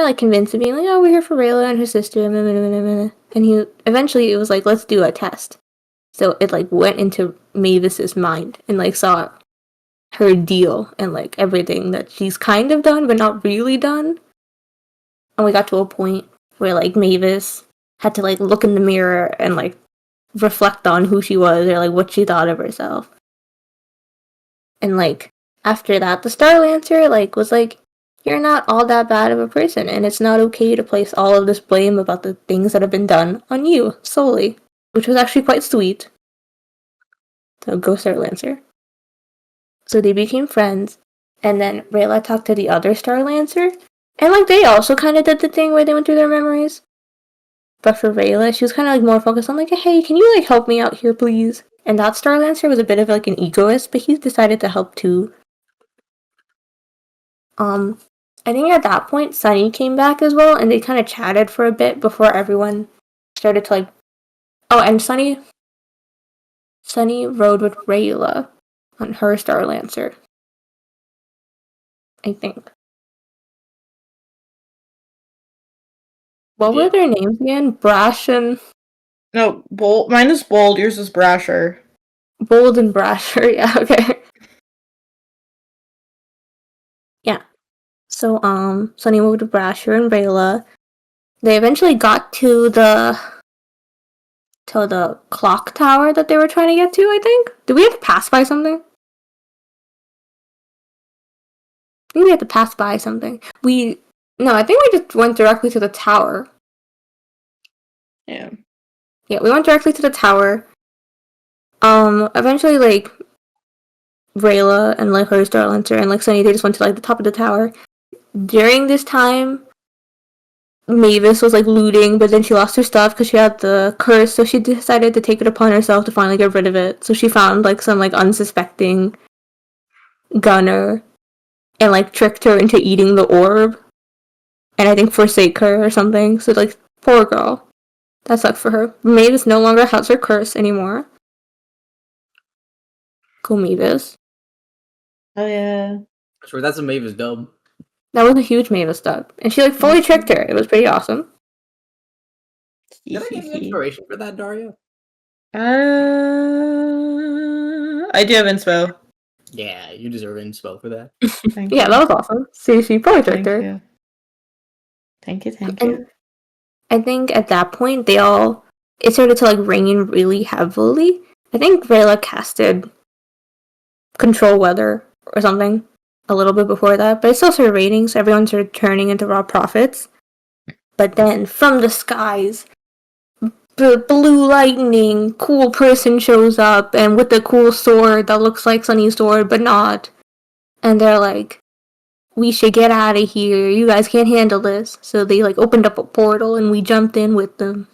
like convinced him, being like, "Oh, we're here for Rayla and her sister." And he eventually it was like, "Let's do a test." So it like went into Mavis's mind and like saw her deal and like everything that she's kind of done but not really done. And we got to a point where like Mavis had to like look in the mirror and like reflect on who she was or like what she thought of herself. And like after that, the Star Lancer like was like, "You're not all that bad of a person, and it's not okay to place all of this blame about the things that have been done on you solely," which was actually quite sweet. So go Star Lancer. So they became friends, and then Rayla talked to the other Star Lancer, and like they also kind of did the thing where they went through their memories. But for Rayla, she was kind of like more focused on like, "Hey, can you like help me out here, please?" And that Star Lancer was a bit of like an egoist, but he decided to help too. I think at that point Sunny came back as well, and they kind of chatted for a bit before everyone started to like. Oh, and Sunny rode with Rayla on her Star Lancer, I think. What Yeah. were their names again? Brash and No, Bold. Mine is Bold. Yours is Brasher. Bold and Brasher. Yeah, okay. Yeah. So Sunny moved to Brasher and Rayla. They eventually got to the clock tower that they were trying to get to, I think. Did we have to pass by something? I think we had to pass by something. No, I think we just went directly to the tower. Yeah. Yeah, we went directly to the tower. Eventually, like, Rayla and, like, her Star Lancer and, like, Sunny, they just went to, like, the top of the tower. During this time, Mavis was, like, looting, but then she lost her stuff because she had the curse, so she decided to take it upon herself to finally get rid of it. So she found, like, some, like, unsuspecting gunner and, like, tricked her into eating the orb. And I think forsake her or something. So, like, poor girl. That sucks for her. Mavis no longer has her curse anymore. Go Mavis. Oh yeah. Sure, that's a Mavis dub. That was a huge Mavis dub. And she, like, fully tricked her. It was pretty awesome. Did I get any inspiration for that, Daria? I do have inspo. Yeah, you deserve inspo for that. Yeah, that was awesome. See, she fully tricked her. You. Thank you. And I think at that point, it started to, like, rain really heavily. I think Rayla casted Control Weather or something a little bit before that, but it still started raining, so everyone started turning into raw prophets. But then, from the skies, the blue lightning cool person shows up, and with a cool sword that looks like Sunny's sword, but not. And they're like, "We should get out of here. You guys can't handle this." So they, like, opened up a portal, and we jumped in with them.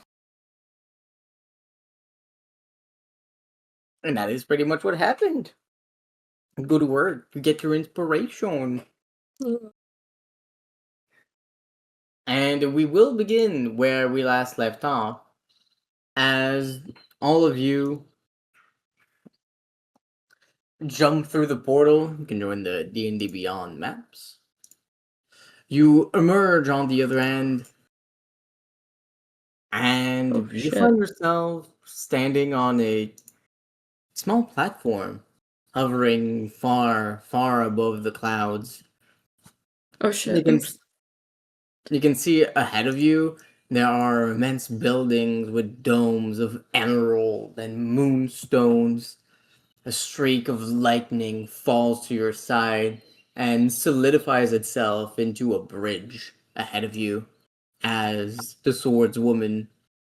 And that is pretty much what happened. Go to work. You get your inspiration. Mm. And we will begin where we last left off. As all of you jump through the portal, you can join the D&D Beyond maps. You emerge on the other end, and you find yourself standing on a small platform, hovering far, far above the clouds. Oh shit. You can see ahead of you there are immense buildings with domes of emerald and moonstones. A streak of lightning falls to your side and solidifies itself into a bridge ahead of you as the swordswoman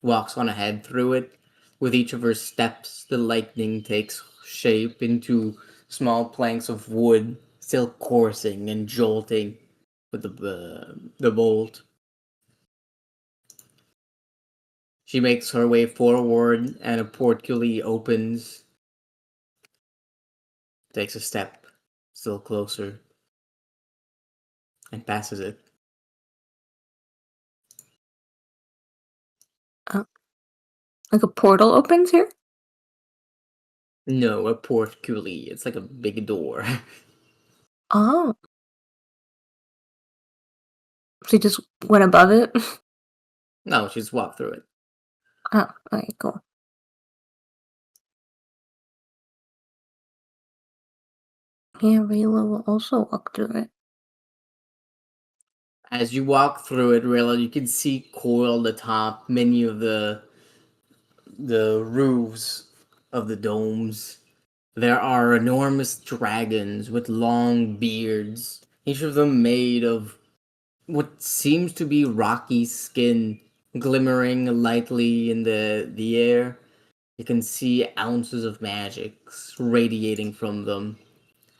walks on ahead through it. With each of her steps, the lightning takes shape into small planks of wood, still coursing and jolting with the bolt. She makes her way forward, and a portcullis opens. Takes a step, still closer, and passes it. Like a portal opens here? No, a portcullis. It's like a big door. Oh. She just went above it. No, she just walked through it. Oh, okay, cool. Yeah, Rayla will also walk through it. As you walk through it, Rilla, you can see coiled atop many of the roofs of the domes. There are enormous dragons with long beards, each of them made of what seems to be rocky skin, glimmering lightly in the air. You can see ounces of magic radiating from them.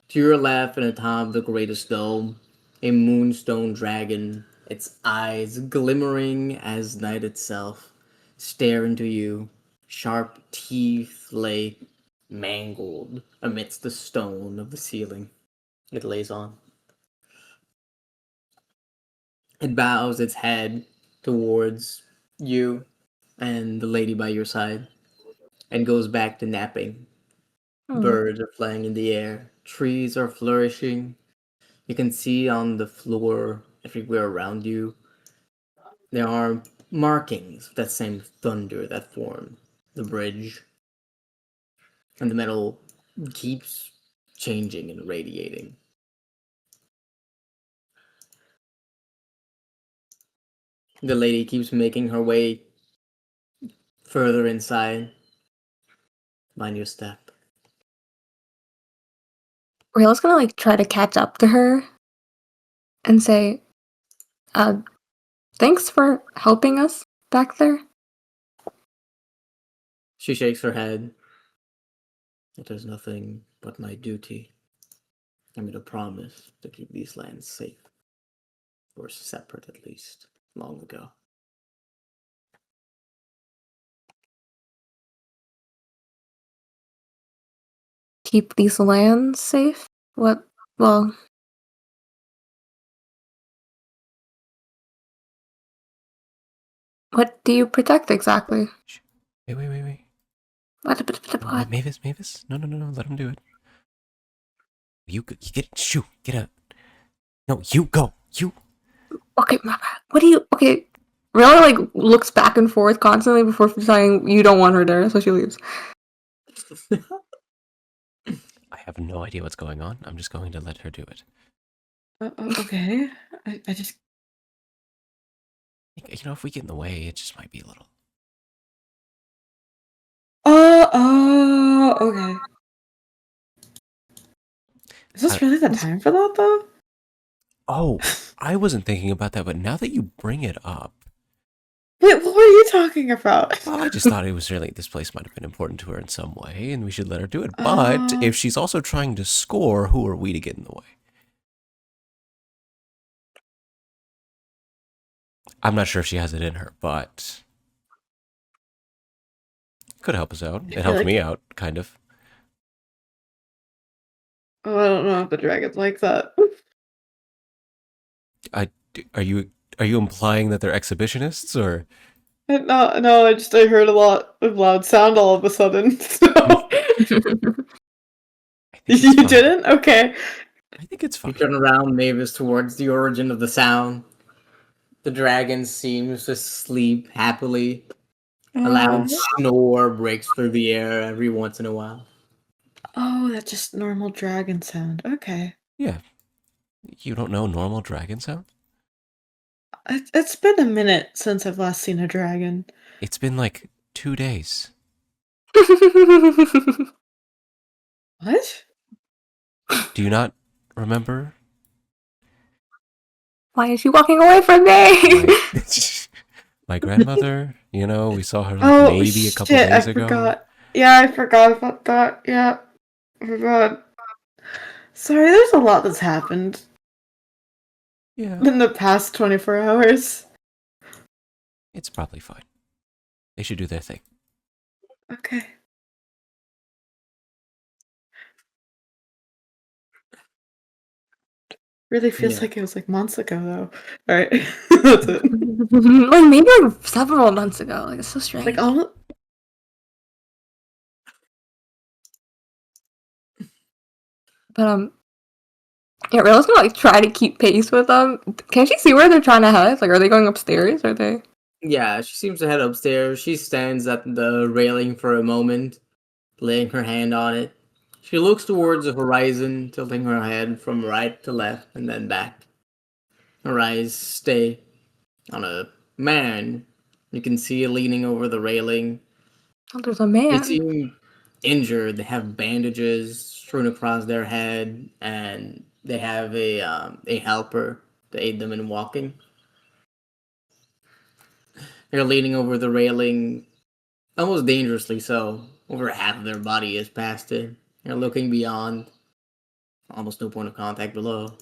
To your left and atop the greatest dome, a moonstone dragon, its eyes glimmering as night itself, stare into you. Sharp teeth lay mangled amidst the stone of the ceiling it lays on. It bows its head towards you and the lady by your side and goes back to napping. Birds are flying in the air, trees are flourishing. You can see on the floor everywhere around you there are markings of that same thunder that formed the bridge. And the metal keeps changing and radiating. The lady keeps making her way further inside. Mind your step. Rayla's gonna like try to catch up to her and say, thanks for helping us back there. She shakes her head. It is nothing but my duty. I made a promise to keep these lands safe. Or separate at least, long ago. Keep these lands safe? What? Well, what do you protect exactly? Wait. What? Mavis. No. Let him do it. You get shoo. Get out. No, you go. You. Okay, my bad. What do you? Okay, Rayla like looks back and forth constantly before deciding you don't want her there, so she leaves. I have no idea what's going on. I'm just going to let her do it. Okay. I just. You know, if we get in the way, it just might be a little. Okay. Is this really the time for that, though? Oh, I wasn't thinking about that, but now that you bring it up. Wait, what were you talking about? Well, I just thought it was really, this place might have been important to her in some way, and we should let her do it. But if she's also trying to score, who are we to get in the way? I'm not sure if she has it in her, but could help us out. It helps me out, kind of. Oh, I don't know if the dragon's like that. Are you implying that they're exhibitionists, or? No, I heard a lot of loud sound all of a sudden. So you fine. didn't? Okay. I think it's fine. You turn around, Mavis, towards the origin of the sound. The dragon seems to sleep happily. A loud snore breaks through the air every once in a while. Oh, that's just normal dragon sound. Okay. Yeah. You don't know normal dragon sound? It's been a minute since I've last seen a dragon. It's been like 2 days. What? Do you not remember? Why is she walking away from me? My grandmother, you know, we saw her Oh, maybe a couple days ago. Forgot. Yeah, I forgot about that. Yeah, I forgot. Sorry, there's a lot that's happened Yeah. in the past 24 hours. It's probably fine. They should do their thing. Okay. Really feels like it was like months ago, though. All right, that's it. Like maybe like several months ago. Like it's so strange. Like all. But Yeah, Rayla's gonna like try to keep pace with them. Can she see where they're trying to head? Like, are they going upstairs? Are they? Yeah, she seems to head upstairs. She stands at the railing for a moment, laying her hand on it. She looks towards the horizon, tilting her head from right to left and then back. Her eyes stay on a man you can see leaning over the railing. Oh, there's a They man. seem injured. They have bandages strewn across their head, and they have a helper to aid them in walking. They're leaning over the railing, almost dangerously so. Over half of their body is past it. They're looking beyond. Almost no point of contact below.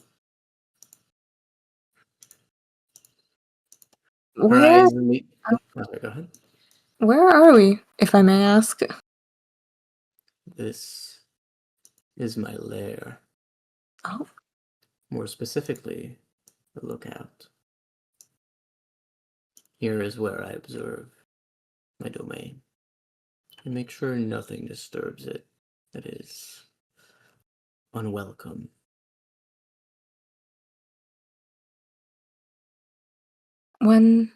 Her Where? eyes meet. Okay, go ahead. Where are we, if I may ask? This is my lair. Oh, More specifically, the lookout. Here is where I observe my domain and make sure nothing disturbs it that is unwelcome. when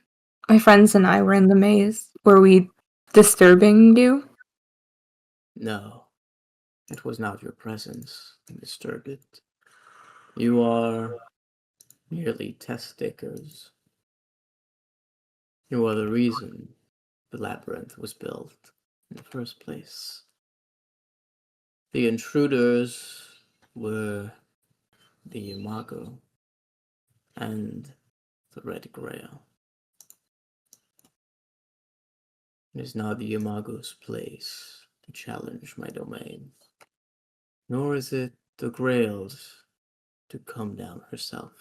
my friends and I were in the maze, were we disturbing you? No, it was not your presence that disturbed it. You are merely test takers. You are the reason the labyrinth was built in the first place. The intruders were the Imago and the Red Grail. It is not the Imago's place to challenge my domain, nor is it the Grail's to come down herself.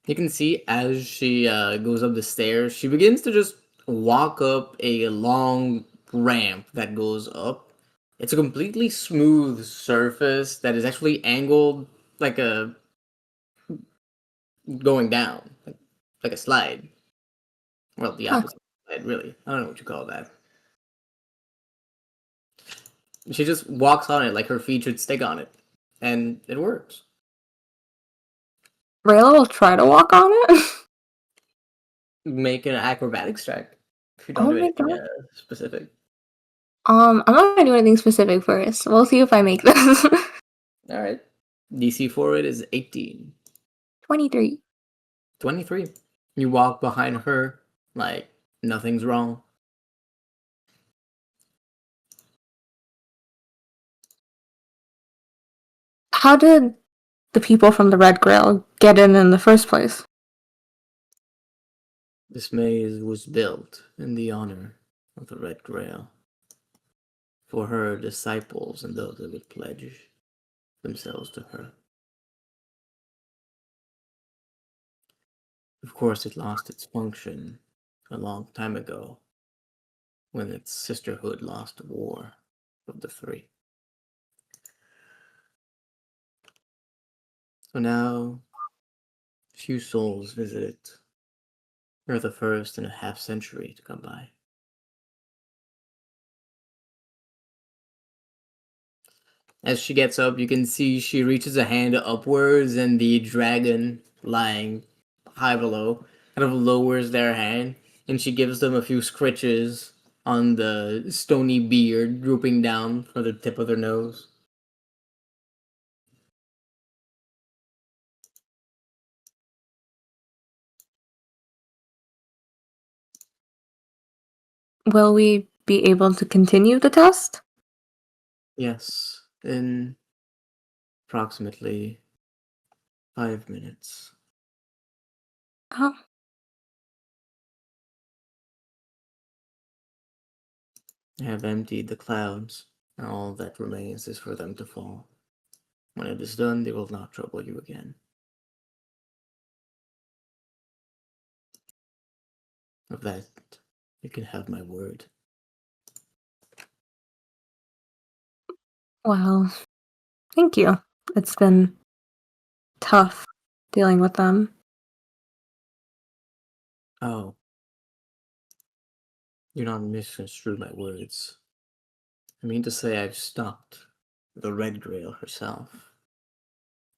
You can see as she goes up the stairs, she begins to just walk up a long ramp that goes up. It's a completely smooth surface that is actually angled like a going down, like a slide. Well, the Huh. opposite slide, really. I don't know what you call that. She just walks on it like her feet should stick on it, and it works. Rayla will try to walk on it. Make an acrobatics check if you don't Oh do my anything god. specific. I'm not gonna do anything specific first. We'll see if I make this. All right. DC for it is 18. 23. 23. You walk behind her like nothing's wrong. How did the people from the Red Grail get in the first place? This maze was built in the honor of the Red Grail for her disciples and those that would pledge themselves to her. Of course, it lost its function a long time ago when its sisterhood lost the war of the three. So now, few souls visit it. You're the first in a half century to come by. As she gets up, you can see she reaches a hand upwards, and the dragon lying high below kind of lowers their hand, and she gives them a few scritches on the stony beard drooping down from the tip of their nose. Will we be able to continue the test? Yes, in approximately 5 minutes. Oh, I have emptied the clouds, and all that remains is for them to fall. When it is done, they will not trouble you again. Of that, you can have my word. well, thank you. It's been tough dealing with them. Oh, you're not misconstrue my words. I mean to say I've stopped the Red Grail herself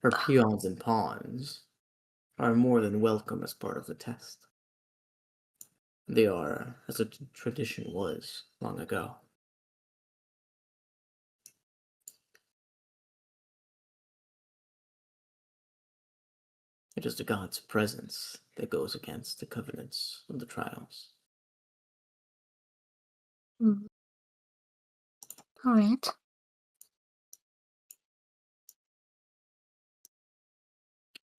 Her peons and pawns are more than welcome as part of the test. They are, as a tradition was long ago. It is the god's presence that goes against the covenants of the trials. All right.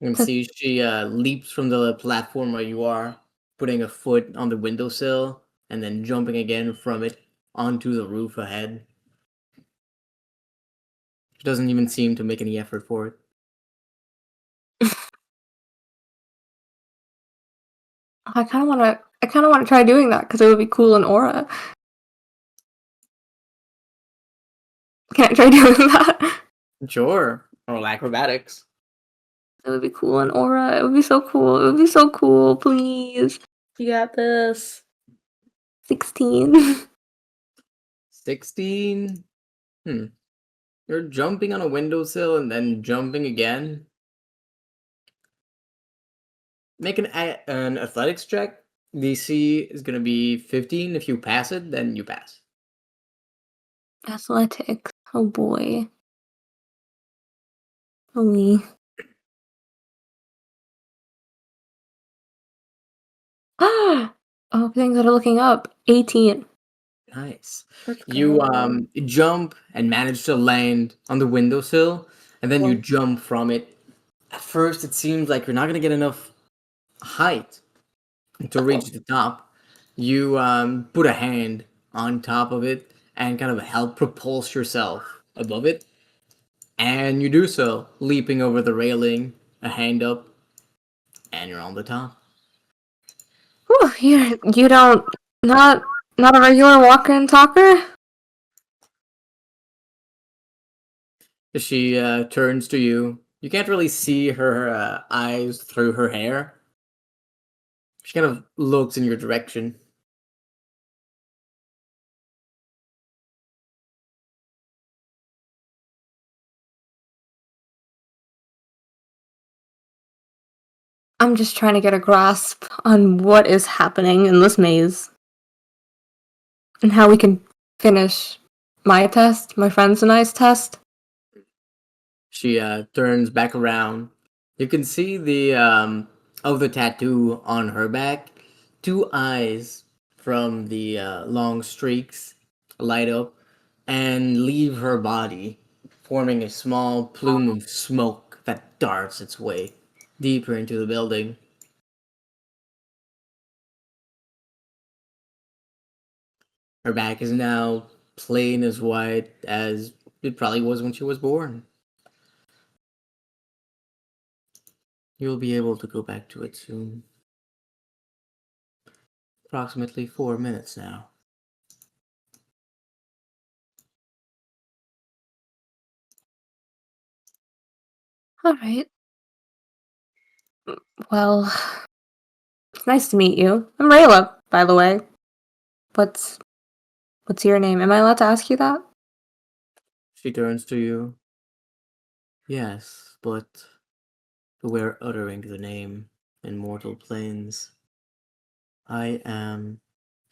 You can So- see she leaps from the platform where you are, putting a foot on the windowsill, and then jumping again from it onto the roof ahead. She doesn't even seem to make any effort for it. I kind of want to. I kind of want to try doing that because it would be cool in Aura. Can I try doing that? Sure. Or acrobatics. It would be cool in Aura. It would be so cool. It would be so cool. Please. You got this. 16. 16. You're jumping on a windowsill and then jumping again. Make an athletics check. DC is going to be 15. If you pass it, then you pass. Athletics. Oh boy. Oh me. Ah! Oh, things that are looking up. 18. Nice. Let's You go. jump and manage to land on the windowsill, and then you Well- jump from it. At first, it seems like you're not going to get enough height to reach the top. You put a hand on top of it and kind of help propulse yourself above it. And you do so, leaping over the railing, a hand up, and you're on the top. Whew, you don't not a regular walker and talker? She turns to you. You can't really see her eyes through her hair. She kind of looks in your direction. I'm just trying to get a grasp on what is happening in this maze. And how we can finish my test, my friends and I's test. She turns back around. You can see the of the tattoo on her back. Two eyes from the long streaks light up and leave her body, forming a small plume of smoke that darts its way deeper into the building. Her back is now plain as white as it probably was when she was born. You'll be able to go back to it soon. Approximately 4 minutes now. Alright. Well, it's nice to meet you. I'm Rayla, by the way. What's your name? Am I allowed to ask you that? She turns to you. Yes, but beware uttering the name in mortal planes. I am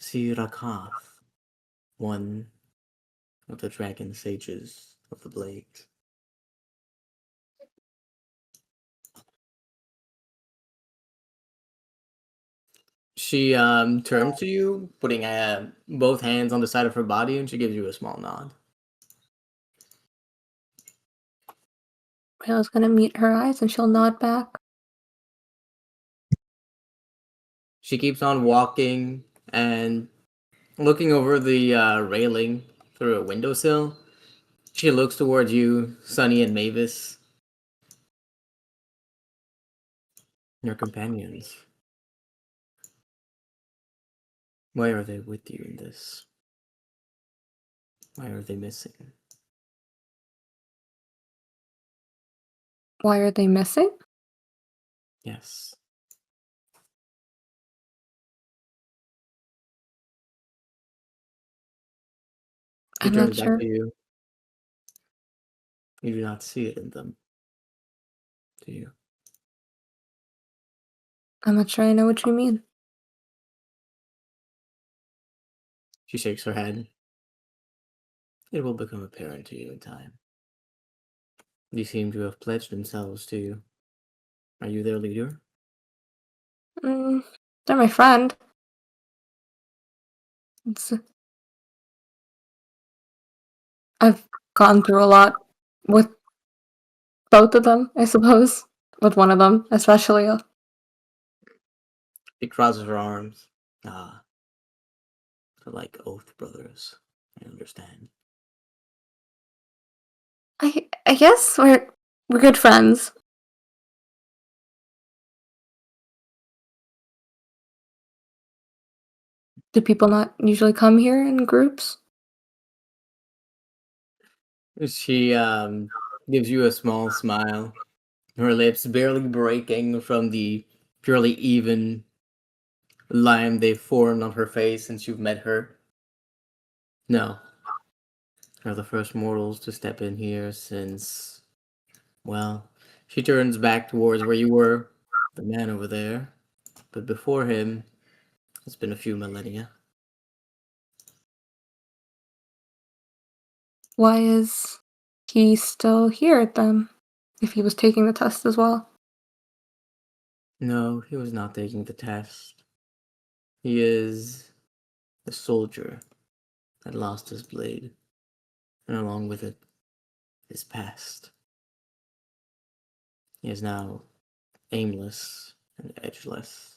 Sirakath, one of the dragon sages of the blade. She turns to you, putting both hands on the side of her body, and she gives you a small nod. Rayla's gonna meet her eyes and she'll nod back. She keeps on walking and looking over the railing through a windowsill. She looks towards you, Sunny and Mavis, your companions. Why are they with you in this? Why are they missing? Why are they missing? Yes. She I'm not turns back sure. to you. You do not see it in them. to you. I'm not sure I know what you mean. She shakes her head. It will become apparent to you in time. They seem to have pledged themselves to you. Are you their leader? They're my friend. It's, I've gone through a lot with both of them, I suppose. With one of them, especially. She crosses her arms. Ah, they're like oath brothers. I understand. I guess we're good friends. Do people not usually come here in groups? She gives you a small smile, her lips barely breaking from the purely even line they've formed on her face since you've met her. No. You're the first mortals to step in here since, well, she turns back towards where you were, the man over there. But before him, it's been a few millennia. Why is he still here then? If he was taking the test as well? No, he was not taking the test. He is a soldier that lost his blade, and along with it, his past. He is now aimless and edgeless.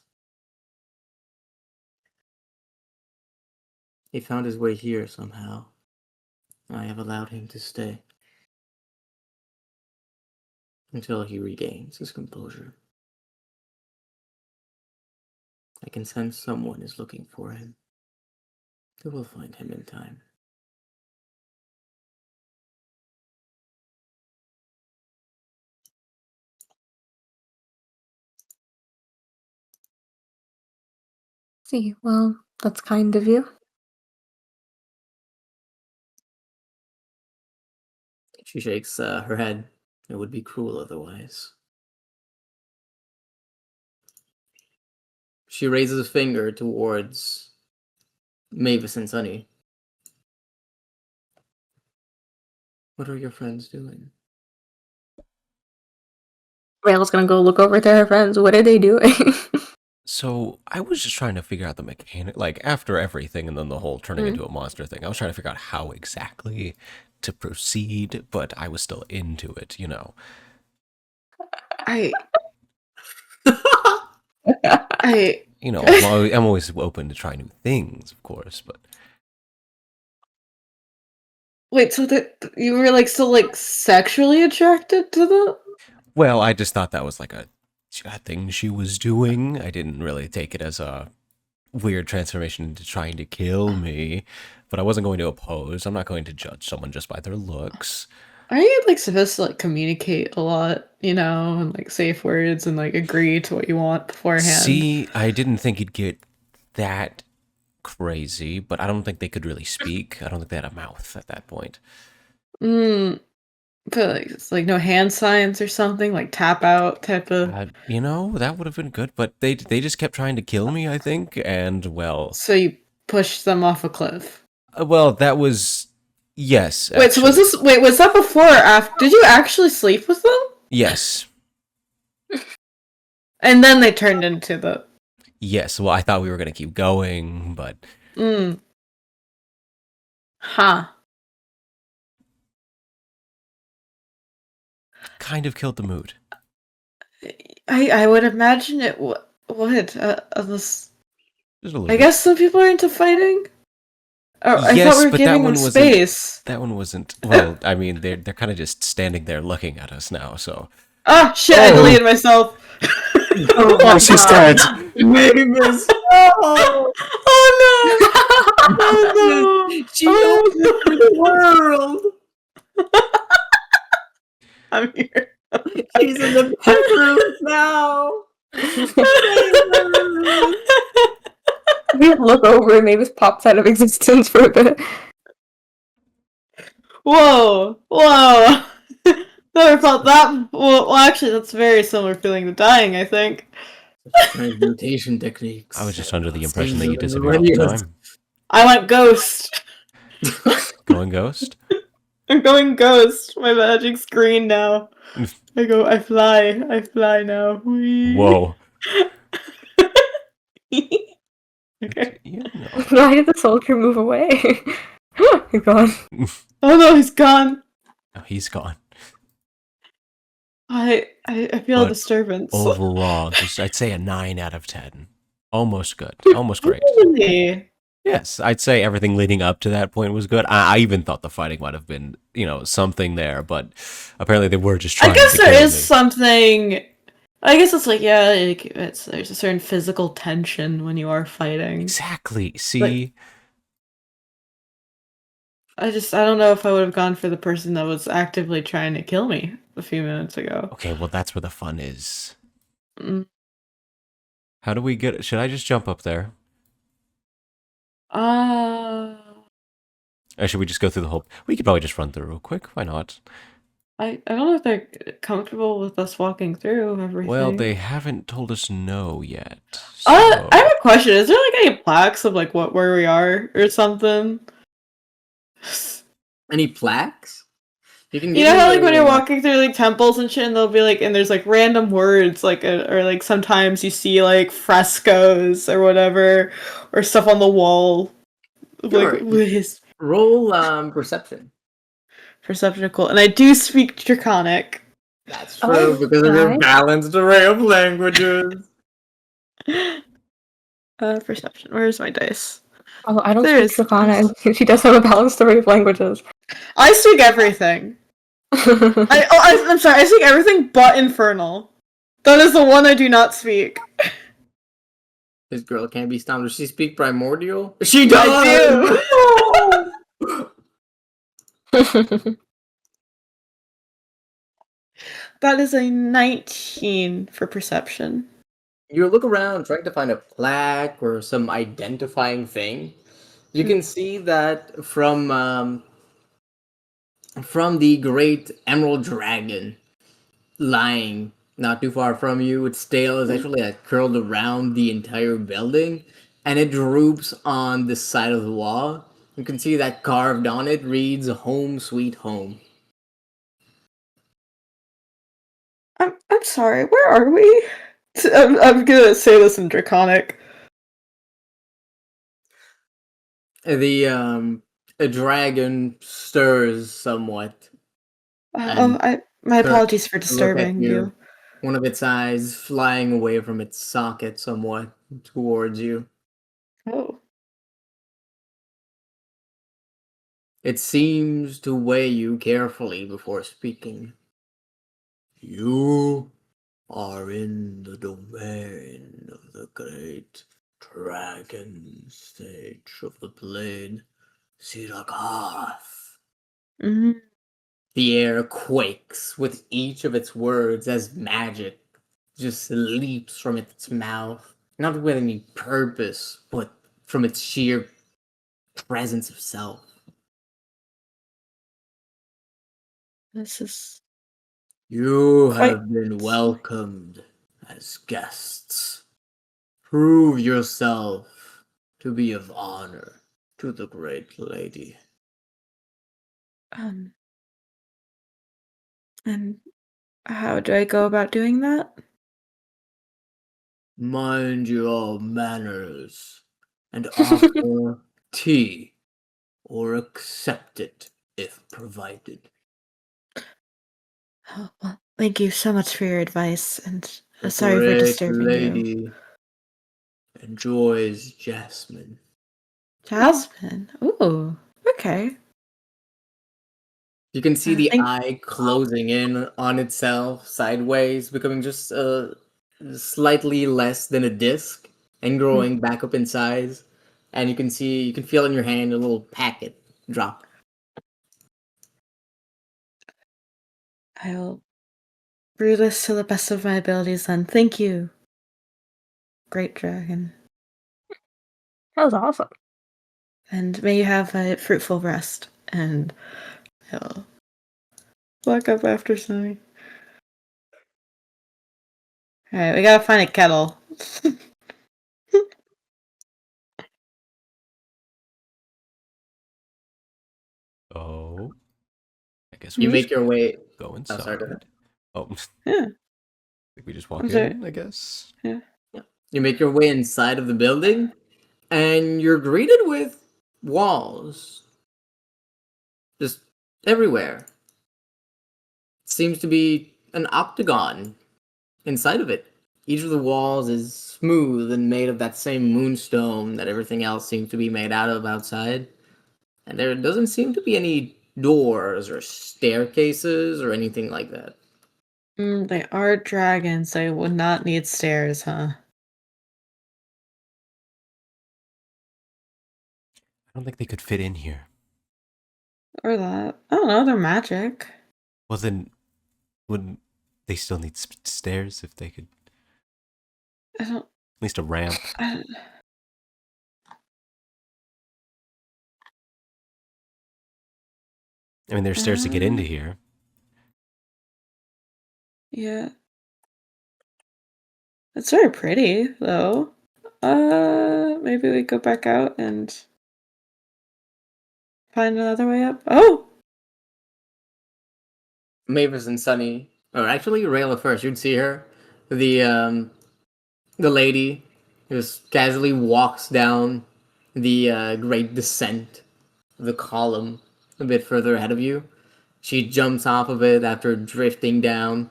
He found his way here somehow. I have allowed him to stay until he regains his composure. I can sense someone is looking for him. They will find him in time. See, well, that's kind of you. She shakes her head. It would be cruel otherwise. She raises a finger towards Mavis and Sunny. What are your friends doing? Rael's gonna go look over to her friends. What are they doing? So I was just trying to figure out the mechanic, like after everything and then the whole turning into a monster thing. I was trying to figure out how exactly to proceed, but I was still into it, you know. I You know, I'm always open to try new things, of course, but wait. So that you were like still like sexually attracted to the? well, I just thought that was like a thing she was doing. I didn't really take it as a weird transformation into trying to kill me, but I wasn't going to oppose. I'm not going to judge someone just by their looks. Are you like supposed to like communicate a lot, you know, and like safe words and like agree to what you want beforehand? See, I didn't think it'd get that crazy, but I don't think they could really speak. I don't think they had a mouth at that point. But like it's like no hand signs or something, like tap out type of. You know, that would have been good, but they just kept trying to kill me, I think, and well, So you pushed them off a cliff. well, that was yes. Wait, so was that before or after? Did you actually sleep with them? Yes. And then they turned into the. Yes. Well, I thought we were gonna keep going, but Huh. kind of killed the mood. I would imagine it would. Unless Just a little I bit. guess some people are into fighting. Oh, I Yes, thought we were but that giving one them wasn't- space. That one wasn't. Well, I mean, they're kind of just standing there looking at us now. So Ah, shit! I Oh. deleted myself. Oh, she's dead. Mavis! Oh! Oh no! Oh no! She knows the world! I'm here. She's in the bedroom now! We look over and Mavis pops out of existence for a bit. Whoa! Whoa! Never felt that. Well, actually, that's a very similar feeling to dying, I think. Transmutation techniques. I was just under the Seems impression that you as disappeared all the many as- time. I went ghost. Going ghost? I'm going ghost. My magic's green now. I fly now. Whee. Whoa. Okay. You know. Why did the soldier move away? You're gone. Oh no, he's gone. Oh, he's gone. I feel a But disturbance. Overall, just I'd say a 9 out of 10. Almost good. Almost great. Really? Yes, I'd say everything leading up to that point was good. I even thought the fighting might have been, something there, but apparently they were just trying I guess to there kill is me. something. I guess it's like, yeah, there's a certain physical tension when you are fighting. Exactly. See, I don't know if I would have gone for the person that was actively trying to kill me a few minutes ago. okay, well that's where the fun is. Mm. How do we get? Should I just jump up there, Uh, or should we just go through the whole? We could probably just run through real quick. Why not? I don't know if they're comfortable with us walking through everything. Well, they haven't told us no yet. I So have a question. Is there like any plaques of like where we are or something? Any plaques? You You know how like when you're walking through like temples and shit, and they'll be like, and there's like random words, like or like sometimes you see like frescoes or whatever, or stuff on the wall, Sure. like with his Roll perception. perceptical. And I do speak Draconic. That's Oh, true because of your right. balanced array of languages. Perception. Where's my dice? Oh, I don't There speak is- Draconic. She does have a balanced array of languages. I speak everything. I'm sorry. I speak everything but Infernal. That is the one I do not speak. This girl can't be stopped. Does she speak primordial? She does! I That is a 19 for perception. You look around trying to find a plaque or some identifying thing. You can see that from the great emerald dragon lying not too far from you. Its tail is actually curled around the entire building, and it droops on the side of the wall. You can see that carved on it reads "Home Sweet Home." I'm sorry. Where are we? I'm gonna say this in Draconic. The a dragon stirs somewhat. My apologies for Look at disturbing you. One of its eyes flying away from its socket somewhat towards you. Oh. It seems to weigh you carefully before speaking. You are in the domain of the great dragon stage of the blade, Sirakath. Mm-hmm. The air quakes with each of its words as magic just leaps from its mouth, not with any purpose, but from its sheer presence of self. This is You Quite- have been welcomed as guests. Prove yourself to be of honor to the great lady. And how do I go about doing that? Mind your manners and offer tea or accept it if provided. Oh, well, thank you so much for your advice, and The sorry for great disturbing you. lady enjoys Jasmine. Jasmine. Ooh. Okay. You can see the Thank- eye closing in on itself sideways, becoming just slightly less than a disc and growing back up in size. And you can feel in your hand a little packet drop. I'll brew this to the best of my abilities then. Thank you, Great Dragon. That was awesome. And may you have a fruitful rest. And he'll Black up after Sunny. Alright, we gotta find a kettle. Oh, I guess You we make your way. go Oh, sorry, go inside. ahead. Oh, Yeah, think we just walk I'm sorry. in, I guess. Yeah. You make your way inside of the building, and you're greeted with walls just everywhere. Seems to be an octagon inside of it. Each of the walls is smooth and made of that same moonstone that everything else seems to be made out of outside. And there doesn't seem to be any doors or staircases or anything like that. They are dragons. They would not need stairs, huh? I don't think they could fit in here. Or that. I don't know, they're magic. Well, then, wouldn't they still need stairs if they could? I don't. At least a ramp. I, I mean, there's stairs to get into here. yeah. It's very pretty, though. Maybe we go back out and find another way up. Oh! Mavis and Sunny, or actually Rayla first. You'd see her, the lady, just casually walks down the great descent of the column a bit further ahead of you. She jumps off of it after drifting down,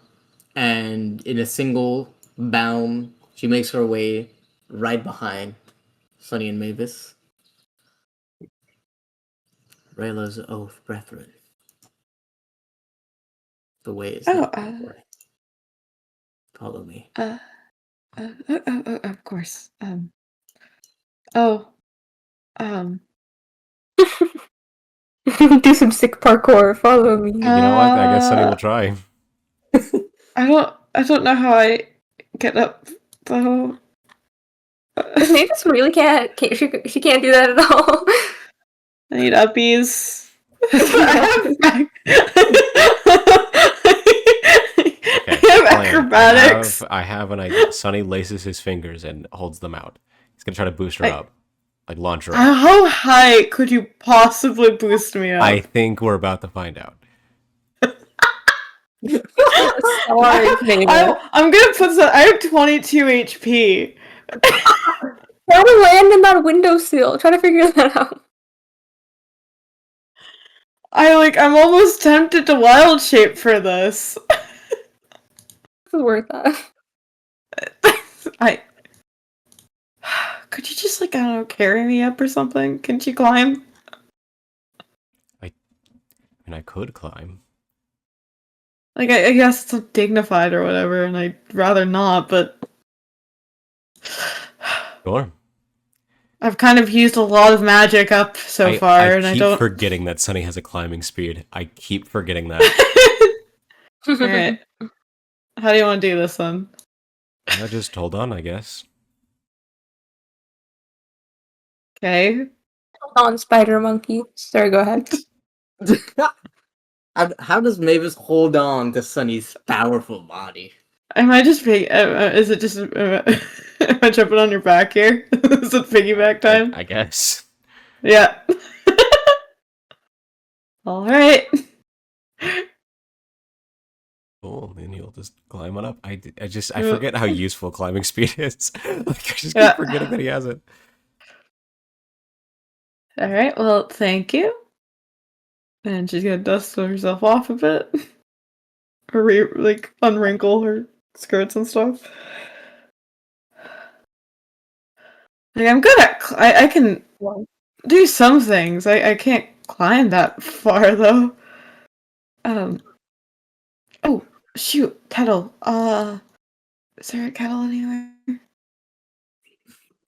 and in a single bound, she makes her way right behind Sunny and Mavis. Rayla's oath, brethren. The way is Oh, not that way. Follow me. Of course. Oh, um, Do some sick parkour. Follow me. You know what? I guess Sunny will try. I don't know how I get up, though. Mavis really she can't do that at all. I need uppies. Okay, I have plan. acrobatics. I have an idea. Sunny laces his fingers and holds them out. He's gonna try to boost her up, like launch her up. How high could you possibly boost me up? I think we're about to find out. Sorry, Mavis. I'm gonna put some. I have 22 HP. Try to land in that windowsill. Try to figure that out. I'm almost tempted to wild shape for this. It's worth that. Could you just I don't know, carry me up or something? Can you climb? And I could climb. I guess it's dignified or whatever, and I'd rather not, but Sure. I've kind of used a lot of magic up so far, and I keep don't. forgetting that Sunny has a climbing speed. I keep forgetting that. Alright. How do you want to do this then? I just hold on, I guess. Okay. Hold on, spider monkey. Sorry, go ahead. How does Mavis hold on to Sunny's powerful body? Am I just is it just am I jumping on your back here? Is it piggyback time? I guess. Yeah. All right. Cool, then you'll just climb on up. I forget how useful climbing speed is. I just Yeah. keep forgetting that he has it. All right. Well, thank you. And she's gonna dust herself off a bit, or unwrinkle her skirts and stuff. I'm good at. I can do some things. I can't climb that far though. Oh shoot, kettle. Is there a kettle anywhere?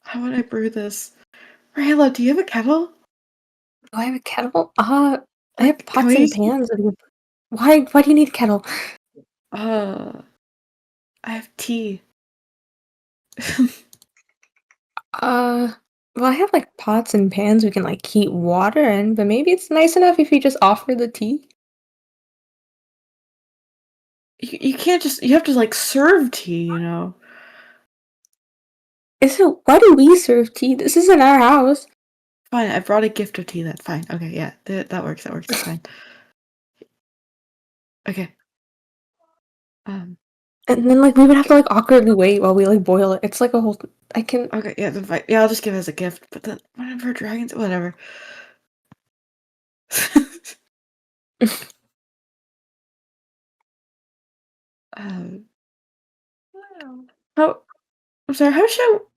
How would I brew this? Rayla, do you have a kettle? Do I have a kettle? I have Can pots we and use- pans. Why do you need a kettle? I have tea. Well, I have pots and pans we can heat water in, but maybe it's nice enough if you just offer the tea. you can't just. You have to like serve tea. You know. Why do we serve tea? This isn't our house. Fine. I brought a gift of tea. That's fine. Okay. Yeah. That works. That works. That's fine. Okay. Um. And then like we would have to like awkwardly wait while we like boil it. It's like a whole. I can. Okay. Yeah. Then fine. Yeah. I'll just give it as a gift. But then whatever dragons. Whatever. um. How? I'm sorry. How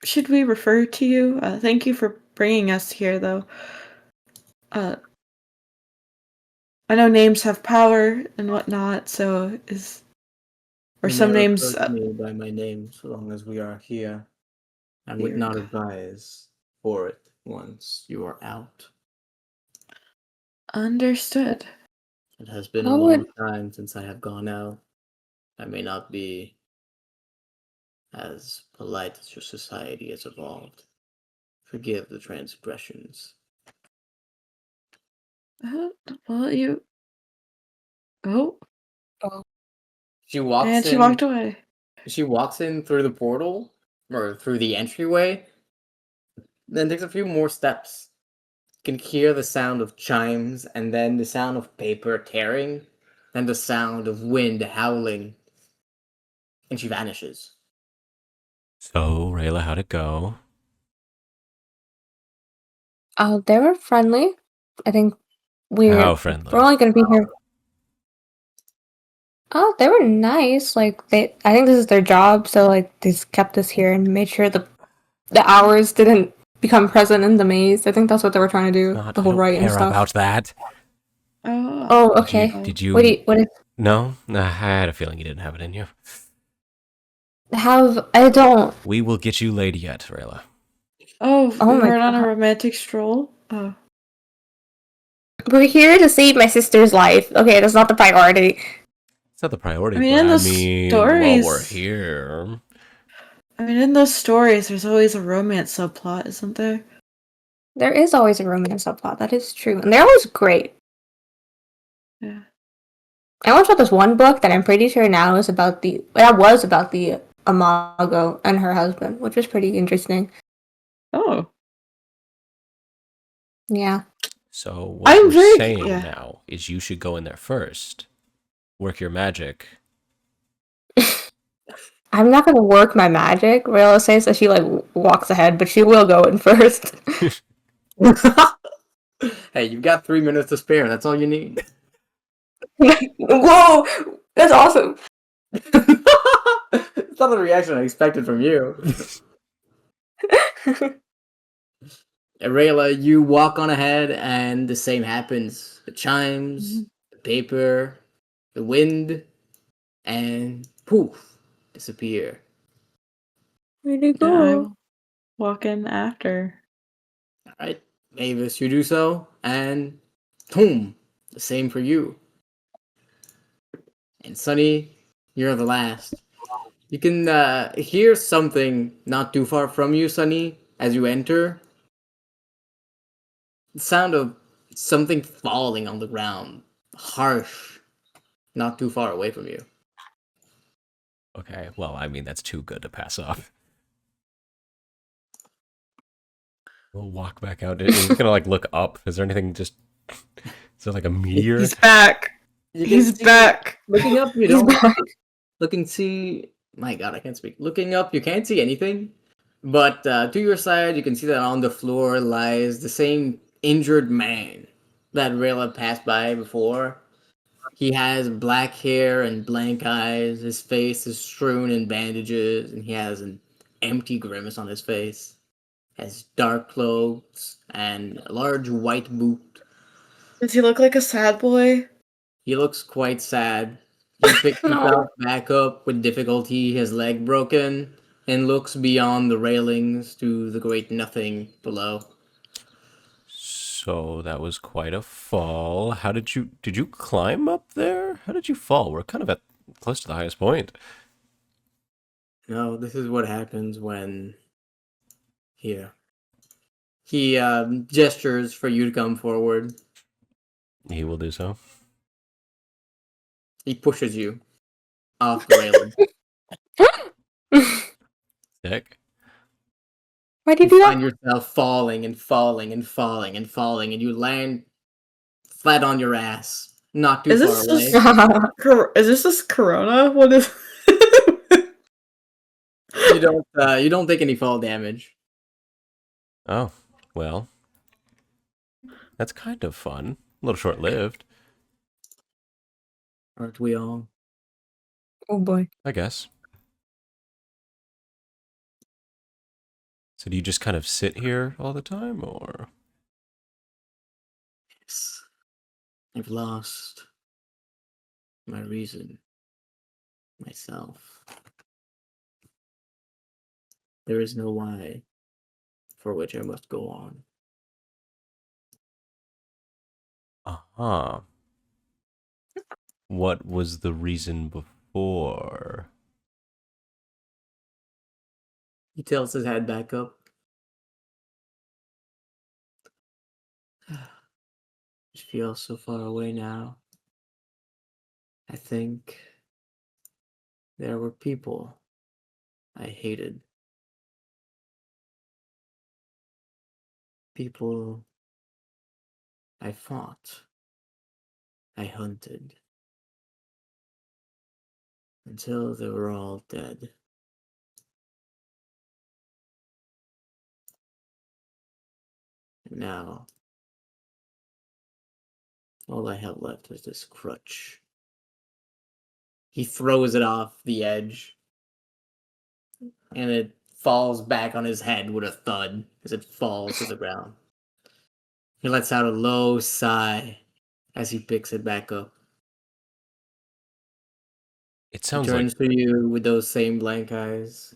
should we refer to you? Thank you for bringing us here, though. I know names have power and whatnot. So or You some may names. refer to me by my name so long as we are here. I would Dear not God. advise for it once you are out. Understood. It has been a How long would time since I have gone out. I may not be as polite as your society has evolved. Forgive the transgressions. Well, you. Oh, She walks and she in. walked away. She walks in through the portal or through the entryway, then takes a few more steps. You can hear the sound of chimes, and then the sound of paper tearing, then the sound of wind howling, and she vanishes. So, Rayla, how'd it go? They were friendly. I think How we're friendly? only gonna be here. Oh, they were nice. Like I think this is their job, so like they just kept us here and made sure the hours didn't become present in the maze. I think that's what they were trying to do, Not, the I whole don't right and care stuff. about that. Oh. Oh, Did you? okay. Did you? What is No, nah, I had a feeling you didn't have it in you. I don't. We will get you laid yet, Rayla. Oh, Oh we my went on a god. romantic stroll. Oh. We're here to save my sister's life. Okay, that's not the priority. It's not the priority, I mean, but in I the mean, while we're stories. here, I mean, in those stories, there's always a romance subplot, isn't there? There is always a romance subplot. That is true, and they're always great. Yeah. I once read this one book that I'm pretty sure now is about the Imago and her husband, which was pretty interesting. Oh. Yeah. so what I'm we're very saying yeah. now is you should go in there first, work your magic. I'm not gonna work my magic. Rayla says that she like walks ahead, but she will go in first. Hey, you've got 3 minutes to spare. That's all you need. Whoa, that's awesome. It's not the reaction I expected from you. Rayla, you walk on ahead, and the same happens. The chimes, the paper, the wind, and poof, disappear. Where'd it Yeah, I go? will walk in after. Alright, Mavis, you do so, and boom, the same for you. And Sunny, you're the last. You can hear something not too far from you, Sunny, as you enter. The sound of something falling on the ground. Harsh. Not too far away from you. Okay, well, I mean, that's too good to pass off. We'll walk back out. Is it gonna like look up? Is there anything just? Is there like a meteor? He's back. You can He's see- back. Looking up, you He's don't. back. Looking see. My God, I can't speak. Looking up, you can't see anything. But to your side, you can see that on the floor lies the same injured man that Rayla passed by before. He has black hair and blank eyes. His face is strewn in bandages, and he has an empty grimace on his face. Has dark clothes and a large white boot. Does he look like a sad boy? He looks quite sad. He picks himself back up with difficulty, his leg broken, and looks beyond the railings to the great nothing below. So that was quite a fall. How did you climb up there? How did you fall? We're kind of at close to the highest point. No, this is what happens when. Here. He gestures for you to come forward. He will do so. He pushes you. off the railing. Sick. Why do You you do find that? yourself falling and falling and falling and falling, and you land flat on your ass, not too Is far this away. just is this Corona? What is? You don't take any fall damage. Oh, well, that's kind of fun. A little short-lived, Aren't we all? Oh boy. I guess. So do you just kind of sit here all the time, or? Yes. I've lost my reason, myself. There is no why for which I must go on. Uh-huh. What was the reason before? He tilts his head back up. It feels so far away now. I think there were people I hated. People I fought. I hunted. Until they were all dead. And now, all I have left is this crutch. He throws it off the edge, and it falls back on his head with a thud as it falls to the ground. He lets out a low sigh as he picks it back up. It He sounds like turns to you with those same blank eyes.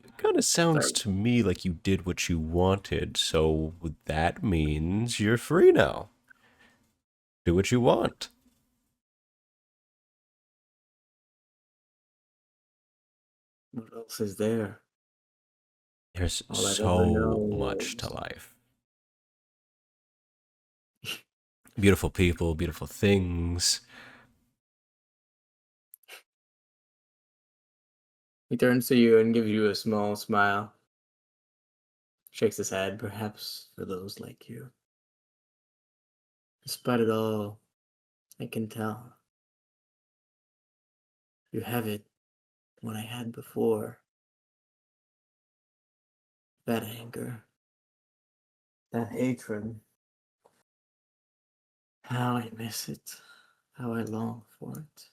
it kind of sounds Sorry. to me like you did what you wanted, so that means you're free now. Do what you want. What else is there? There's All I've ever so known much to was life. Beautiful people, beautiful things. He turns to you and gives you a small smile. Shakes his head, perhaps for those like you. Despite it all, I can tell. You have it what I had before. That anger. That hatred. How I miss it. How I long for it.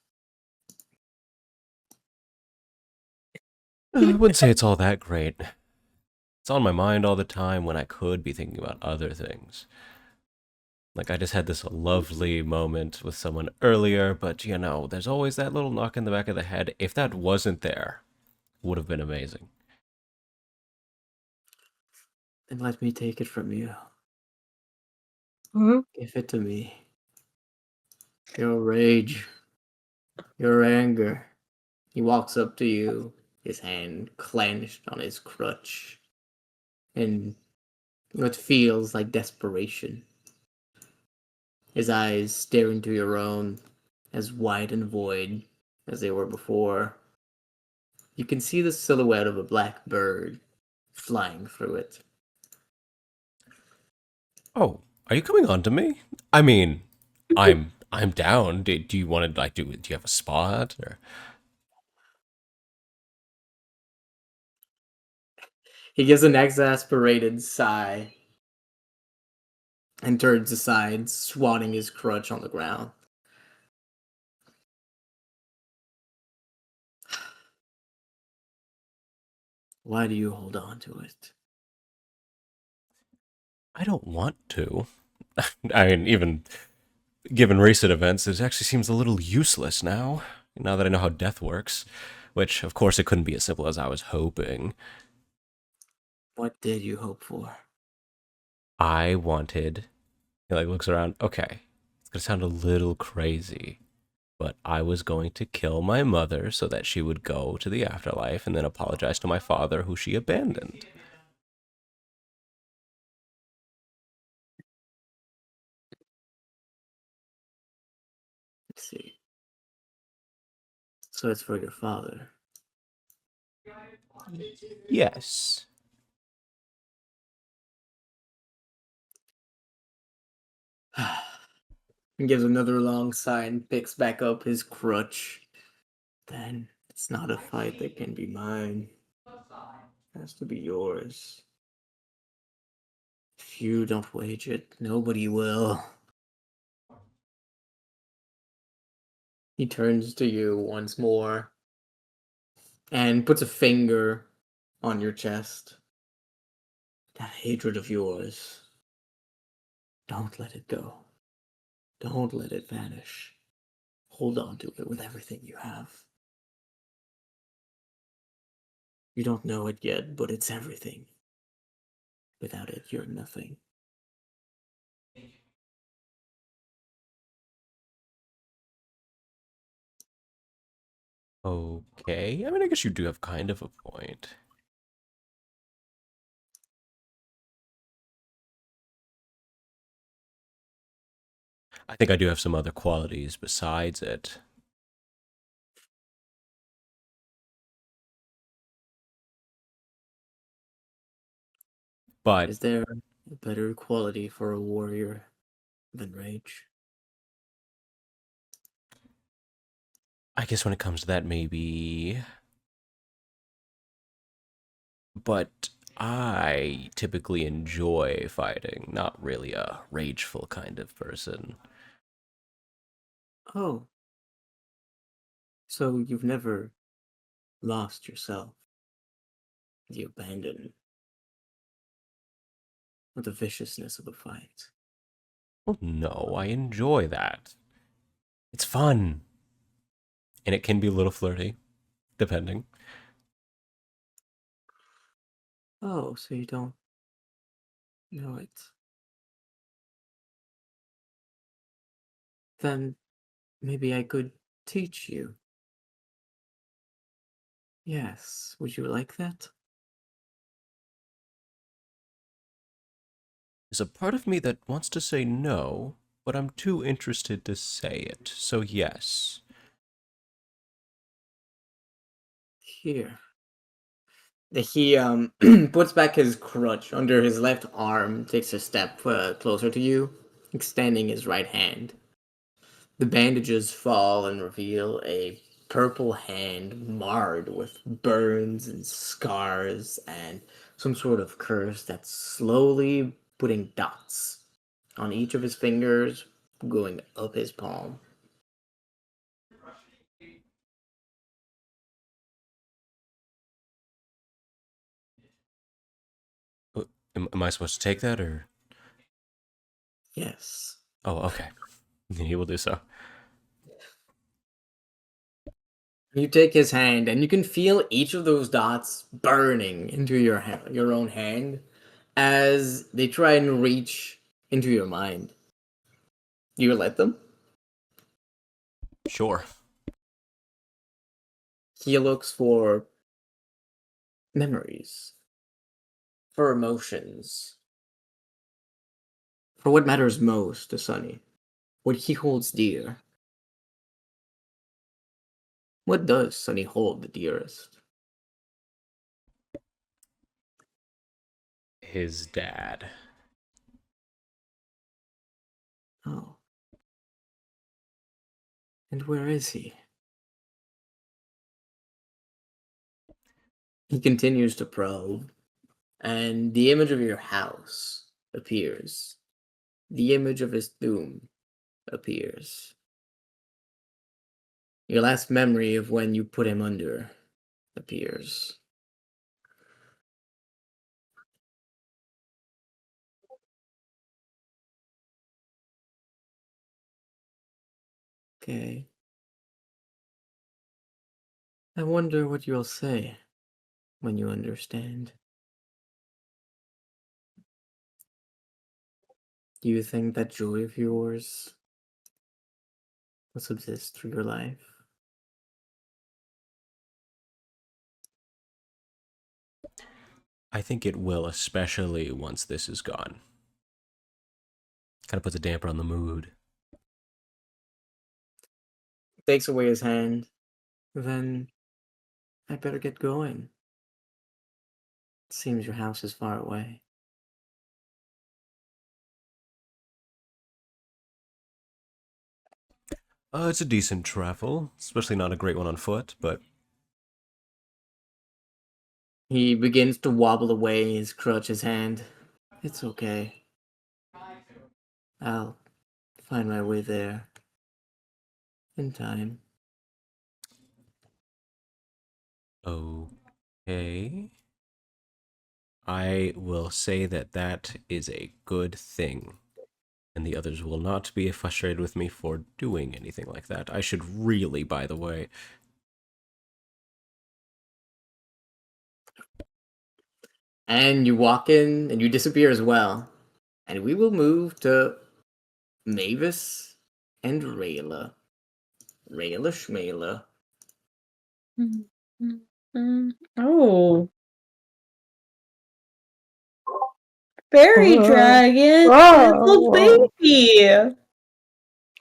I wouldn't say it's all that great. It's on my mind all the time when I could be thinking about other things. Like, I just had this lovely moment with someone earlier, but there's always that little knock in the back of the head. If that wasn't there, would have been amazing. Then let me take it from you. Mhm. Give it to me. Your rage. Your anger. He walks up to you, his hand clenched on his crutch, in what feels like desperation. His eyes stare into your own, as wide and void as they were before. You can see the silhouette of a black bird flying through it. Oh, are you coming on to me? I mean, I'm down. Do you want to do you have a spot or? He gives an exasperated sigh and turns aside, swatting his crutch on the ground. Why do you hold on to it? I don't want to. I mean, even given recent events, it actually seems a little useless now. Now that I know how death works, which of course it couldn't be as simple as I was hoping. What did you hope for? I wanted. He looks around. Okay, it's gonna sound a little crazy, but I was going to kill my mother so that she would go to the afterlife and then apologize to my father, who she abandoned. Let's see. So it's for your father. Yes. He gives another long sigh and picks back up his crutch. Then it's not a fight that can be mine. It has to be yours. If you don't wage it, nobody will. He turns to you once more and puts a finger on your chest. That hatred of yours. Don't let it go. Don't let it vanish. Hold on to it with everything you have. You don't know it yet, but it's everything. Without it, you're nothing. Okay. I mean, I guess you do have kind of a point. I think I do have some other qualities besides it. But Is there a better quality for a warrior than rage? I guess when it comes to that, maybe. But I typically enjoy fighting, not really a rageful kind of person. Oh, so you've never lost yourself, the abandon, or the viciousness of a fight? Well, no, I enjoy that. It's fun. And it can be a little flirty, depending. Oh, so you don't know it. Then maybe I could teach you. Yes, would you like that? There's a part of me that wants to say no, but I'm too interested to say it. So yes. Here. He puts back his crutch under his left arm, takes a step closer to you, extending his right hand. The bandages fall and reveal a purple hand marred with burns and scars and some sort of curse that's slowly putting dots on each of his fingers, going up his palm. Am I supposed to take that or? Yes. Oh, okay. He will do so. You take his hand, and you can feel each of those dots burning into your own hand as they try and reach into your mind. You let them? Sure. He looks for memories, for emotions, for what matters most to Sunny, what he holds dear. What does Sunny hold the dearest? His dad. Oh. And where is he? He continues to probe, and the image of your house appears. The image of his tomb appears. Your last memory of when you put him under appears. Okay. I wonder what you'll say when you understand. Do you think that joy of yours will subsist through your life? I think it will, especially once this is gone. Kind of puts a damper on the mood. Takes away his hand, Then I better get going. It seems your house is far away. It's a decent travel, especially not a great one on foot, but He begins to wobble away his crutch's hand. It's okay. I'll find my way there. In time. okay. I will say that that is a good thing. And the others will not be frustrated with me for doing anything like that. I should really, by the way. And you walk in and you disappear as well. And we will move to Mavis and Rayla. Rayla Schmayla. Oh. Fairy Whoa. dragon! Whoa, Little whoa. baby!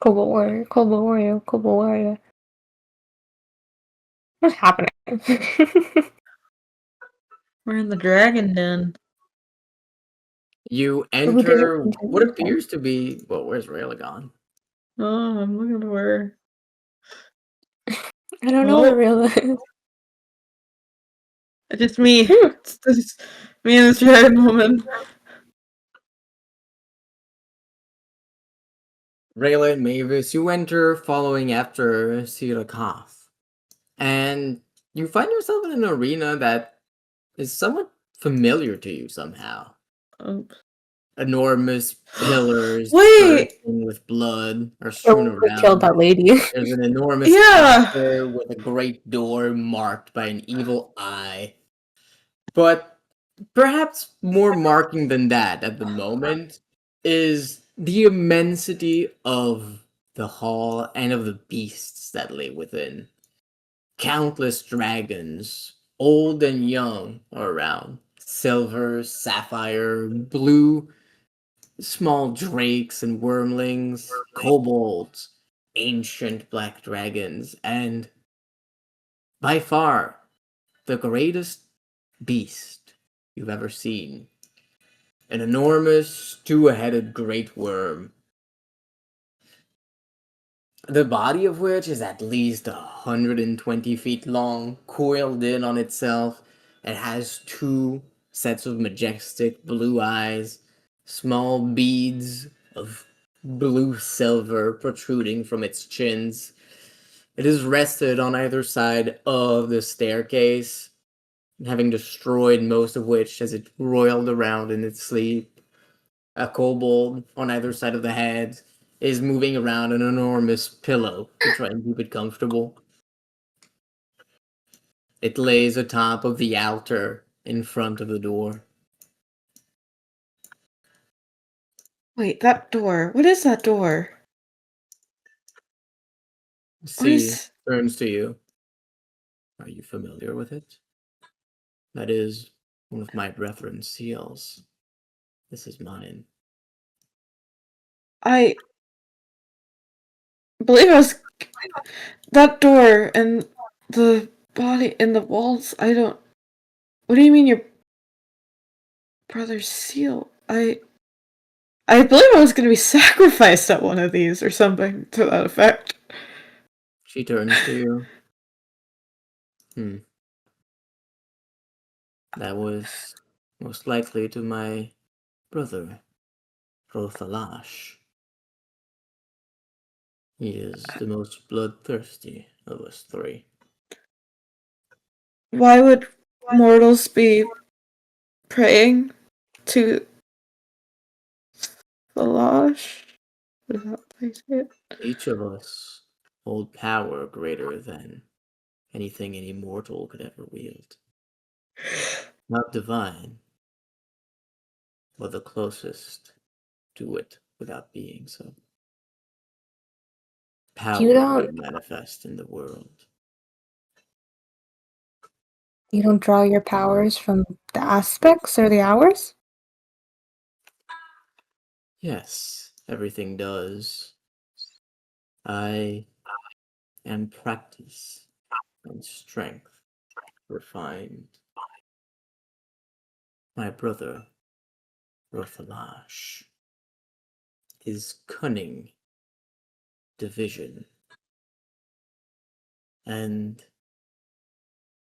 Kobo warrior, Kobo warrior, Kobo warrior. What's happening? We're in the dragon den. You Who did enter it? what appears to be. Well, where's Rayla gone? Oh, I'm looking for her. I don't know what real is. It's just me. It's just me and this dragon woman. Rayla and Mavis, you enter following after Sirakoth. And you find yourself in an arena that is somewhat familiar to you somehow. Oh. Enormous pillars Wait! bursting with blood are strewn We killed around. that lady. There's an enormous Yeah. altar with a great door marked by an evil eye. But perhaps more marking than that at the moment is the immensity of the hall and of the beasts that lay within. Countless dragons, old and young, are around. Silver, sapphire, blue, small drakes and wormlings, kobolds, ancient black dragons, and by far the greatest beast you've ever seen. An enormous two-headed great worm. The body of which is at least 120 feet long, coiled in on itself. It has two sets of majestic blue eyes, small beads of blue silver protruding from its chins. It is rested on either side of the staircase, having destroyed most of which as it roiled around in its sleep. A kobold on either side of the head is moving around an enormous pillow to try and keep it comfortable. It lays atop of the altar in front of the door. Wait, that door. What is that door? What C is... turns to you. Are you familiar with it? That is one of my brethren's seals. This is mine. I believe I was... That door and the body and the walls, I don't... What do you mean your brother's seal? I believe I was going to be sacrificed at one of these or something to that effect. She turns to you. That was most likely to my brother, Rothalash. He is the most bloodthirsty of us three. Why would mortals be praying to the Losh? What is that place? Each of us hold power greater than anything any mortal could ever wield. Not divine, but the closest to it without being so. Power don't- manifest in the world. You don't draw your powers from the aspects or the hours? Yes, everything does. I am practice and strength refined. My brother, Rothalash, his cunning division, and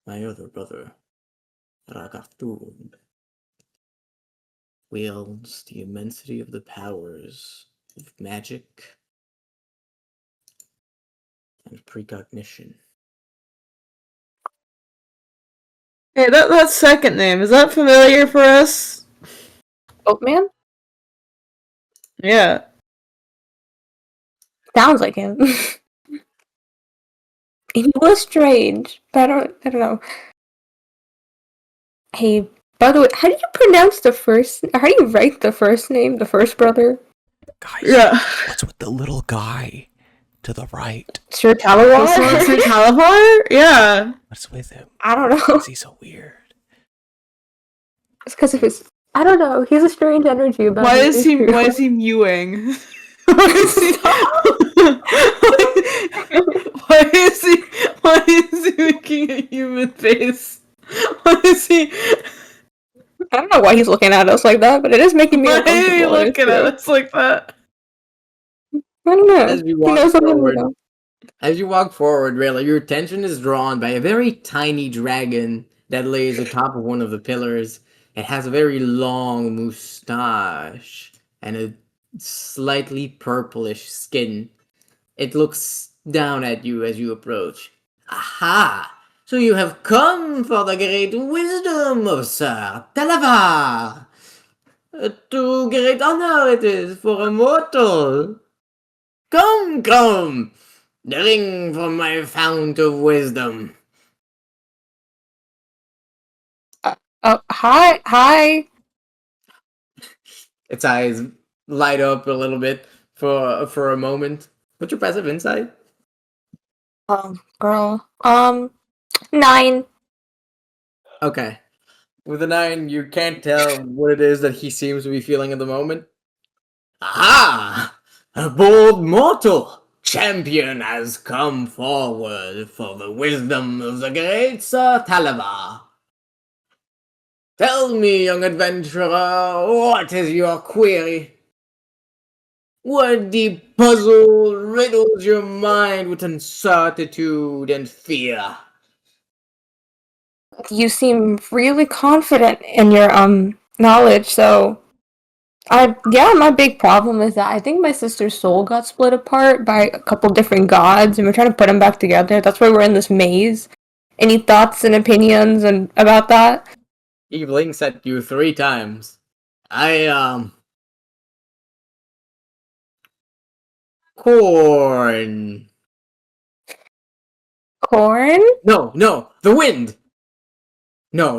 my other brother, Ragathun, wields the immensity of the powers of magic and precognition. Hey, that second name, is that familiar for us? Oatman? Yeah. Sounds like him. He was strange, but I don't know. Hey, by the way, how do you pronounce the first? How do you write the first name? The first brother? Guys, Yeah. what's with the little guy to the right? Sir This one's Sir Talawar? Talavar? Yeah. What's with him? I don't know. Why is he so weird? It's because of his. I don't know. He has a strange energy about Why him. is It's he true. why is he mewing? Why is he why is he making a human face? Why is he I don't know why he's looking at us like that, but it is making me why is he uncomfortable. It is looking at true. us like that? I don't know. As you He walk knows something we forward, don't. As you walk forward, Rayla, your attention is drawn by a very tiny dragon that lays atop of one of the pillars. It has a very long moustache and a slightly purplish skin. It looks down at you as you approach. Aha! So you have come for the great wisdom of Sir Talavar! A true great honor it is for a mortal! Come, come! Drink from my fount of wisdom. Oh, hi. Its eyes light up a little bit for a moment. What's your passive insight? Girl. 9. Okay. With a 9, you can't tell what it is that he seems to be feeling at the moment. Aha! A bold mortal champion has come forward for the wisdom of the great Sir Talavar. Tell me, young adventurer, what is your query? What deep puzzle riddles your mind with uncertitude and fear? You seem really confident in your knowledge, so my big problem is that I think my sister's soul got split apart by a couple different gods, and we're trying to put them back together. That's why we're in this maze. Any thoughts and opinions and about that? He blinks at you 3 times. Corn. Corn? No, the wind. No.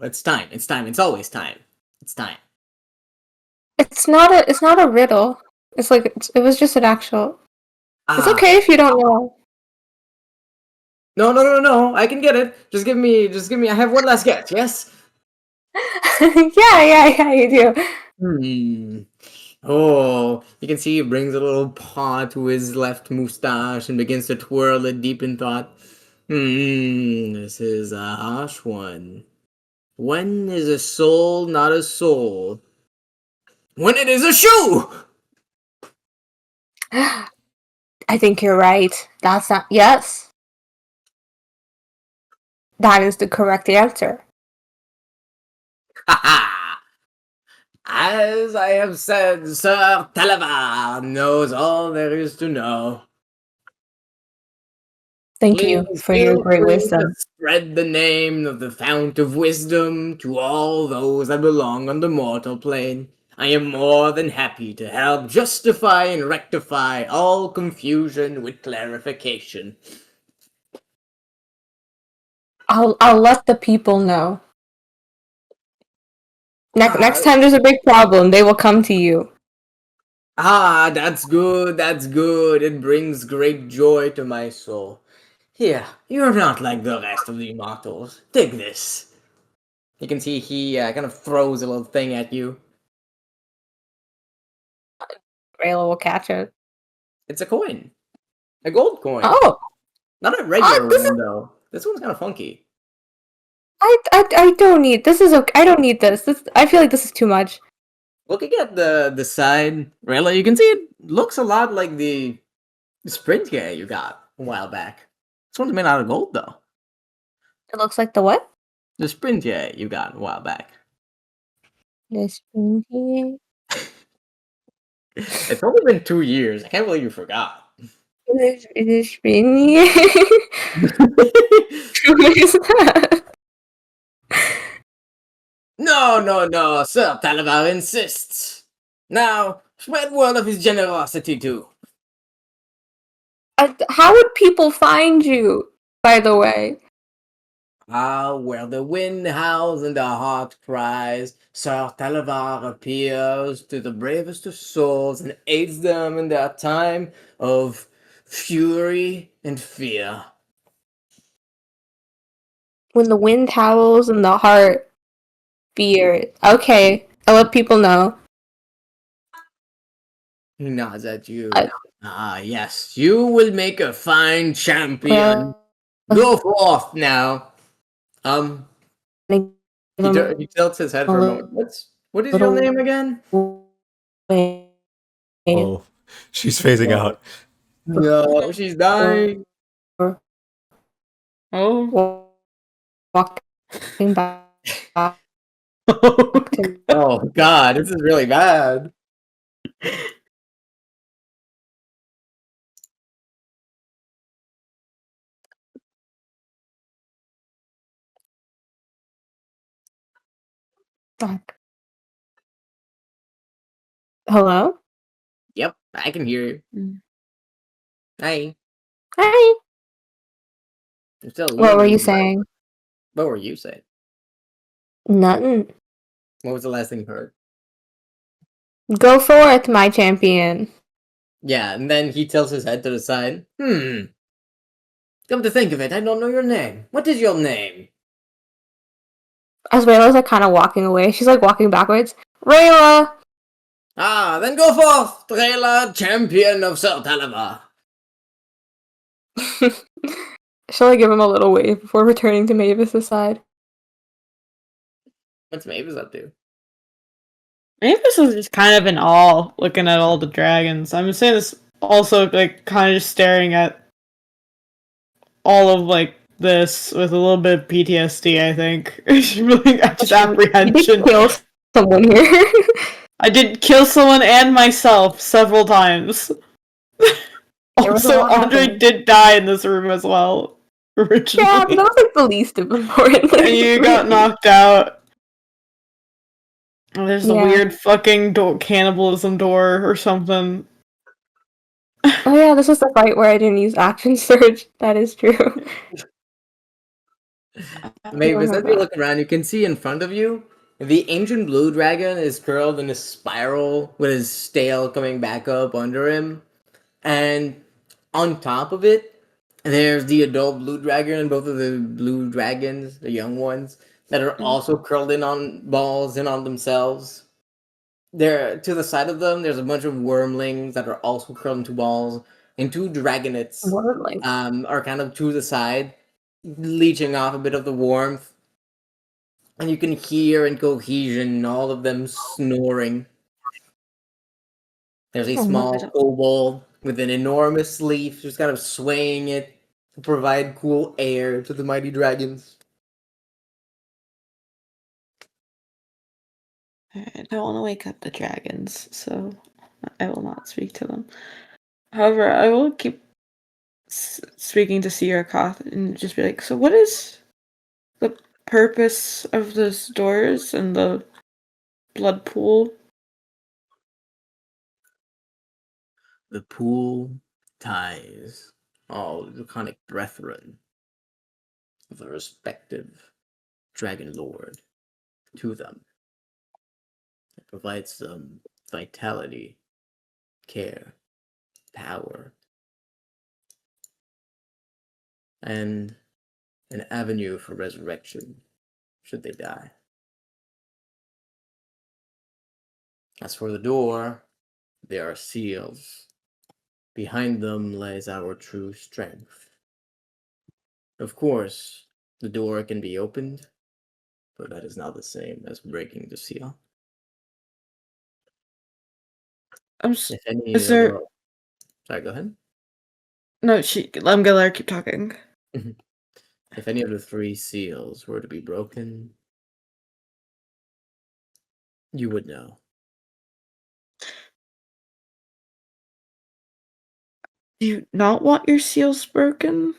It's time. It's always time. It's time. It's not a riddle. It's like it was just an actual. It's Ah. okay if you don't know. No. I can get it. Just give me. I have one last guess. Yes. Yeah, you do. Oh, you can see he brings a little paw to his left mustache and begins to twirl it deep in thought. This is a harsh one. When is a soul not a soul? When it is a shoe! I think you're right. That's not. Yes. That is the correct answer. Ha ha! As I have said, Sir Talavar knows all there is to know. Thank you Please for your feel great free wisdom. to spread the name of the Fount of Wisdom to all those that belong on the mortal plane. I am more than happy to help justify and rectify all confusion with clarification. I'll let the people know. Next Ah, time there's a big problem, they will come to you. That's good, that's good. It brings great joy to my soul. Here, you're not like the rest of the immortals. Take this. You can see he kind of throws a little thing at you. Rayla will catch it. It's a coin. A gold coin. Oh, Not a regular this is- one though. This one's kind of funky. I don't need this. Is okay. I don't need this. I feel like this is too much. Looking at the side Rayla, you can see it looks a lot like the sprint gear you got a while back. This one's made out of gold though. It looks like the what? The sprint gear you got a while back. This springy. It's only been 2 years. I can't believe you forgot. This springy. What is that? No, Sir Talavar insists. Now, spread word of his generosity too. How would people find you? By the way. Where the wind howls and the heart cries, Sir Talavar appears to the bravest of souls and aids them in their time of fury and fear. When the wind howls and the heart fear. Okay, I'll let people know. He nods at you. I- Yes, you will make a fine champion. Go forth now. He tilts his head for a moment. What is your name again? Oh, she's phasing out. No, she's dying. Oh. Walking back. Oh God, this is really bad. Fuck. Hello? Yep, I can hear you. Mm. Hi. Hi. I'm still What were learning, you but- saying? What were you saying? Nothing. What was the last thing you heard? Go forth, my champion. Yeah, and then he tilts his head to the side. Come to think of it, I don't know your name. What is your name? As Rayla's like kind of walking away, she's like walking backwards. Rayla! Then go forth, Trela, champion of Sir Talavar. Shall I give him a little wave before returning to Mavis' side? What's Mavis up to? Mavis was just kind of in awe looking at all the dragons. I'm saying this also like kind of just staring at all of like this with a little bit of PTSD, I think. Really just You apprehension. did kill someone here. I did kill someone and myself several times. There was a Also, lot Andre happening. did die in this room as well. Originally. Yeah, but that was like the least of important things. And you got knocked out. And there's a Yeah. weird fucking cannibalism door or something. Oh yeah, this was the fight where I didn't use action surge. That is true. Mavis, as remember you that. look around, you can see in front of you, the ancient blue dragon is curled in a spiral with his tail coming back up under him. And on top of it, there's the adult blue dragon and both of the blue dragons, the young ones, that are also curled in on balls and on themselves. There, to the side of them, there's a bunch of wormlings that are also curled into balls, and two dragonets Wordling. are kind of to the side, leeching off a bit of the warmth. And you can hear in cohesion all of them snoring. There's a Oh, small no. kobold with an enormous leaf, just kind of swaying it to provide cool air to the mighty dragons. I don't want to wake up the dragons, so I will not speak to them. However, I will keep speaking to Sierra Koth and just be like, so what is the purpose of those doors and the blood pool? The pool ties all the draconic brethren of the respective dragon lord to them. It provides them vitality, care, power, and an avenue for resurrection should they die. As for the door, there are seals. Behind them lies our true strength. Of course, the door can be opened, but that is not the same as breaking the seal. If any Is of there sorry, go ahead. no? I'm gonna let her keep talking. If any of the 3 seals were to be broken, you would know. Do you not want your seals broken?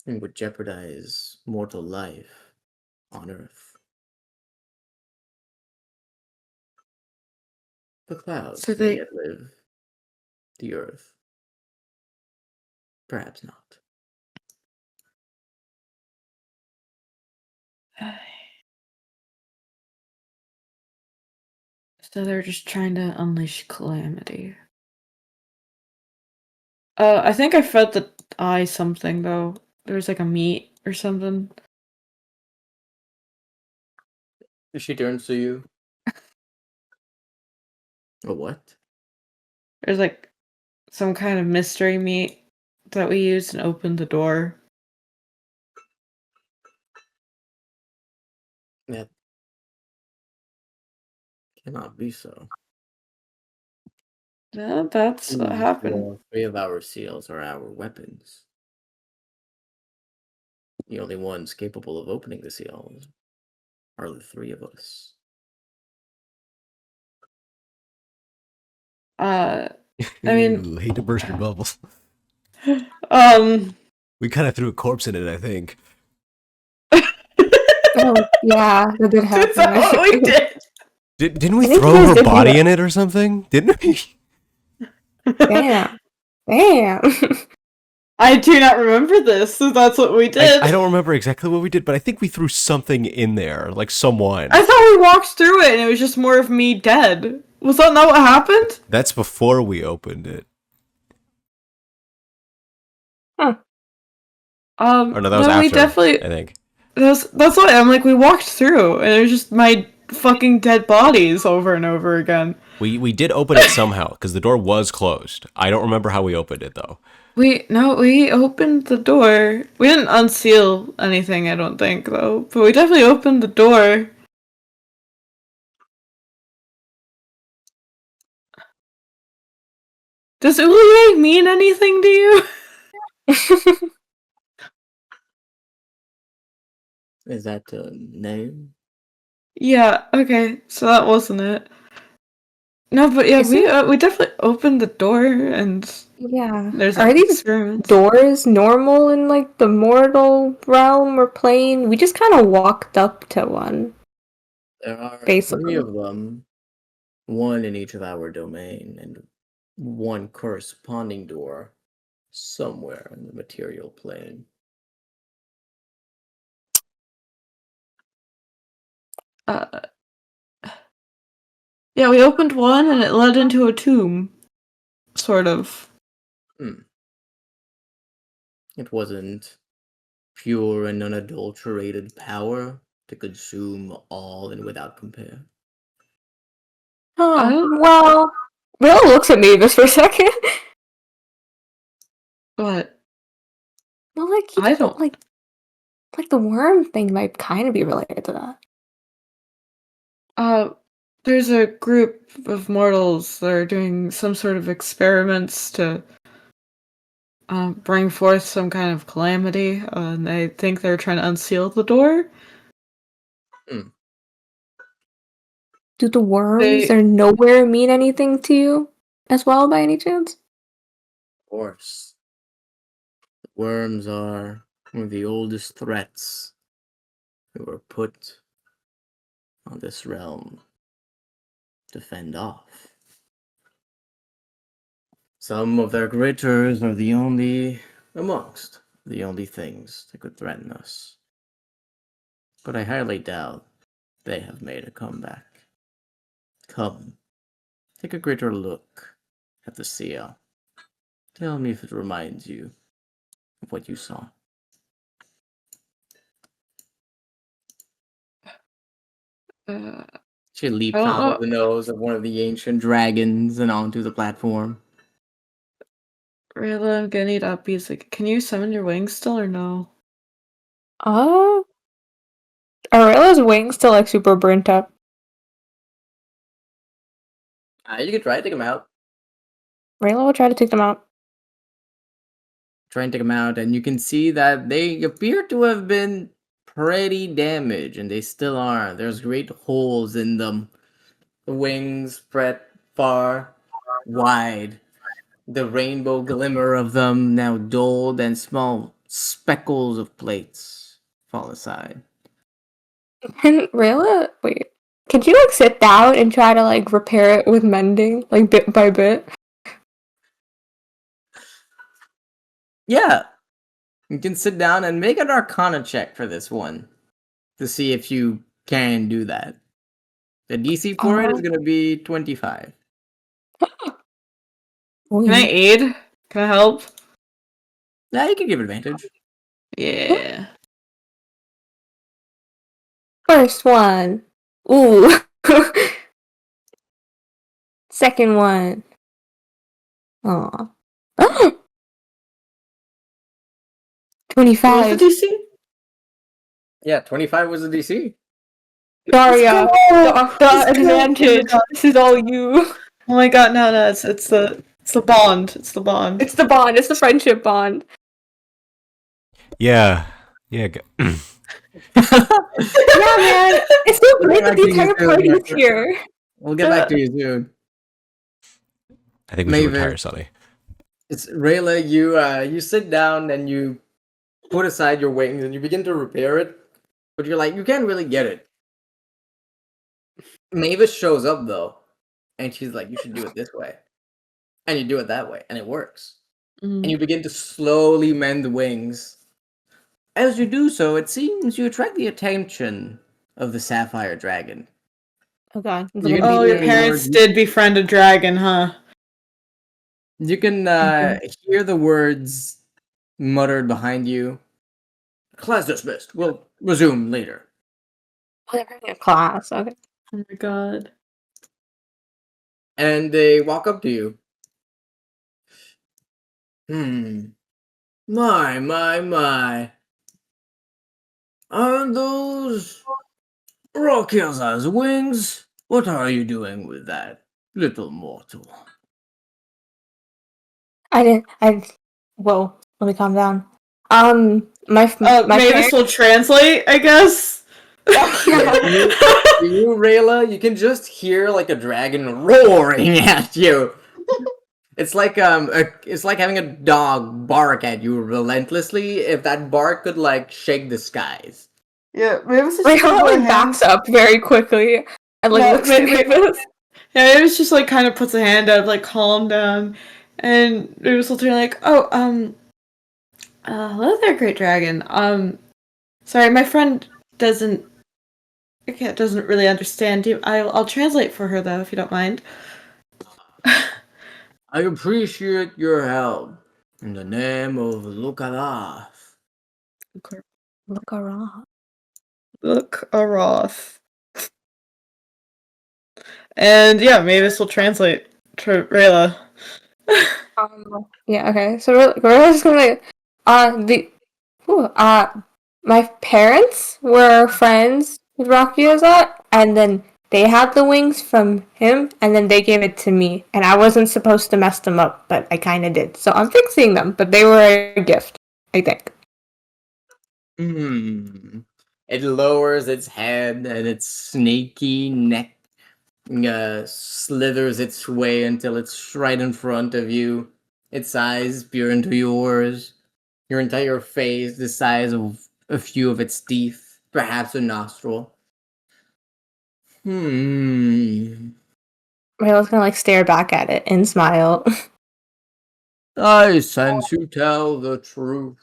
And would jeopardize mortal life on Earth. The clouds So may they yet live. The Earth, perhaps not. so they're just trying to unleash calamity. I think I fed the eye something though. There was like a meat or something. If she turns to you, a what? There's like some kind of mystery meat that we used and opened the door. That cannot be so. Yeah, that's what happened. Well, 3 of our seals are our weapons. The only ones capable of opening the seals are the 3 of us. I mean, Ooh, hate to burst your bubbles. um, We kind of threw a corpse in it, I think. Oh, yeah, that did happen. that's not what we did. Didn't we I think throw you guys her did do body that. in it or something? Didn't we? Damn. Damn. I do not remember this, so that's what we did. I don't remember exactly what we did, but I think we threw something in there, like someone. I thought we walked through it and it was just more of me dead. Was that not what happened? That's before we opened it. Or no, that was no, after. we definitely. I think. That's why I'm like, we walked through and it was just my fucking dead bodies over and over again. We did open it somehow because the door was closed. I don't remember how we opened it though. We opened the door. We didn't unseal anything, I don't think, though. But we definitely opened the door. Does Uliang mean anything to you? Is that a name? Yeah, okay, so that wasn't it. No, but yeah, Isn't- we definitely opened the door and Yeah. there's Are like these experiments. doors normal in like the mortal realm or plane? We just kind of walked up to one. There are 3 Basically. of them, 1 in each of our domain, and 1 corresponding door somewhere in the material plane. Yeah, we opened one and it led into a tomb. Sort of. It wasn't pure and unadulterated power to consume all and without compare. Oh, don't- well. Will looks at me just for a second. But Well, like, he I doesn't, don't. like the worm thing might kind of be related to that. There's a group of mortals that are doing some sort of experiments to bring forth some kind of calamity, and they think they're trying to unseal the door. Do the worms They- or nowhere mean anything to you as well, by any chance? Of course. The worms are one of the oldest threats who were put on this realm to fend off. Some of their critters are the only things that could threaten us. But I highly doubt they have made a comeback. Come, take a greater look at the seal. Tell me if it reminds you of what you saw. She leaps I don't off of know. the nose of one of the ancient dragons and onto the platform. Rayla, I'm gonna need upbeats. Like, can you summon your wings still or no? Are Arilla's wings still like super burnt up? You can try to take them out. Rayla will try to take them out. Try and take them out, and you can see that they appear to have been pretty damaged, and they still are. There's great holes in them. The wings spread far, wide. The rainbow glimmer of them now dulled, and small speckles of plates fall aside. And Rayla, wait, could you like sit down and try to like repair it with mending, like bit by bit? Yeah, you can sit down and make an Arcana check for this one to see if you can do that. The DC for it is going to be 25. Can I aid? Can I help? Yeah, you can give advantage. Yeah. First one. Ooh. Second one. Aw. What 25. was the DC? Yeah, 25 was the DC. Daria, Let's go! the advantage. This is all you. Oh my god, no, it's the bond. It's the bond. It's the bond. It's the friendship bond. Yeah. Yeah. Yeah, man. It's so great that the entire party is here. We'll get back to you soon. I think we should Maven. retire Sully. It's Rayla, you sit down and you put aside your wings and you begin to repair it, but you're like, you can't really get it. Mavis shows up though, and she's like, you should do it this way. And you do it that way, and it works. Mm. And you begin to slowly mend the wings. As you do so, it seems you attract the attention of the Sapphire Dragon. Oh god. You can Oh, be your there, parents Lord. did befriend a dragon, huh? You can hear the words muttered behind you. Class dismissed. We'll resume later. Oh, they're having a class. Okay. Oh my god. And they walk up to you. My. Are those Rocky's wings? What are you doing with that, little mortal? Whoa. Let me calm down. My Mavis parents. will translate, I guess. You, Rayla, you can just hear like a dragon roaring at you. It's like it's like having a dog bark at you relentlessly. If that bark could like shake the skies. Yeah, Mavis is Rayla like backs up very quickly and like No, looks at Mavis. Yeah, Mavis just like kind of puts a hand up, like calm down, and Mavis will turn like, hello there, Great Dragon. Sorry, my friend doesn't really understand you. I'll translate for her though, if you don't mind. I appreciate your help. In the name of Lukaroth. Look around. Look, Aroth. And yeah, Mavis will translate to Rayla. Yeah. Okay. So we're just gonna my parents were friends with Rocky Ozat, and then they had the wings from him, and then they gave it to me, and I wasn't supposed to mess them up, but I kind of did. So I'm fixing them, but they were a gift, I think. It lowers its head and its snaky neck slithers its way until it's right in front of you. Its eyes peer into yours. Your entire face the size of a few of its teeth, perhaps a nostril. Rayla's gonna like stare back at it and smile. I sense you tell the truth.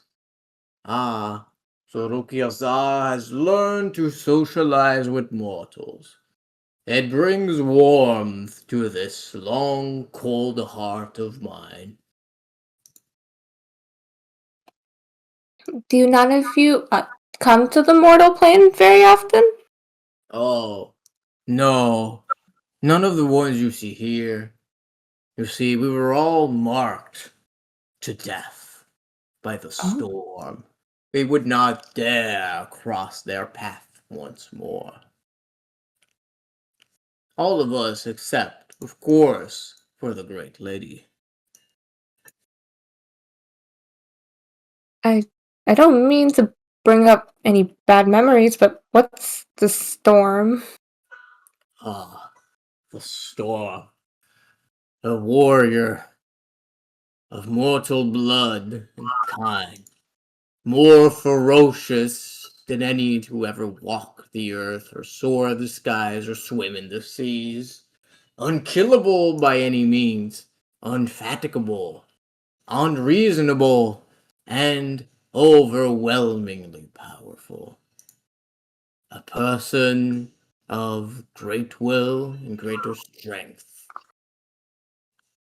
So Rukiazar has learned to socialize with mortals. It brings warmth to this long, cold heart of mine. Do none of you come to the mortal plane very often? Oh, no. None of the ones you see here. You see, we were all marked. to death by the Oh. storm. We would not dare cross their path once more. All of us except, of course, for the great lady. I don't mean to bring up any bad memories, but what's the storm? Ah, the storm. A warrior of mortal blood and kind, more ferocious than any to ever walk the earth or soar the skies or swim in the seas. Unkillable by any means, unfatigable, unreasonable, and overwhelmingly powerful. A person of great will and greater strength.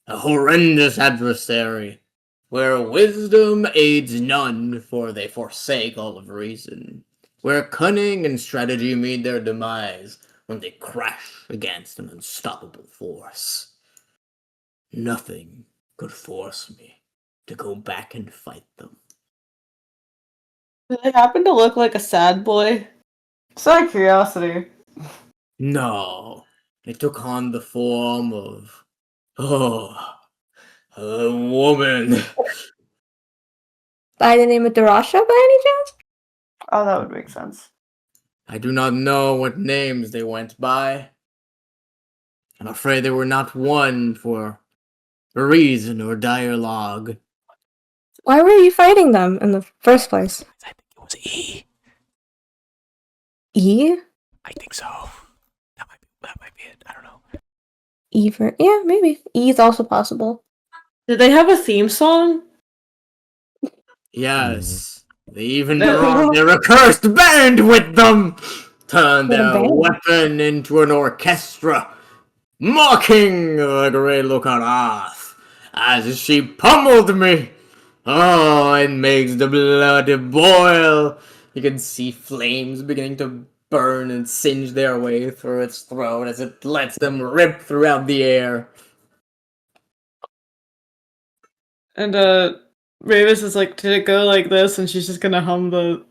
A horrendous adversary, where wisdom aids none, for they forsake all of reason. Where cunning and strategy meet their demise, when they crash against an unstoppable force. Nothing could force me to go back and fight them. Do they happen to look like a sad boy? Just out of curiosity. No, it took on the form of, a woman. By the name of Darasha, by any chance? Oh, that would make sense. I do not know what names they went by. I'm afraid they were not one for reason or dialogue. Why were you fighting them in the first place? I think it was E. E? I think so. That might be it. I don't know. E for yeah, maybe. E is also possible. Did they have a theme song? Yes, they even brought their accursed band with them! Turned What a their band. weapon into an orchestra, mocking the great Lucarath as she pummeled me. Oh, it makes the blood boil. You can see flames beginning to burn and singe their way through its throat as it lets them rip throughout the air. And Mavis is like, did it go like this? And she's just gonna hum the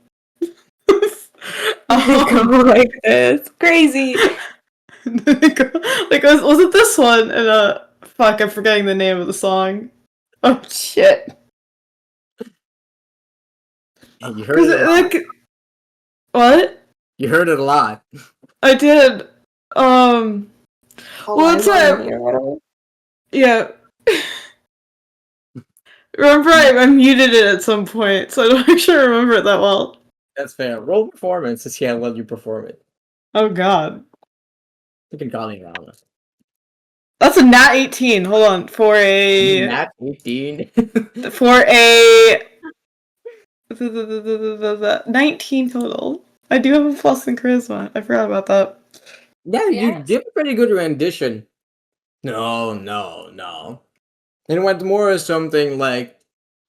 Go like this. Crazy. like was it this one? And fuck, I'm forgetting the name of the song. Oh shit. Yeah, you heard it a lot. Like what? You heard it a lot. I did. Well, it's yeah. Remember, I muted it at some point, so I don't actually remember it that well. That's fair. Roll performance to see how well you perform it. Oh god. You can call me around. That's a nat 18. Hold on. For a Nat 18. 19 total. I do have a plus in charisma. I forgot about that. Yeah, you Yes. did a pretty good rendition. No. It went more as something like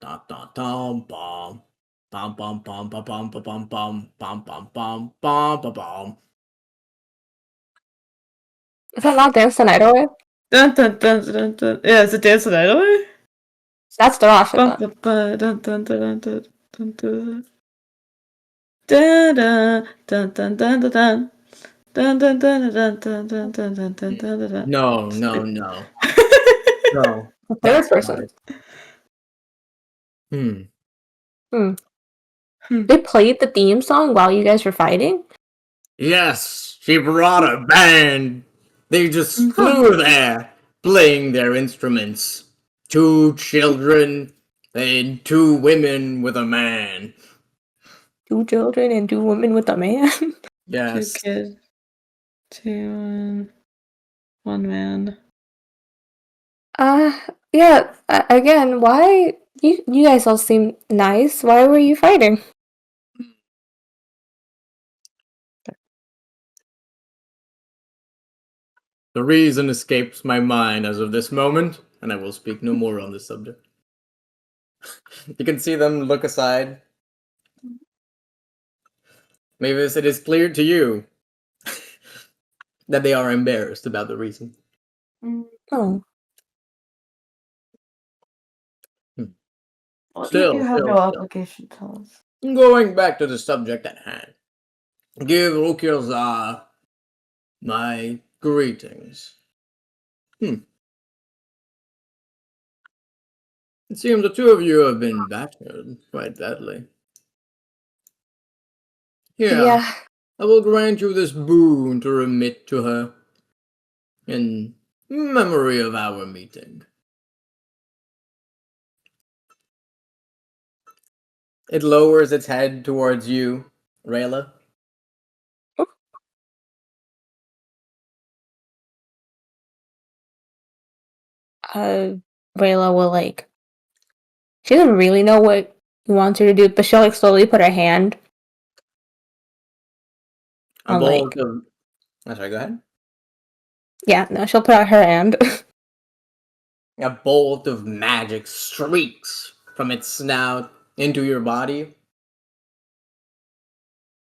dum dum dum bum bum bum bum bum bum bum bum bum bum bum bum bum bum. Is that not Dance the Night Away? Dun dun dun dun dun. Yeah, is it Dance the Night Away? That's Darasha. Bum, Then. bum, ba, dun dun dun dun dun dun. Dun dun dun dun dun dun dun. Dun dun dun dun dun dun dun dun dun dun dun. No. No. The third That's not person. it. Hmm. They played the theme song while you guys were fighting? Yes, she brought a band. They just flew there, playing their instruments. 2 children and 2 women with a man. 2 children and 2 women with a man? 2 Yes. kids. 2 1 man. Yeah, again, why? You guys all seem nice. Why were you fighting? The reason escapes my mind as of this moment, and I will speak no more on this subject. You can see them look aside. Mavis, it is clear to you that they are embarrassed about the reason. Oh. What Still, you have still, no still. obligation to tell us. Going back to the subject at hand. Give Rukirza my greetings. It seems the two of you have been battered quite badly. Here, Yeah. I will grant you this boon to remit to her in memory of our meeting. It lowers its head towards you, Rayla. Rayla will like. She doesn't really know what he wants her to do, but she'll like slowly put her hand A on bolt like. of. Oh, sorry, go ahead. Yeah, no, she'll put out her hand. A bolt of magic streaks from its snout into your body,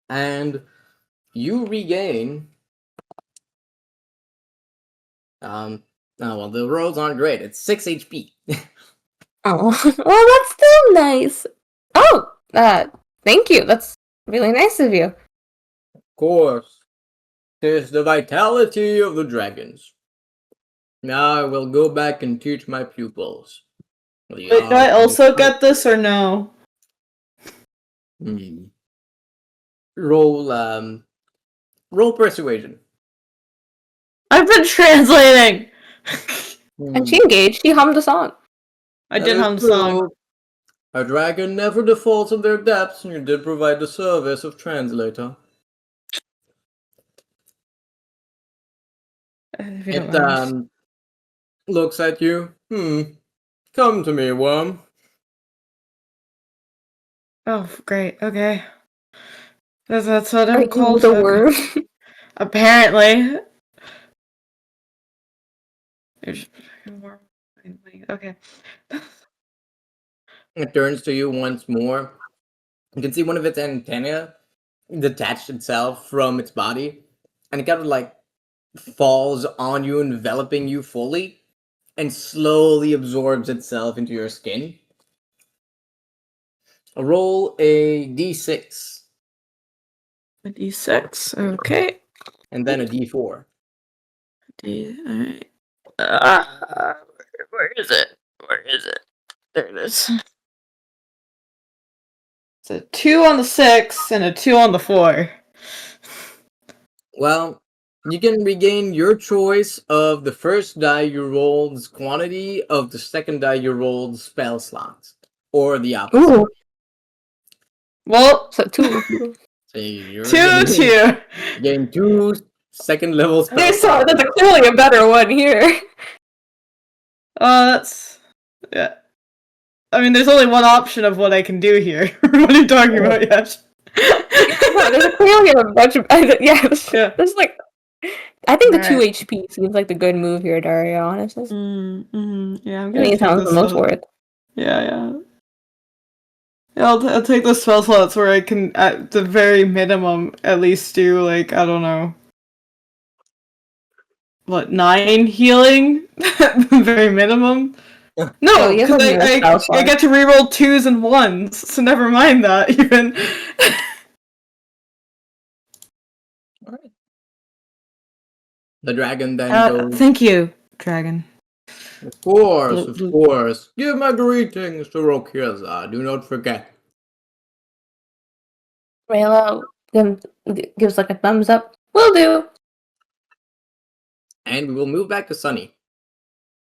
and you regain. Oh well, the rolls aren't great. It's 6 HP. Oh, well, that's still nice. Oh, thank you. That's really nice of you. Of course, 'tis the vitality of the dragons. Now I will go back and teach my pupils. Wait, do I also get this or no? Roll roll persuasion. I've been translating! And she engaged. She hummed a song. I That did is hum the song. true. A dragon never defaults on their depths, and you did provide the service of translator. If you don't It mind. looks at you. Come to me, worm. Oh, great. Okay. That's what I'm Are you called. the worm? Apparently. Okay. It turns to you once more. You can see one of its antennae detached itself from its body, and it kind of like falls on you, enveloping you fully, and slowly absorbs itself into your skin. Roll a d6 A D6. Okay. and then a d4. Alright. Where is it? Where is it? There it is. It's a 2 on the 6 and a 2 on the 4. Well, you can regain your choice of the first die you rolled's quantity of the second die you rolled spell slots, or the opposite. Ooh, Well, so two. So you're 2, 2. gain 2 second level spell There's slots. there's clearly a better one here. That's. Yeah. I mean, there's only one option of what I can do here. What are you talking about, yes? No, there's clearly a bunch of yeah. There's like, I think the 2 Alright. HP seems like the good move here, Dario. Honestly, Yeah, I'm I gonna think it take sounds this the most spell. worth. Yeah. Yeah, I'll take the spell slots where I can, at the very minimum, at least do, like, I don't know. What, 9 healing? Very minimum? Oh, No, you have because like no spell I slot. get to reroll 2s and 1s, so never mind that, even. Alright. The dragon then goes. Thank you, dragon. Of course. Give my greetings to Rokirza. Do not forget. Rayla gives like a thumbs up. Will do. And we will move back to Sunny.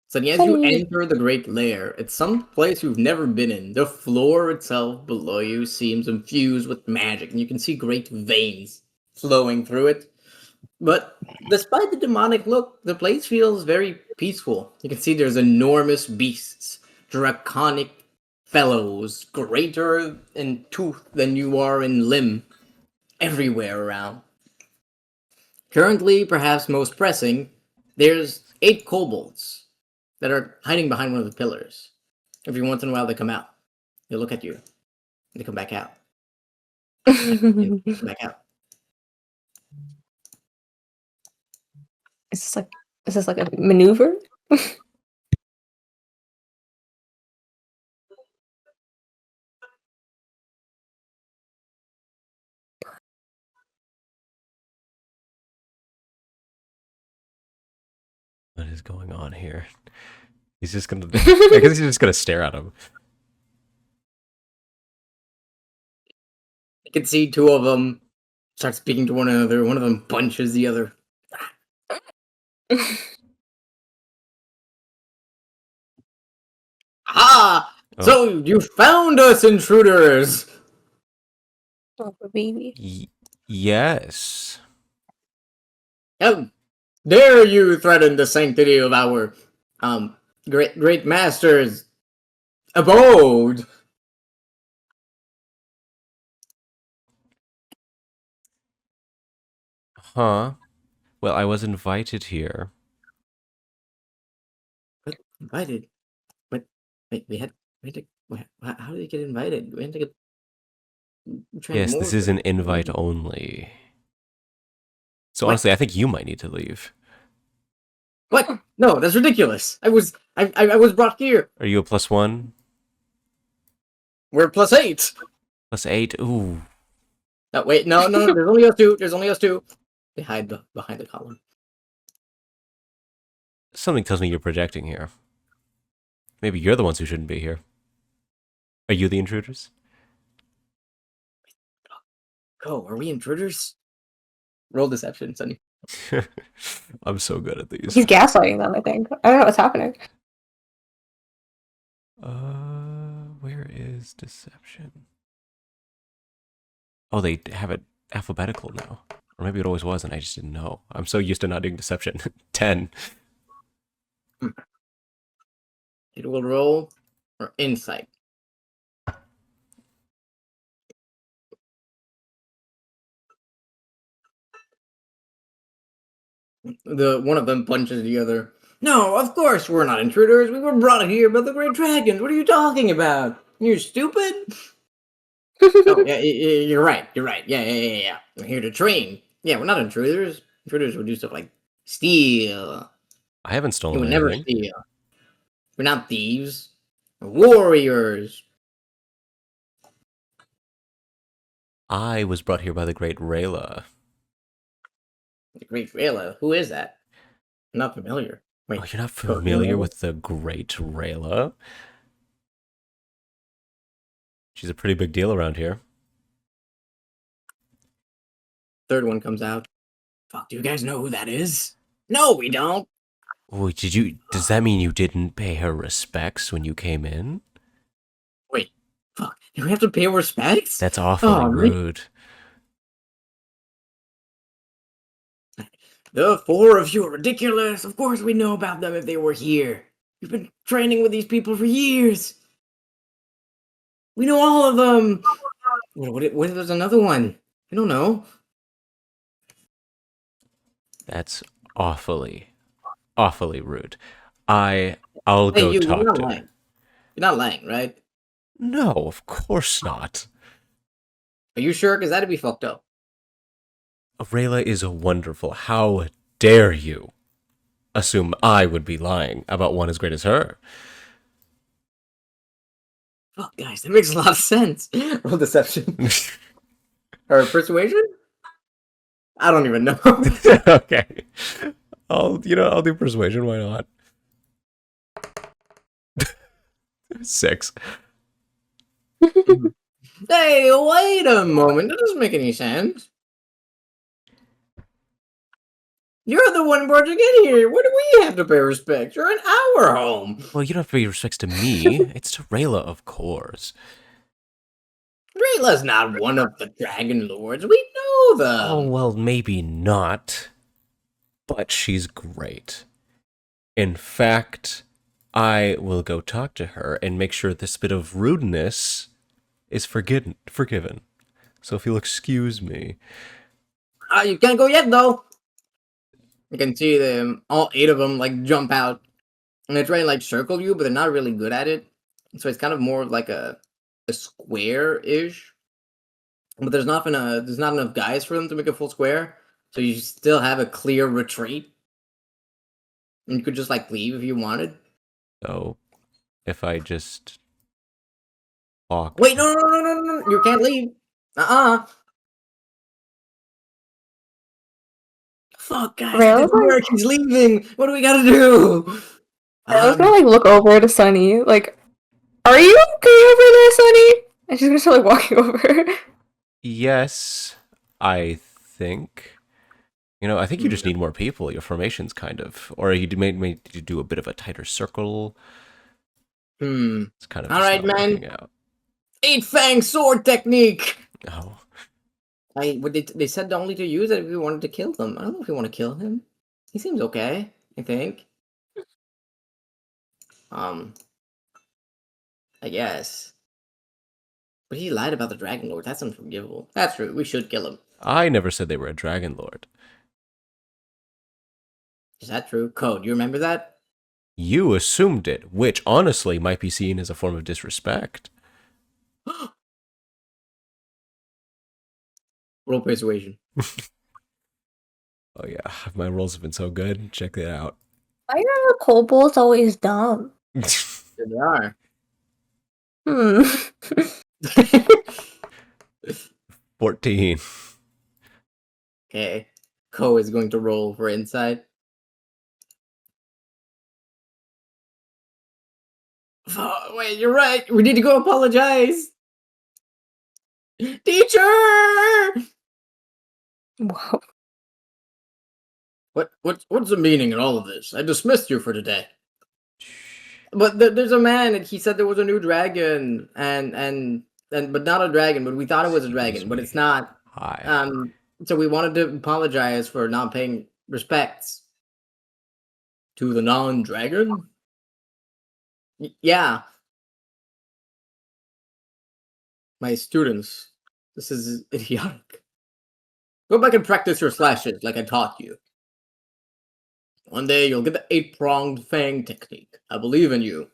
Sunny, as you Sunny. enter the Great Lair, it's some place you've never been in. The floor itself below you seems infused with magic, and you can see great veins flowing through it. But despite the demonic look, the place feels very peaceful. You can see there's enormous beasts, draconic fellows, greater in tooth than you are in limb, everywhere around. Currently, perhaps most pressing, there's 8 kobolds that are hiding behind one of the pillars. Every once in a while, they come out. They look at you. They come back out. Come back out. Is this like a maneuver? What is going on here? He's just gonna. I guess he's just gonna stare at him. You can see two of them start speaking to one another. One of them punches the other. Ah! Oh. So you found us, intruders! Oh, baby. Yes. How dare you threaten the sanctity of our great master's abode? Huh. Well, I was invited here. What? Invited? What? Wait, we had to. How did we get invited? We had to get. Yes, this is an invite only. So What? honestly, I think you might need to leave. What? No, that's ridiculous. I was brought here. Are you a +1? We're +8. +8? Ooh. No, wait, no. There's only us two. There's only us two. They hide behind the column. Something tells me you're projecting here. Maybe you're the ones who shouldn't be here. Are you the intruders? Oh, are we intruders? Roll deception, Sonny. I'm so good at these. He's gaslighting them, I think. I don't know what's happening. Where is deception? Oh, they have it alphabetical now. Or maybe it always was and I just didn't know. I'm so used to not doing deception. 10. It will roll or insight. The one of them punches the other. No, of course we're not intruders. We were brought here by the great dragons. What are you talking about? You're stupid. Oh, yeah, you're right. You're right. Yeah. We're here to train. Yeah, we're not intruders. Intruders would do stuff like steal. I haven't You stolen would never anything. steal. We're not thieves. We're warriors. I was brought here by the great Rayla. The great Rayla. Who is that? I'm not familiar. Wait. Oh, you're not familiar with the great Rayla? She's a pretty big deal around here. Third one comes out. Fuck, do you guys know who that is? No, we don't. Oh, does that mean you didn't pay her respects when you came in? Wait, fuck, do we have to pay respects? That's awfully rude. The four of you are ridiculous. Of course we know about them if they were here. We've been training with these people for years. We know all of them. What if there's another one? I don't know. That's awfully rude. I'll go You're talk not to lying. her. You're not lying, right? No, of course not. Are you sure? Because that'd be fucked up. Rayla is wonderful. How dare you assume I would be lying about one as great as her? Fuck, guys, that makes a lot of sense. Roll deception. Or persuasion? I don't even know. Okay. I'll do persuasion, why not? 6. Hey, wait a moment. That doesn't make any sense. You're the one brought you in here. What do we have to pay respect? You're in our home. Well, you don't have to pay respects to me. It's to Rayla, of course. Rayla's not one of the Dragon Lords. We know them. Oh, well, maybe not. But she's great. In fact, I will go talk to her and make sure this bit of rudeness is forgiven. So if you'll excuse me. You can't go yet, though. You can see them, all 8 of them, like, jump out. And they try and, like, circle you, but they're not really good at it. So it's kind of more like a square-ish. But there's not enough guys for them to make a full square. So you still have a clear retreat. And you could just, like, leave if you wanted. So, if I just walk... Wait, no. You can't leave. Fuck, guys, that Rayla's didn't work. He's leaving. What do we gotta do? Rayla's gonna like look over to Sunny, like, "Are you okay over there, Sunny?" And she's gonna start like walking over. Yes, I think. I think you just need more people. Your formation's kind of, or you may do a bit of a tighter circle. It's kind of All just right, not man. working out. 8-fang sword technique. Oh, They said only to use it if we wanted to kill them. I don't know if we want to kill him. He seems okay, I think. I guess. But he lied about the Dragon Lord. That's unforgivable. That's true. We should kill him. I never said they were a dragon lord. Is that true? Code, you remember that? You assumed it, which honestly might be seen as a form of disrespect. Roll persuasion. Oh yeah, my rolls have been so good. Check that out. Why are the kobolds always dumb? There they are. Hmm. 14. Okay. Ko is going to roll for insight. Oh, wait, you're right. We need to go apologize. Teacher! Wow. What's the meaning in all of this? I dismissed you for today. But there's a man, and he said there was a new dragon, and but not a dragon, but we thought it was a dragon, but it's not. Hi. So we wanted to apologize for not paying respects to the non-dragon. Yeah. My students, this is idiotic. Go back and practice your slashes like I taught you. One day you'll get the 8-pronged fang technique. I believe in you.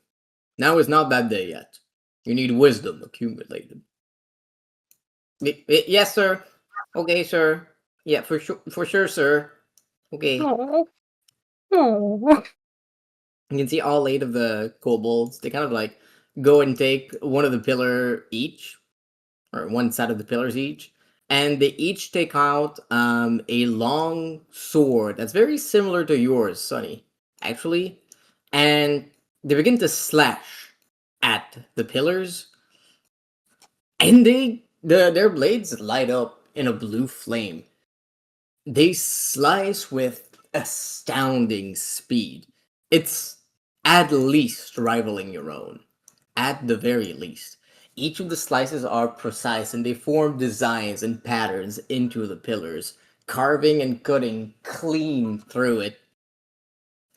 Now is not that day yet. You need wisdom accumulated. Yes, sir. Okay, sir. Yeah, for sure, sir. Okay. Oh. Oh. You can see all 8 of the kobolds. They kind of like go and take one of the pillar each, or one side of the pillars each, and they each take out a long sword that's very similar to yours, Sunny, actually, and they begin to slash at the pillars, and their blades light up in a blue flame. They slice with astounding speed. It's at least rivaling your own, at the very least. Each of the slices are precise and they form designs and patterns into the pillars, carving and cutting clean through it.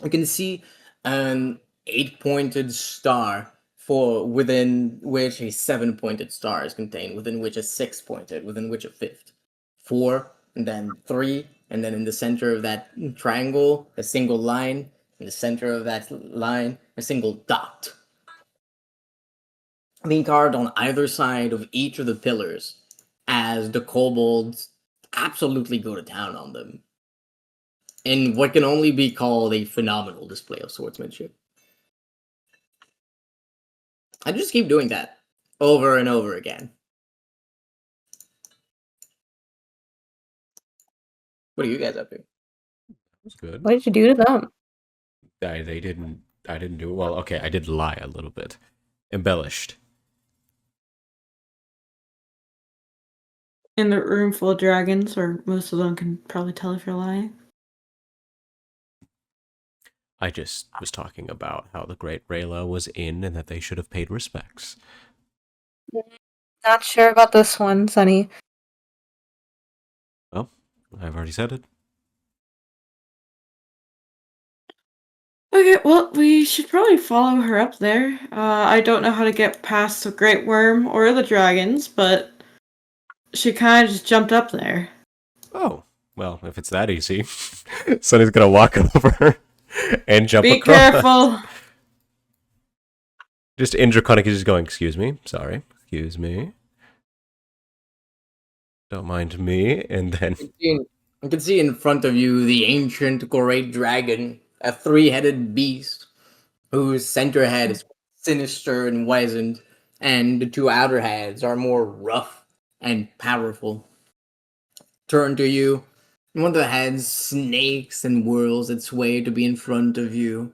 You can see an 8-pointed star for within which a 7-pointed star is contained, within which a 6-pointed, within which a 5th, 4, and then 3, and then in the center of that triangle, a single line, in the center of that line, a single dot. Being carved on either side of each of the pillars as the kobolds absolutely go to town on them in what can only be called a phenomenal display of swordsmanship. I just keep doing that over and over again. What are you guys up to? That's good. What did you do to them? I didn't do it well. Okay, I did lie a little bit. Embellished. In the room full of dragons, where most of them can probably tell if you're lying. I just was talking about how the great Rayla was in and that they should have paid respects. Not sure about this one, Sunny. Well, I've already said it. Okay, well, we should probably follow her up there. I don't know how to get past the Great Worm or the dragons, but she kind of just jumped up there. Oh, well, if it's that easy, Sunny's gonna walk over and jump Be across. careful! Just in Draconic is just going, excuse me, sorry, excuse me. Don't mind me, and then... You can see in front of you the ancient great dragon, a 3-headed beast, whose center head is sinister and wizened, and the 2 outer heads are more rough and powerful. Turn to you, One of the heads snakes and whirls its way to be in front of you.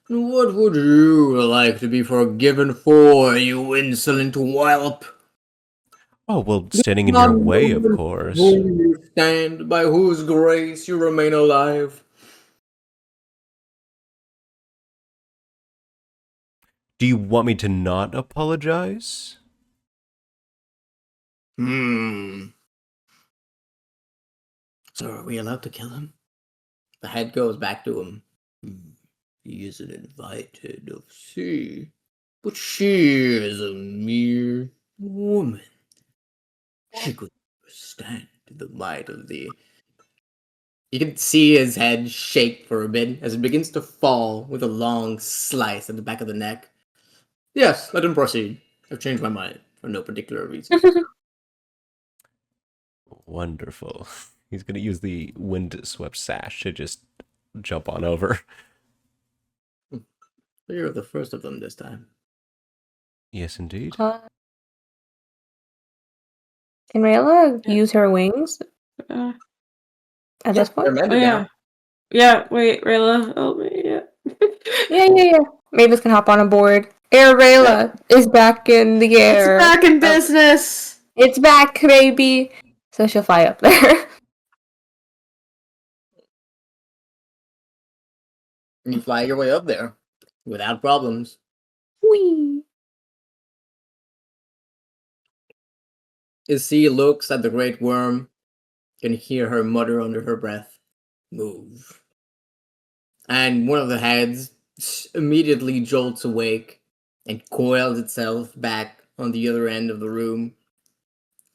What would you like to be forgiven for, you insolent whelp? Oh, well, standing in your way, of course. Whom you stand, by whose grace you remain alive. Do you want me to not apologize? So are we allowed to kill him? The head goes back to him. He isn't invited of see, but she is a mere woman. She could stand the might of thee. You can see his head shake for a bit as it begins to fall with a long slice at the back of the neck. Yes, let him proceed. I've changed my mind for no particular reason. Wonderful. He's gonna use the windswept sash to just jump on over. You're the first of them this time. Yes, indeed. Can Rayla use her wings Uh, at this point? They're oh mended yeah. now. Yeah, wait, Rayla, help me. Yeah. Yeah. Mavis can hop on a board. Air Rayla is back in the air. It's back in business. It's back, baby. So she'll fly up there. You fly your way up there without problems. Whee! Izzy looks at the great worm, can hear her mutter under her breath, "Move." And one of the heads immediately jolts awake and coils itself back on the other end of the room,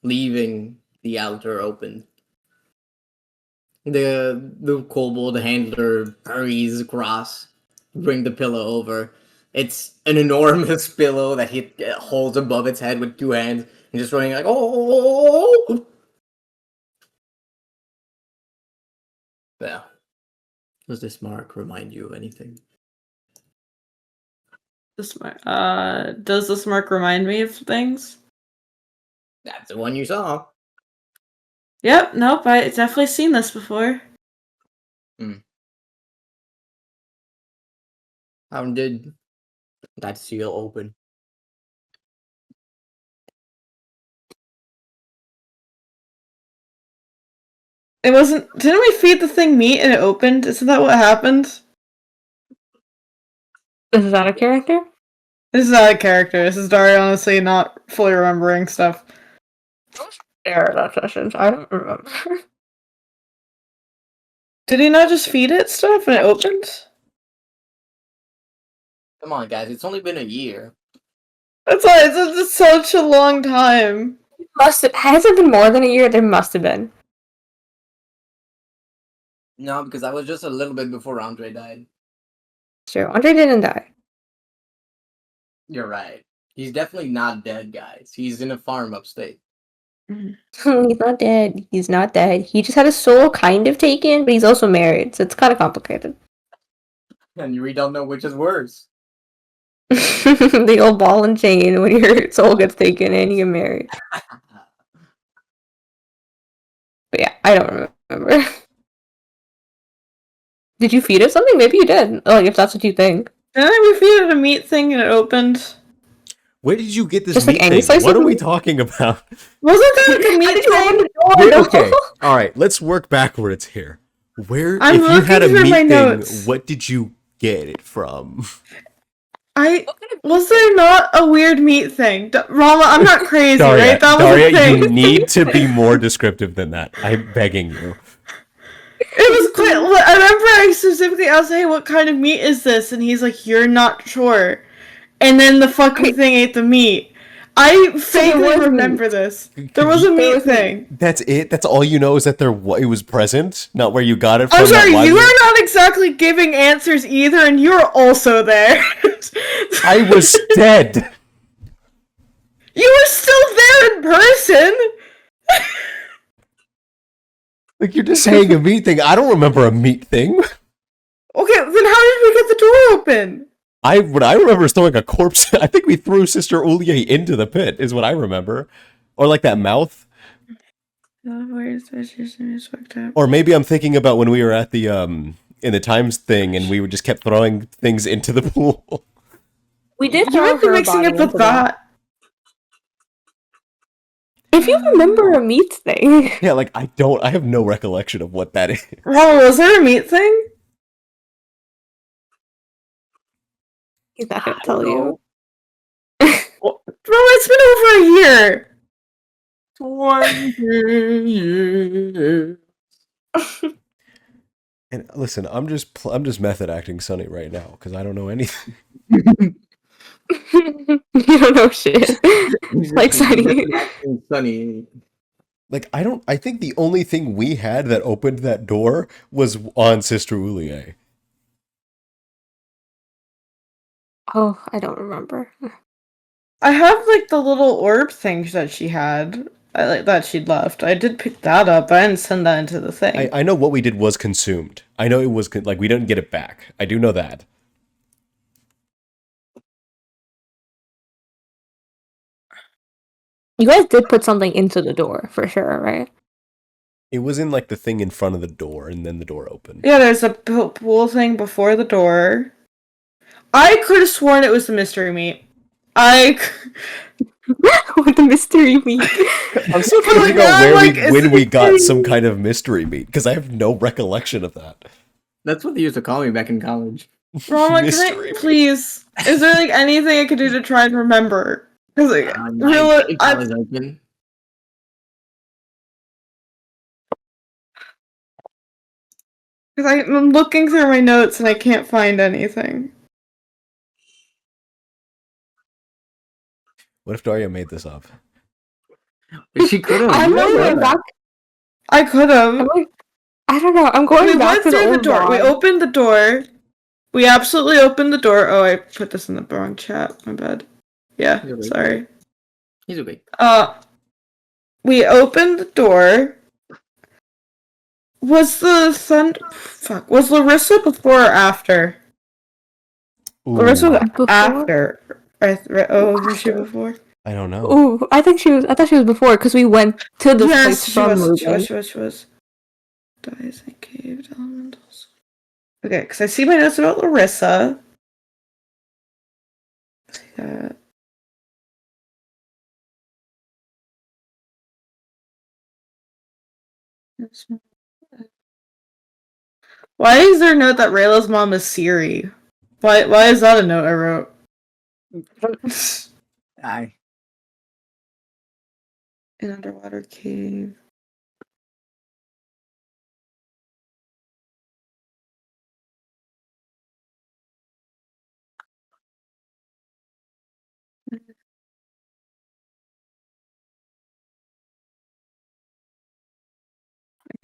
leaving the altar open. The kobold handler hurries across, bring the pillow over. It's an enormous pillow that he holds above its head with two hands and just running like, oh! Yeah. Does this mark remind you of anything? This mark. Does this mark remind me of things? That's the one you saw. Yep. Nope. I definitely seen this before. How did that seal open? It wasn't. Didn't we feed the thing meat and it opened? Isn't that what happened? Is that a character? This is not a character. This is Dari honestly not fully remembering stuff. Error that sessions. I don't remember. Did he not just feed it stuff and it opened? Come on, guys. It's only been a year. That's why it's such a long time. Has it been more than a year? There must have been. No, because I was just a little bit before Andre died. Sure, Andre didn't die. You're right. He's definitely not dead, guys. He's in a farm upstate. He's not dead. He's not dead. He just had his soul kind of taken, but he's also married, so it's kind of complicated. And you really don't know which is worse. The old ball and chain when your soul gets taken and you get married. But yeah, I don't remember. Did you feed it something? Maybe you did. Like, if that's what you think. Didn't we feed it a meat thing and it opened? Where did you get this Just meat like any thing? slice What of are we meat? talking about? Wasn't that like a How meat did you open thing? the door? Wait, No. okay, all right. Let's work backwards here. Where, I'm if you had a looking through meat my thing, notes. what did you get it from? Was there not a weird meat thing? Rama, I'm not crazy, Daria, right? That was Daria, a thing. you need to be more descriptive than that. I'm begging you. It was quite. I remember I specifically asked, "Hey, what kind of meat is this?" And he's like, "You're not sure." And then the fucking thing ate the meat. I vaguely was remember meat. this. There was a There meat was meat. thing. That's it? That's all you know is that it was present? Not where you got it from? I'm sorry, not why you are not exactly giving answers either, and you're also there. I was dead. You were still there in person. Like, you're just saying a meat thing. I don't remember a meat thing. Okay, then how did we get the door open? What I remember is throwing a corpse. I think we threw Sister Ulier into the pit, is what I remember. Or like that mouth. Where's the fucked up? Or maybe I'm thinking about when we were at the in the Times thing and we just kept throwing things into the pool. We did You throw might be her mixing body up with into that. that. If you remember a meat thing, Yeah, like I have no recollection of what that is. Oh, was there a meat thing? he's not gonna tell you. Bro, it's been over a year. 20 years. And listen, I'm just method acting Sunny right now because I don't know anything. You don't know shit. Like Sunny. Sunny. Like I think the only thing we had that opened that door was on Sister Ulie. Oh, I don't remember. I have like the little orb things that she had. That she'd left. I did pick that up, but I didn't send that into the thing. I know what we did was consumed. I know it was like we didn't get it back. I do know that. You guys did put something into the door for sure, right? It was in like the thing in front of the door, and then the door opened. Yeah, there's a pool thing before the door. I could have sworn it was the mystery meat. What the mystery meat? I'm still trying to Like, figure out I'm where like, when we got is it- some kind of mystery meat because I have no recollection of that. That's what they used to call me back in college. Rama, Mystery can I meat. please? Is there like anything I could do to try and remember? Because like, really, I was open. I'm looking through my notes and I can't find anything. What if Daria made this up? She could have. I'm going back. I could have. I don't know. I'm going We back went to the through the old door. We log. opened the door. We absolutely opened the door. Oh, I put this in the wrong chat. My bad. Yeah, You're right. sorry. He's okay. We opened the door. Was was Larissa before or after? Larissa was Before? after. Was she before? I don't know. Ooh, I thought she was before because we went to this place She from was. Ruben. She was. Dies and caved elementals. Okay, because I see my notes about Larissa. Why is there a note that Rayla's mom is Siri? Why is that a note I wrote? Aye. An underwater cave.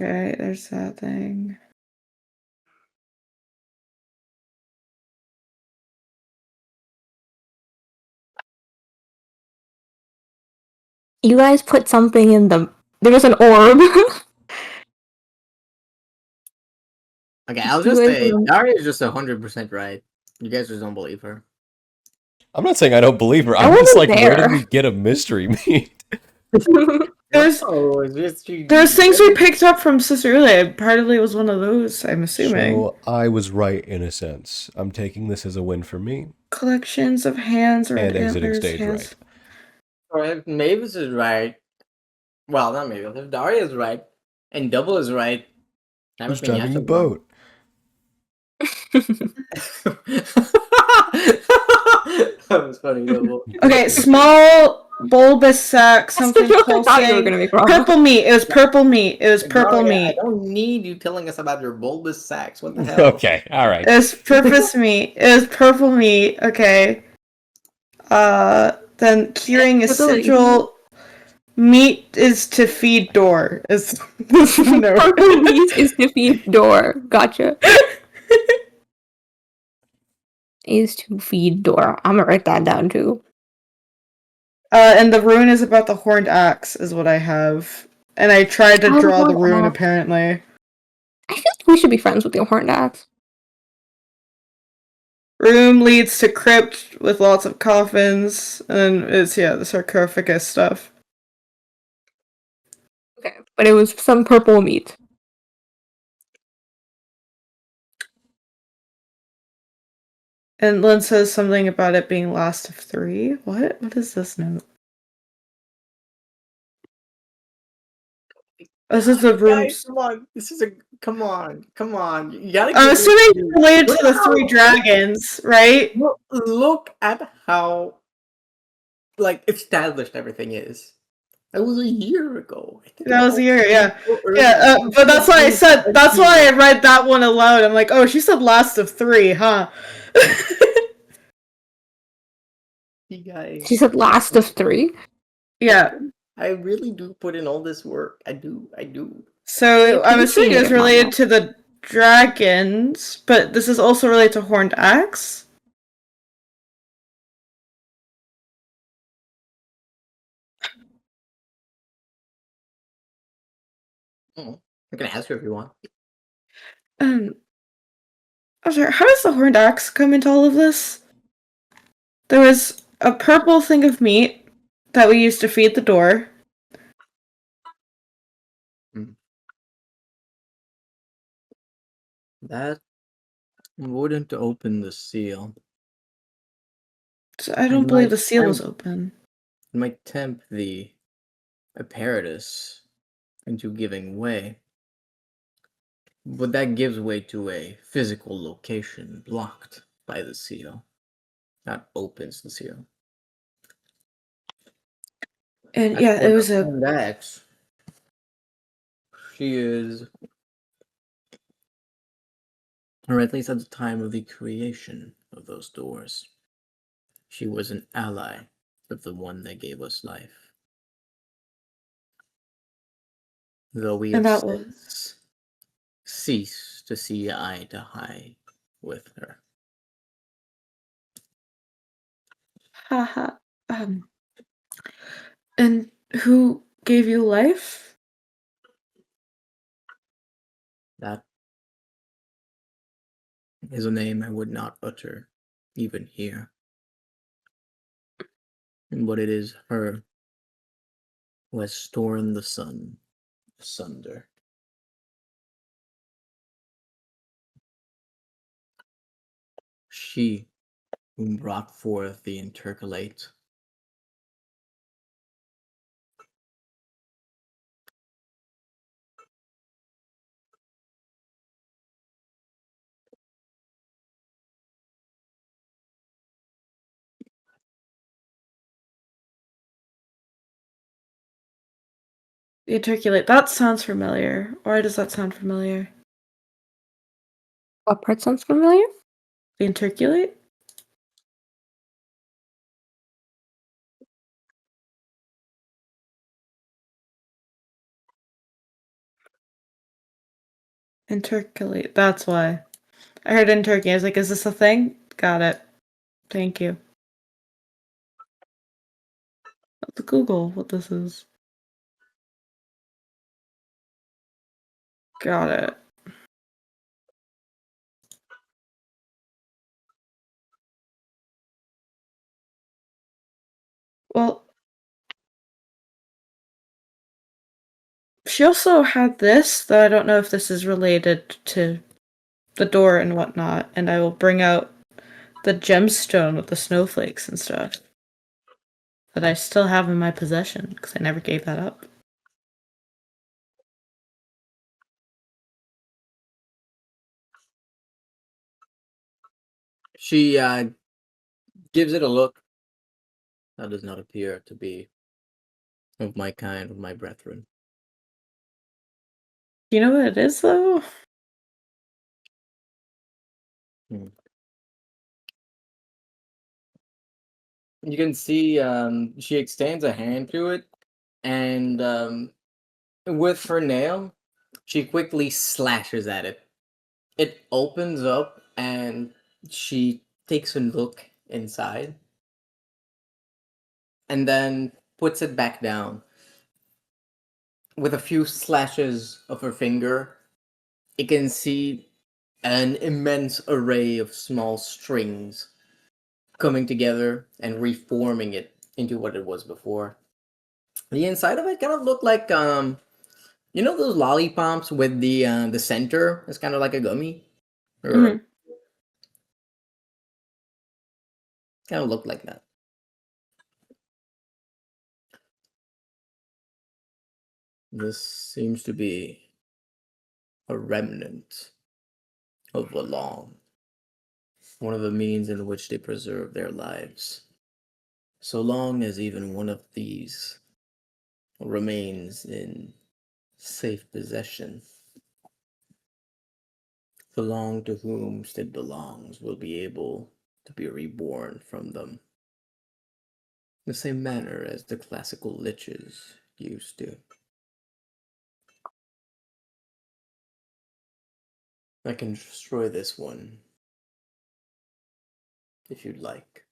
Okay, there's that thing. You guys put something in the. There was an orb. Okay, I'll just say Daria is just 100% right. You guys just don't believe her. I'm not saying I don't believe her. I I'm just wasn't like, where there. did we get a mystery meat? There's things we picked up from Sister Ulie. Partly was one of those, I'm assuming. So I was right in a sense. I'm taking this as a win for me. Collections of hands or And exiting antlers, stage hands. Or if Mavis is right, well, not Mavis. If Daria is right and Double is right, Who's everything driving has the to go. boat? That was funny, Double. Okay, small bulbous sac, That's the something joke I thought you were pulsing. gonna make wrong. Purple meat. It was purple meat. It was purple Daria, I meat. don't need you telling us about your bulbous sacs. What the hell? Okay, all right. It was purpose meat. It was purple meat. Okay. Then curing a Ability. sigil. Meat is to feed door. Is no. Purple meat is to feed door. Gotcha. Is to feed door. I'm gonna write that down too. And the rune is about the horned axe, is what I have. And I tried to Oh, draw the wow. rune, apparently. I feel like we should be friends with the horned axe. Room leads to crypt with lots of coffins, and it's, the sarcophagus stuff. Okay, but but it was some purple meat. And Lynn says something about it being last of 3. What? What is this note? This is the room. Guys, come on. This is a come on. You gotta I'm give assuming me- it's related to the 3 dragons, right? Look at how like established everything is. That was a year ago. I think That was a year, yeah. so early. Yeah, but that's why I said, that's why I read that one aloud. I'm like, oh, she said last of 3, huh? You guys, She said last of 3. Yeah. I really do put in all this work. I do. So I'm assuming appreciate it's it, related Mama. to the dragons, but this is also related to Horned Axe. I can ask her if you want. I'm sorry, how does the Horned Axe come into all of this? There was a purple thing of meat that we used to feed the door. That wouldn't open the seal. So I don't believe the seal was open. It might tempt the apparatus into giving way. But that gives way to a physical location blocked by the seal. That opens the seal. And As yeah, for it was the a Horned Axe, she is, or at least at the time of the creation of those doors, she was an ally of the one that gave us life. Though we have And that since ceased to see eye to eye with her. haha. And who gave you life? That is a name I would not utter, even here. But it is her who has torn the sun asunder. She whom brought forth the intercalate. The interculate. That sounds familiar. Why does that sound familiar? What part sounds familiar? The interculate? Intercalate. That's why. I heard interculate. I was like, is this a thing? Got it. Thank you. Let's Google what this is. Got it. Well, she also had this, though I don't know if this is related to the door and whatnot, and I will bring out the gemstone with the snowflakes and stuff that I still have in my possession, because I never gave that up. She gives it a look. That does not appear to be of my kind, of my brethren. You know what it is, though? You can see she extends a hand to it, and with her nail, she quickly slashes at it. It opens up, and she takes a look inside, and then puts it back down. With a few slashes of her finger, you can see an immense array of small strings coming together and reforming it into what it was before. The inside of it kind of looked like You know those lollipops with the center? It's kind of like a gummy, or Mhm. kind of look like that. This seems to be a remnant of Valong, one of the means in which they preserve their lives. So long as even one of these remains in safe possession, Valong to whom it belongs will be able to be reborn from them. The same manner as the classical liches used to. I can destroy this one if you'd like.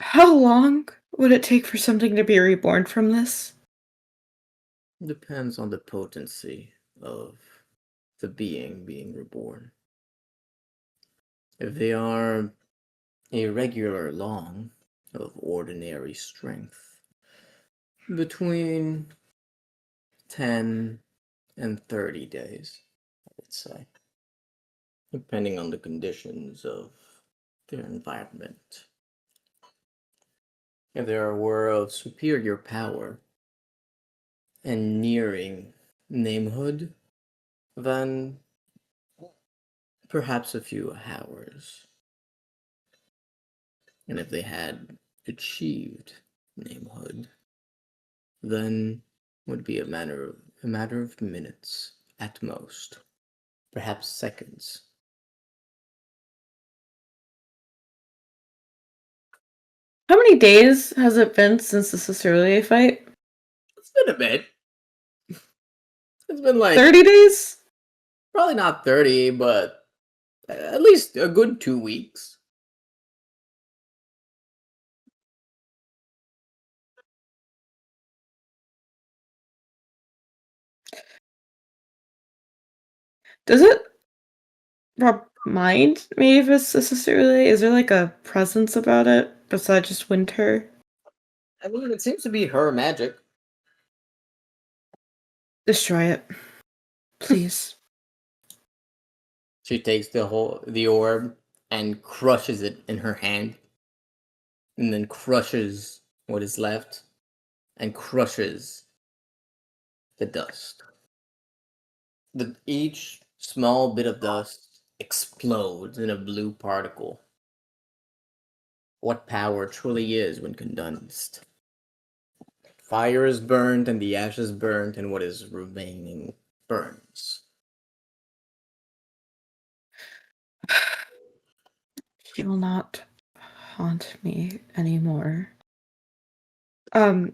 How long would it take for something to be reborn from this? Depends on the potency of the being reborn. If they are a regular long of ordinary strength, between 10 and 30 days, I would say, depending on the conditions of their environment. If they were of superior power and nearing namehood, then perhaps a few hours. And if they had achieved namehood, then would be a matter of minutes at most, perhaps seconds. How many days has it been since the Cicerlia fight? It's been a bit. It's been like 30 days? probably not 30, but at least a good 2 weeks. Does it remind me of a Cicerlia? Is there like a presence about it besides just winter? I mean, it seems to be her magic. Destroy it. Please. She takes the orb and crushes it in her hand, and then crushes what is left, and crushes the dust. Each small bit of dust explodes in a blue particle. What power truly is when condensed. Fire is burnt and the ashes burnt, and what is remaining burns. She will not haunt me anymore. Oh,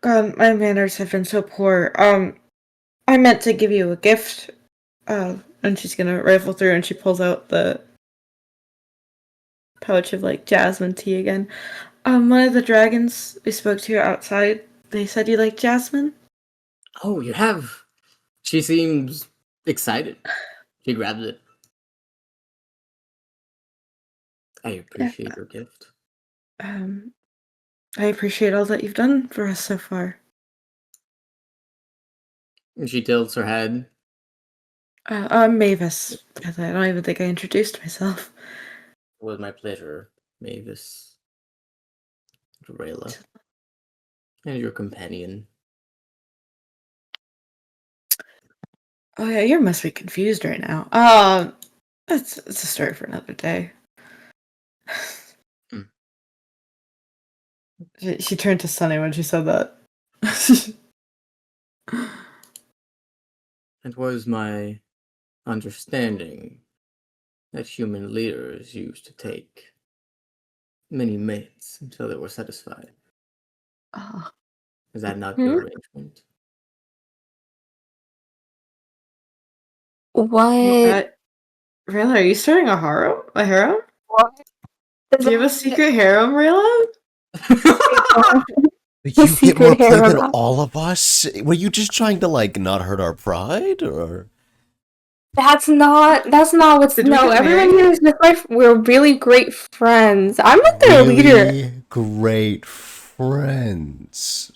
God, my manners have been so poor. I meant to give you a gift. And she's gonna rifle through and she pulls out the pouch of like jasmine tea again. One of the dragons we spoke to outside, they said you like jasmine. Oh, you have. She seems excited. She grabs it. I appreciate your gift. I appreciate all that you've done for us so far. And she tilts her head. I'm Mavis. I don't even think I introduced myself. It was my pleasure, Mavis. Rayla. And your companion. Oh yeah, you must be confused right now. It's a story for another day. Mm. She turned to Sunny when she said that. It was my understanding that human leaders used to take many mates until they were satisfied. Oh. Is that not your arrangement? What? Rayla, are you starting a harem? A harem? What? Do you have a secret harem, Rayla? You get secret more play harem. than all of us? Were you just trying to, like, not hurt our pride, or? That's not what's Did we no. get Everyone married? here is just like we're really great friends. Get We're with their leader. Really great friends.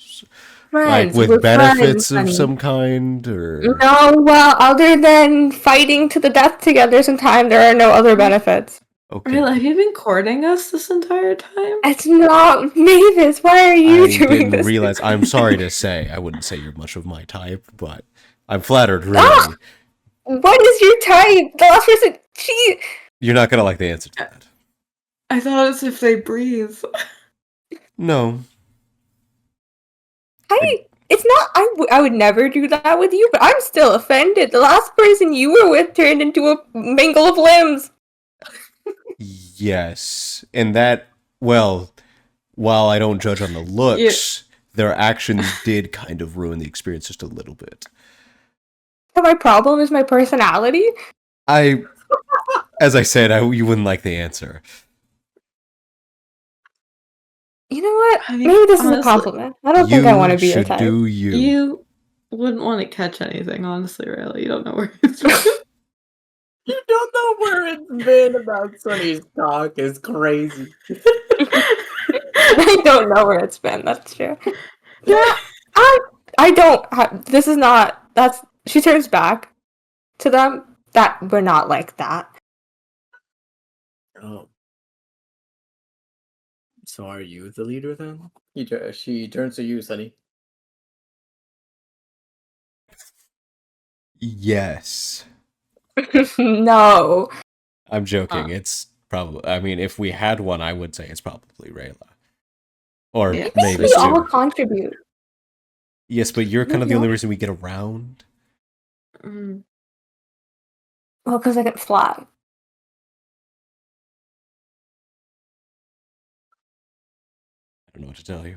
Like Friends. with We're friends, benefits of honey. some kind, or No, well, other than fighting to the death together sometime, there are no other benefits. okay. Rayla, have you been courting us this entire time? It's not Mavis. Why are you I doing didn't this? realize. I'm sorry to say, I wouldn't say you're much of my type, but I'm flattered. Ah! Really, What is your type? The last person. She. you're not gonna like the answer to that. I thought it's if they breathe. No, It's not. I would never do that with you, but I'm still offended. The last person you were with turned into a mingle of limbs. yes, and that. Well, while I don't judge on the looks, their actions did kind of ruin the experience just a little bit. So my problem is my personality. As I said, you wouldn't like the answer. You know what? I mean, Maybe this is a honestly, compliment. I don't think I want to be your should type. do you. You wouldn't want to catch anything, honestly, Rayla. You don't know where it's been. You don't know where it's been about Sunny's talk is crazy. I don't know where it's been. That's true. Yeah, I don't. This is not. That's. She turns back to them. That we're not like that. Oh. So are you the leader then? She turns to you, Sunny. Yes. No. I'm joking. It's probably. I mean, if we had one, I would say it's probably Rayla, or Yeah. maybe We all too. contribute. Yes, but you're kind of the Yeah. only reason we get around. Mm. Well, because I can fly. I don't know what to tell you.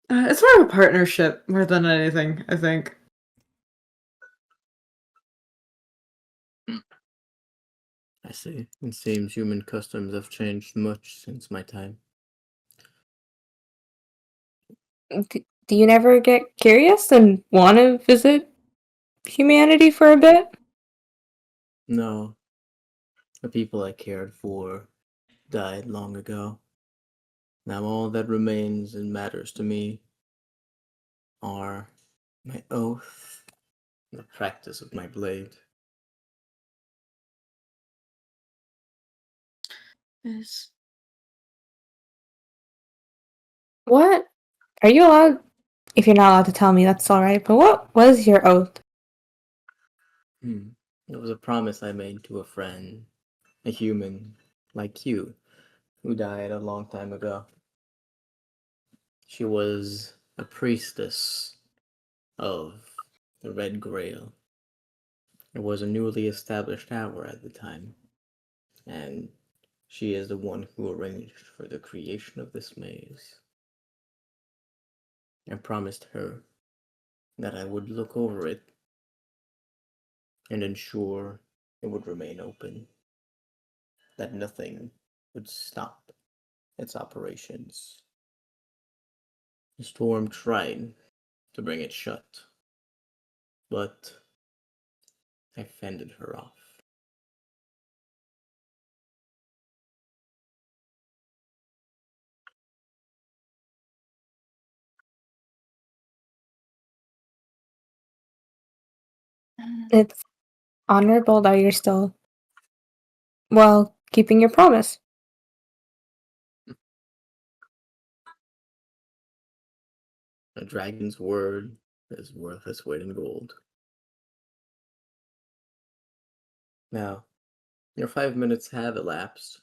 It's more of a partnership more than anything, I think. I see. It seems human customs have changed much since my time. Do you never get curious and want to visit humanity for a bit? No. The people I cared for died long ago. Now all that remains and matters to me are my oath and the practice of my blade. Is What? Are you allowed? If you're not allowed to tell me, that's alright. But what was your oath? It was a promise I made to a friend, a human like you, who died a long time ago. She was a priestess of the Red Grail. It was a newly established tower at the time, and she is the one who arranged for the creation of this maze. I promised her that I would look over it and ensure it would remain open, that nothing would stop its operations. The storm tried to bring it shut, but I fended her off. It's honorable that you're still, well, keeping your promise. A dragon's word is worth its weight in gold. Now, your 5 minutes have elapsed.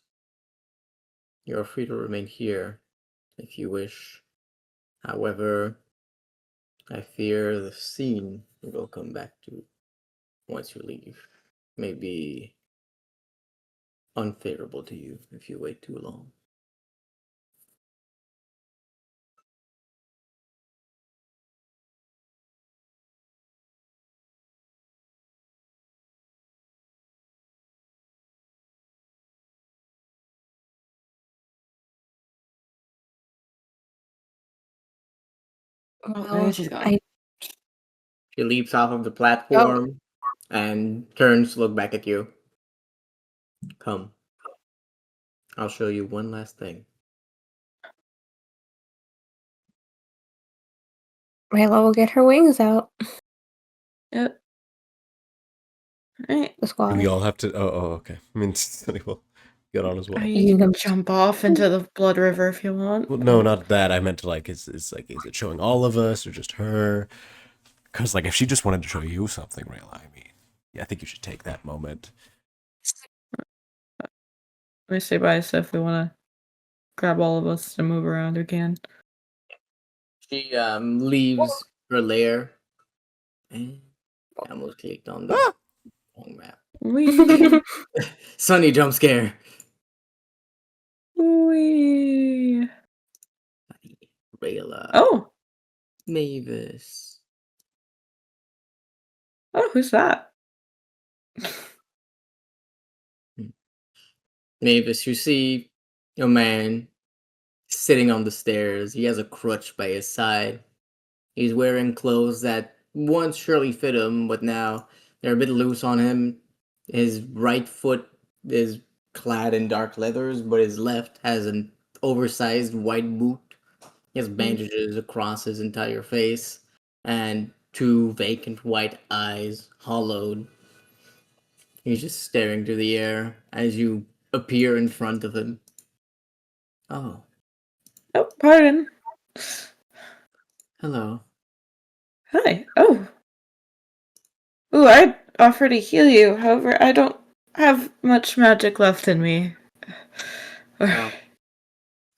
You are free to remain here if you wish. However, I fear the scene you will come back to once you leave may be unfavorable to you if you wait too long. maybe she's gone. I She leaps off of the platform and turns to look back at you. Come. I'll show you one last thing. Rayla will get her wings out. Yep. Alright. The Do squad. we all have to? Oh, okay. I mean, Sonny will get on as well. You You can can- jump off into the blood river if you want. Well, no, not that. I meant to like, is it showing all of us or just her? Because like, if she just wanted to show you something, Rayla, I mean, yeah, I think you should take that moment. Let me say bye, so if we want to grab all of us to move around again. She leaves her lair. And I almost clicked on the wrong map. Wee. Sunny jump scare. Wee. Rayla. Oh. Mavis. Oh, who's that? Mavis, you see a man sitting on the stairs. He has a crutch by his side. He's wearing clothes that once surely fit him, but now they're a bit loose on him. His right foot is clad in dark leathers, but his left has an oversized white boot. He has bandages across his entire face and two vacant white eyes, hollowed. He's just staring through the air as you appear in front of him. Oh, Oh, pardon. hello. Hi. Oh. Ooh, I'd offer to heal you. However, I don't have much magic left in me. Well,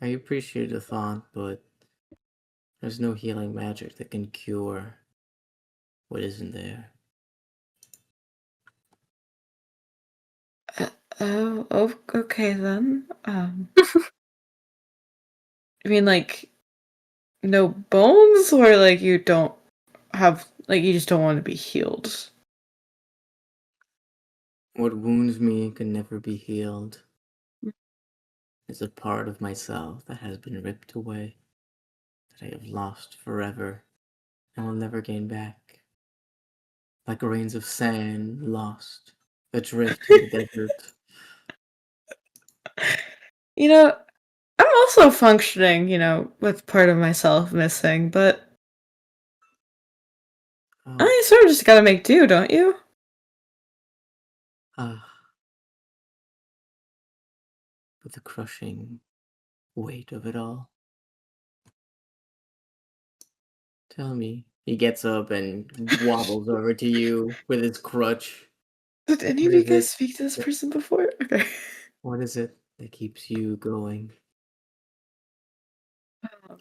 I appreciate the thought, but there's no healing magic that can cure what isn't there. Oh, okay then. I mean, like, no bones, or like you don't have, like, you just don't want to be healed. What wounds me can never be healed. Is a part of myself that has been ripped away, that I have lost forever, and will never gain back. Like grains of sand lost, adrift in the desert. You know, I'm also functioning, with part of myself missing, but Oh, you sort of just gotta make do, don't you? ah. But the crushing weight of it all. Tell me. He gets up and wobbles over to you with his crutch. Did any of What you is guys it? speak to this person before? Okay. What is it that keeps you going?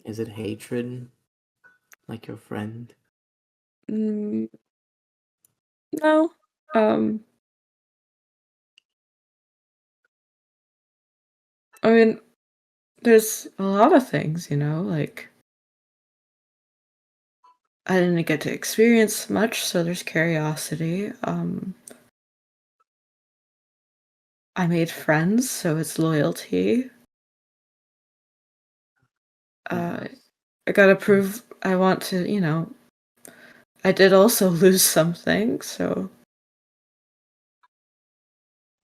Is it hatred? Like your friend? Mm, no. I mean, there's a lot of things, like I didn't get to experience much, so there's curiosity. I made friends, so it's loyalty. Uh, Yes. I gotta prove I want to, I did also lose something, so You look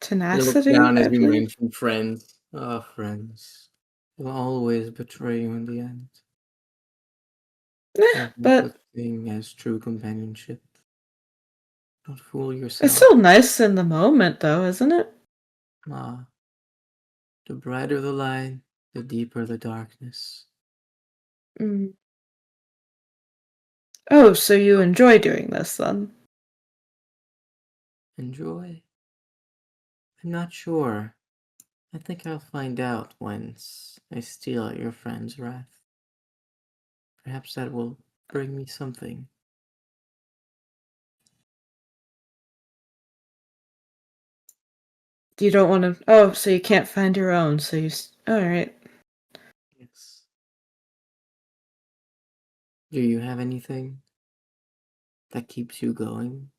tenacity, down as I you believe. mention friends. Ah, friends. Will always betray you in the end. There's no But such thing as true companionship. Don't fool it's yourself. still nice in the moment, though, isn't it? Ah, the brighter the light, the deeper the darkness. Mm. Oh, so you enjoy doing this then? Enjoy? I'm not sure. I think I'll find out once I steal your friend's wrath. Perhaps that will bring me something. You don't want to. Oh, so you can't find your own, so you. All right. Yes. Do you have anything that keeps you going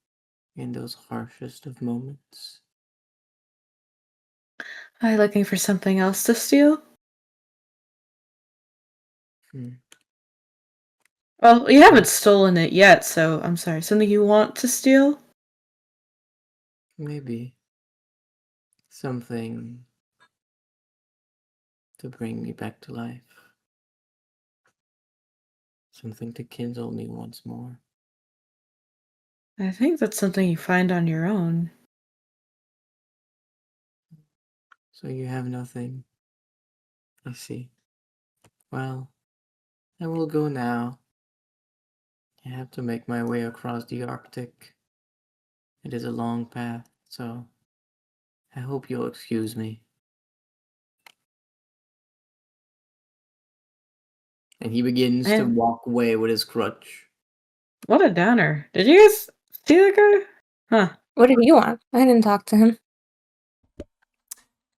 in those harshest of moments? Are you looking for something else to steal? Hmm. Well, you haven't stolen it yet, so I'm sorry. Something you want to steal? Maybe something to bring me back to life. Something to kindle me once more. I think that's something you find on your own. So you have nothing. I see. Well, I will go now. I have to make my way across the Arctic. It is a long path, so I hope you'll excuse me. And he begins to Man. walk away with his crutch. What a downer. Did you guys see that guy? Huh. What did you want? I didn't talk to him.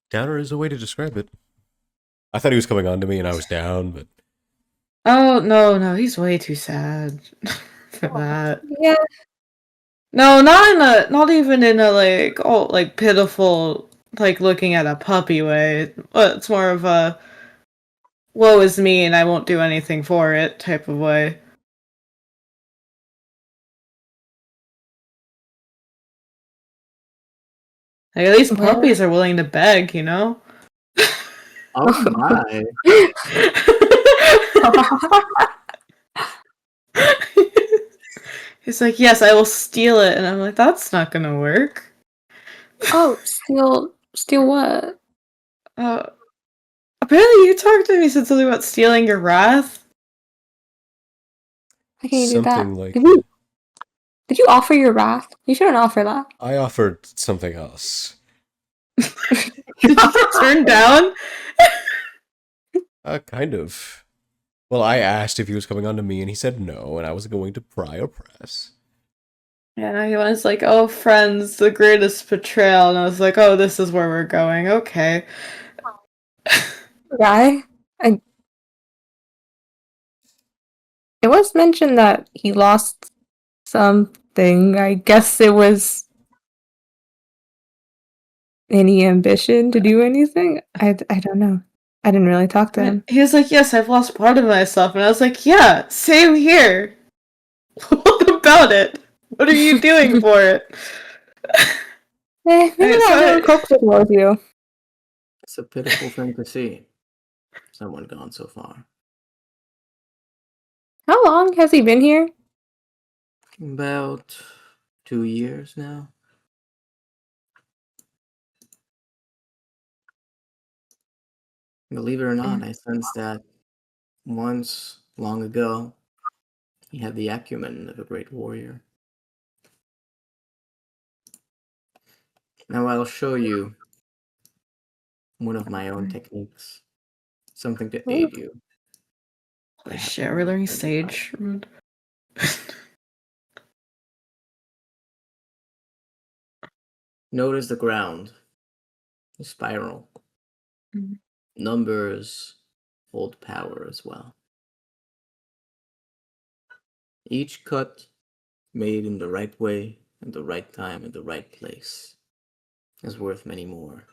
Downer is a way to describe it. I thought he was coming on to me and I was down, but Oh, no, he's way too sad for that. Yeah. No, not even in a like pitiful, like looking at a puppy way. But it's more of a woe is me and I won't do anything for it type of way. Like at least Well. puppies are willing to beg, you know? Oh my. He's like, yes, I will steal it. And I'm like, that's not gonna work. Oh, steal what? Apparently you talked to me, said something about stealing your wrath. How can you do that? something like Did you offer your wrath? You shouldn't offer that. I offered something else. Did you get turned down? Kind of. Well, I asked if he was coming on to me, and he said no, and I was going to pry or press. Yeah, no, he was like, oh, friends, the greatest betrayal. And I was like, oh, this is where we're going. Okay. Guy, it was mentioned that he lost something. I guess it was any ambition to do anything. I don't know. I didn't really talk to him. He was like, yes, I've lost part of myself. And I was like, yeah, same here. What about it? What are you doing for it? Maybe Alright, not so- really comfortable with you. It's a pitiful thing to see. Someone gone so far. How long has he been here? About 2 years now. Believe it or not, I sense that once, long ago, he had the acumen of a great warrior. Now I'll show you one of my own techniques. Something to aid you. Holy shit, we're learning Sage. Notice the ground. The spiral. Mhm. Numbers hold power as well. Each cut made in the right way, at the right time, in the right place is worth many more.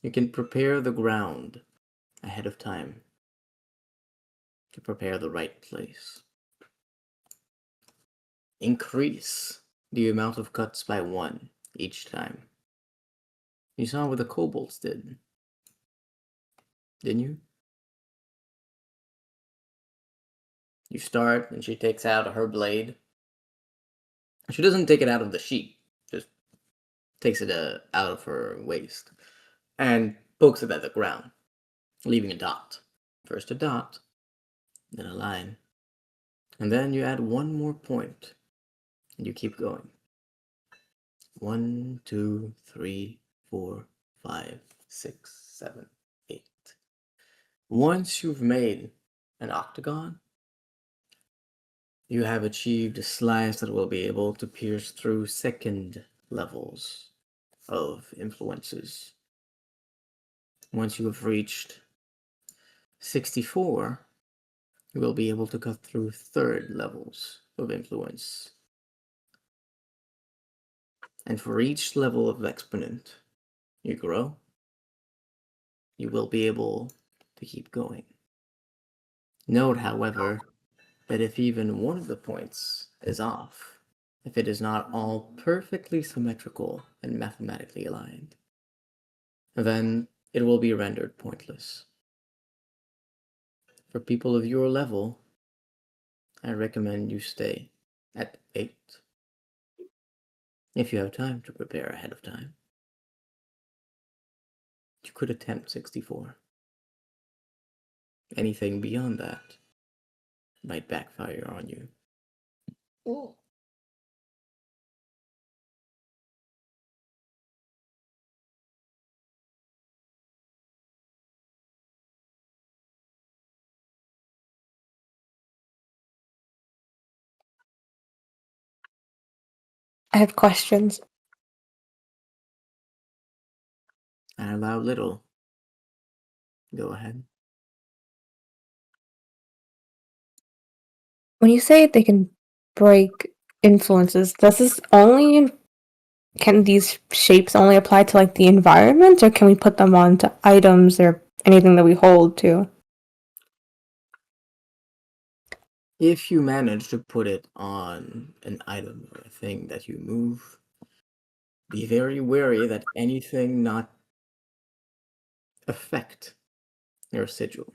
You can prepare the ground ahead of time to prepare the right place. Increase the amount of cuts by 1 each time. You saw what the kobolds did, didn't you? You start, and she takes out her blade. She doesn't take it out of the sheet, just takes it out of her waist, and pokes it at the ground, leaving a dot. First a dot, then a line. And then you add 1 more point, and you keep going. 1, 2, 3, 4, 5, 6, 7, 8. Once you've made an octagon, you have achieved a slice that will be able to pierce through second levels of influences. Once you have reached 64, you will be able to cut through third levels of influence. And for each level of exponent you grow, you will be able to keep going. Note, however, that if even one of the points is off, if it is not all perfectly symmetrical and mathematically aligned, then it will be rendered pointless. For people of your level, I recommend you stay at 8. If you have time to prepare ahead of time, you could attempt 64. Anything beyond that might backfire on you. I have questions. I allow little. Go ahead. When you say they can break influences, does this only can these shapes only apply to like the environment, or can we put them onto items or anything that we hold too? If you manage to put it on an item or a thing that you move, be very wary that anything not affect your sigil.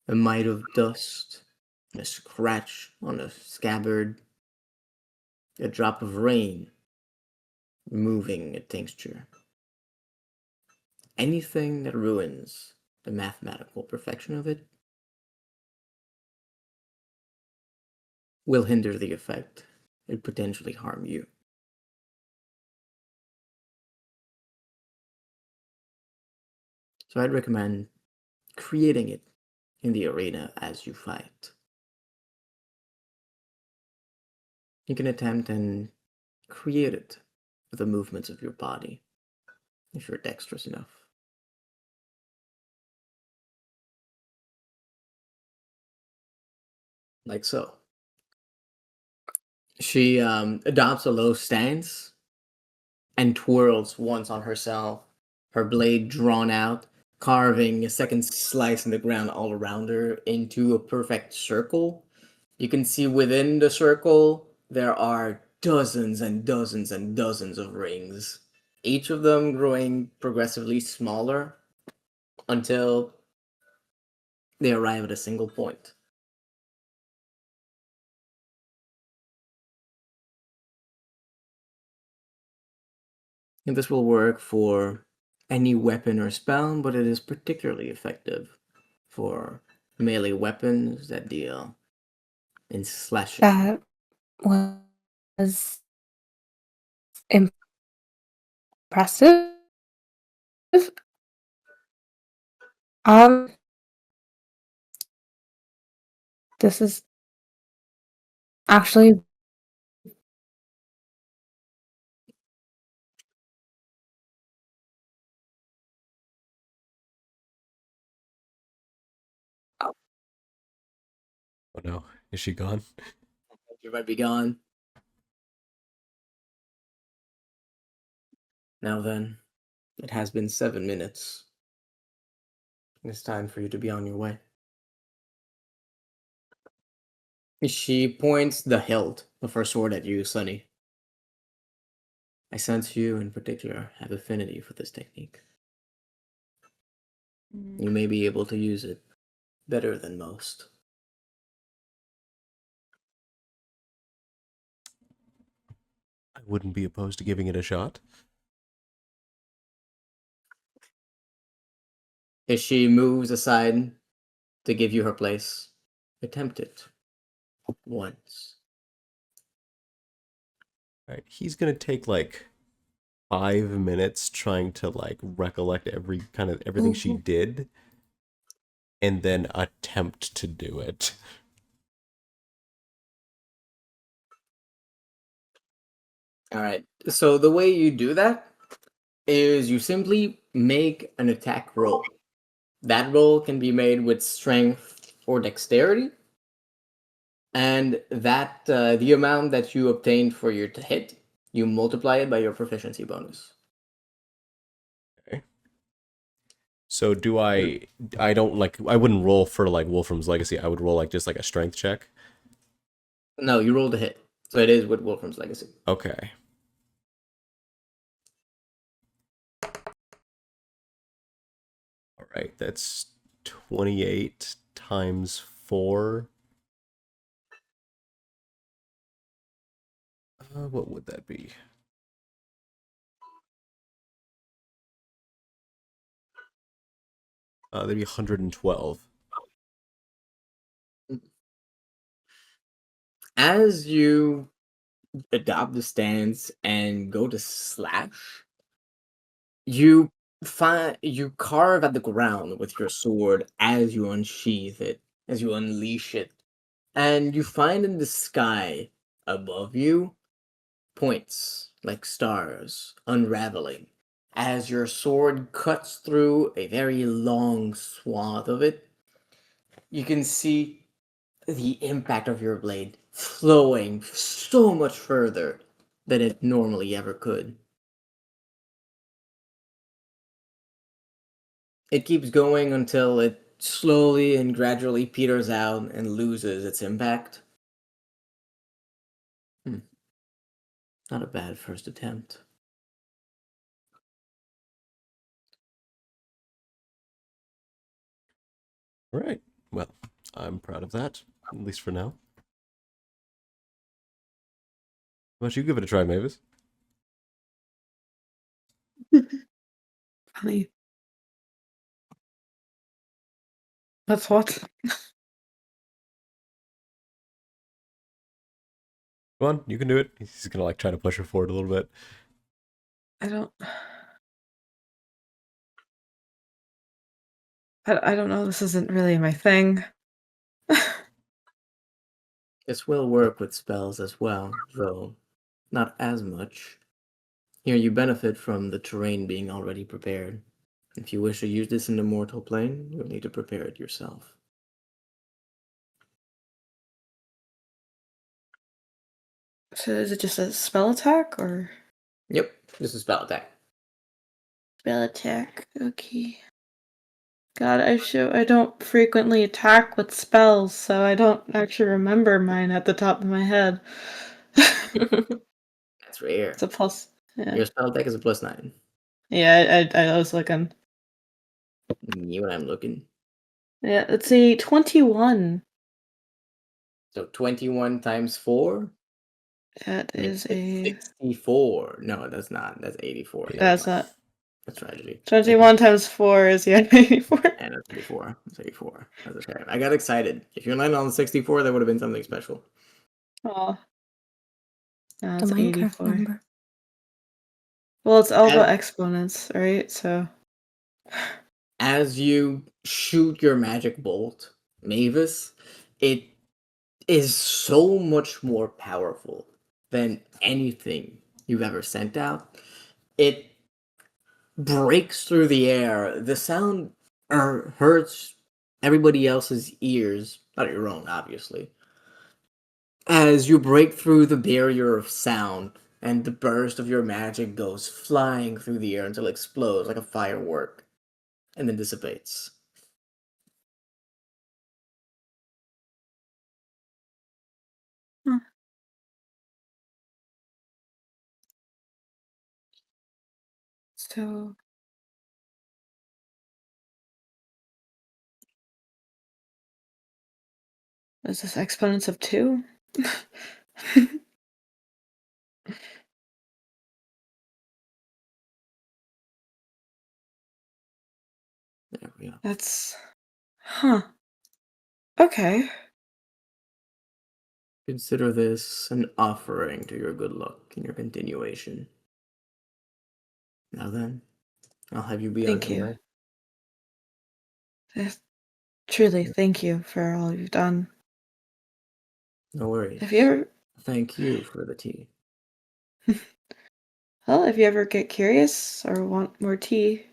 A mite of dust, a scratch on a scabbard, a drop of rain removing a tincture. Anything that ruins the mathematical perfection of it will hinder the effect and potentially harm you. So I'd recommend creating it in the arena as you fight. You can attempt and create it with the movements of your body, if you're dexterous enough. Like so. She adopts a low stance and twirls once on herself, her blade drawn out, carving a second slice in the ground all around her into a perfect circle. You can see within the circle there are dozens and dozens and dozens of rings, each of them growing progressively smaller until they arrive at a single point. And this will work for any weapon or spell, but it is particularly effective for melee weapons that deal in slashing. That was impressive. Um, this is actually Oh no, is she gone? You might be gone. Now then, it has been 7 minutes. It's time for you to be on your way. She points the hilt of her sword at you, Sunny. I sense you in particular have affinity for this technique. You may be able to use it better than most. I wouldn't be opposed to giving it a shot. As she moves aside to give you her place, attempt it once. Alright, he's gonna take like 5 minutes trying to like recollect everything she did and then attempt to do it. All right. So the way you do that is you simply make an attack roll. That roll can be made with strength or dexterity, and that the amount that you obtained for your hit, you multiply it by your proficiency bonus. So do I don't like I wouldn't roll for like Wolfram's Legacy. I would roll like just like a strength check. No, you rolled a hit. So it is with Wolfram's Legacy. Okay. All right, that's 28 times 4. What would that be? That'd be 112. As you adopt the stance and go to slash, you you carve at the ground with your sword as you unsheath it, as you unleash it, and you find in the sky above you points like stars unraveling as your sword cuts through a very long swath of it. You can see the impact of your blade flowing so much further than it normally ever could. It keeps going until it slowly and gradually peters out and loses its impact. Not a bad first attempt. All right. Well, I'm proud of that, at least for now. Why don't you give it a try, Mavis? Funny. That's what? Come on, you can do it. He's gonna like try to push her forward a little bit. I don't. I don't know. This isn't really my thing. This will work with spells as well, though not as much. Here you benefit from the terrain being already prepared. If you wish to use this in the mortal plane, you'll need to prepare it yourself. So is it just a spell attack or Yep, this is spell attack. spell attack? Okay. God, I don't frequently attack with spells, so I don't actually remember mine at the top of my head. That's rare. It's a plus. Yeah. Your spell attack is a +9. Yeah, I was looking. You and I'm looking. Yeah, it's a 21. So 21 times 4? That is a 64. No, that's not. That's 84. Yeah. that's not That's tragedy. 21 times 4 is 84. And that's 84. That's 84. That's okay. I got excited. If you landed on 64, that would have been something special. Oh. No, The it's Minecraft 84. number. Well, it's all And- about exponents, right? So As you shoot your magic bolt, Mavis, it is so much more powerful than anything you've ever sent out. It breaks through the air. The sound hurts everybody else's ears, not your own, obviously. As you break through the barrier of sound, and the burst of your magic goes flying through the air until it explodes like a firework, and then dissipates. so is this exponents of 2? There we go. That's okay. Consider this an offering to your good luck in your continuation. Now then, I'll have you be on Thank your you. way. Yes, truly, thank you for all you've done. No worries. If you ever Thank you for the tea. Well, if you ever get curious or want more tea,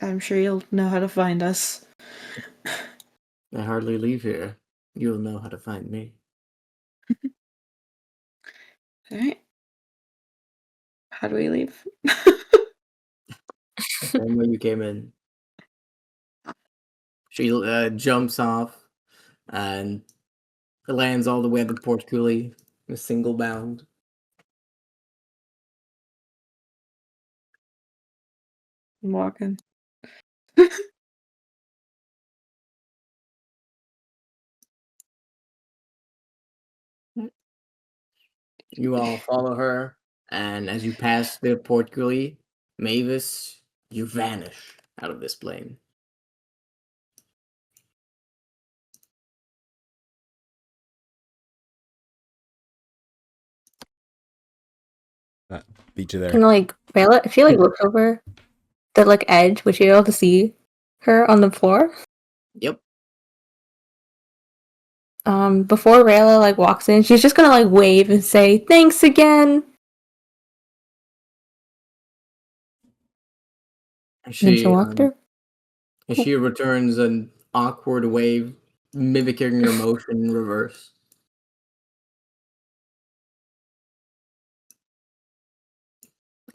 I'm sure you'll know how to find us. I hardly leave here. You'll know how to find me. Alright. How do we leave? Same way you came in. She jumps off and lands all the way at the port coulee, A single bound. I'm walking. You all follow her, and as you pass the portcullis, Mavis, you vanish out of this plane. Beat you there. Can like Rayla, if she like looks over the like edge, would she be able to see her on the floor? Yep. Before Rayla like walks in, she's just gonna like wave and say thanks again. And then she'll walk through. She returns an awkward wave, mimicking your motion in reverse.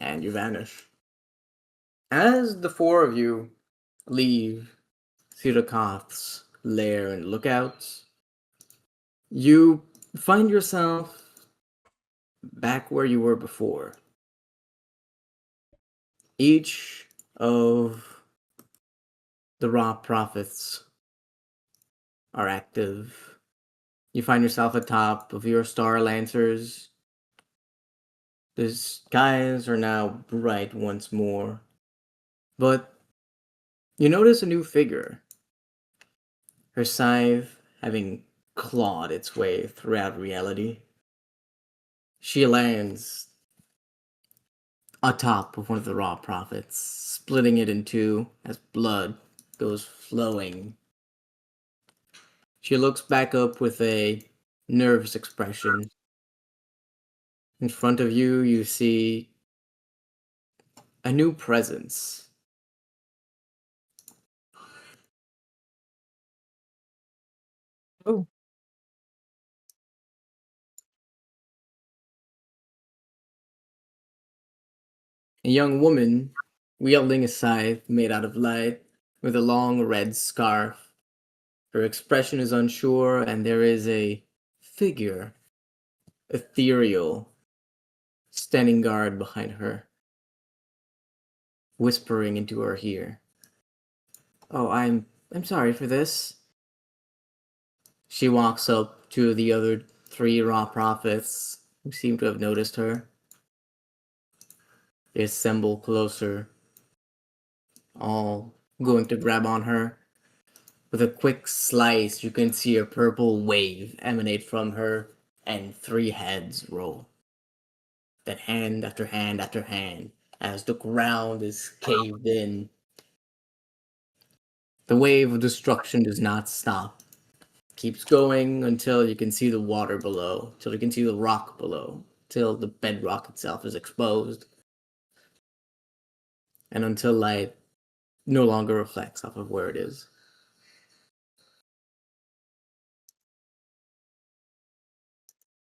And you vanish. As the four of you leave Thirakoth's lair and lookouts, you find yourself back where you were before. Each of the Ra prophets are active. You find yourself atop of your Star Lancers. The skies are now bright once more. But you notice a new figure. Her scythe having clawed its way throughout reality. She lands atop of one of the Ra prophets, splitting it in two as blood goes flowing. She looks back up with a nervous expression. In front of you, you see a new presence. Oh. A young woman wielding a scythe made out of light with a long red scarf. Her expression is unsure, and there is a figure, ethereal, standing guard behind her, whispering into her ear. Oh, I'm sorry for this. She walks up to the other three Ra prophets who seem to have noticed her. They assemble closer, all going to grab on her. With a quick slice, you can see a purple wave emanate from her, and three heads roll. Then hand after hand after hand, as the ground is caved in. The wave of destruction does not stop. Keeps going until you can see the water below, till you can see the rock below, till the bedrock itself is exposed. And until light no longer reflects off of where it is.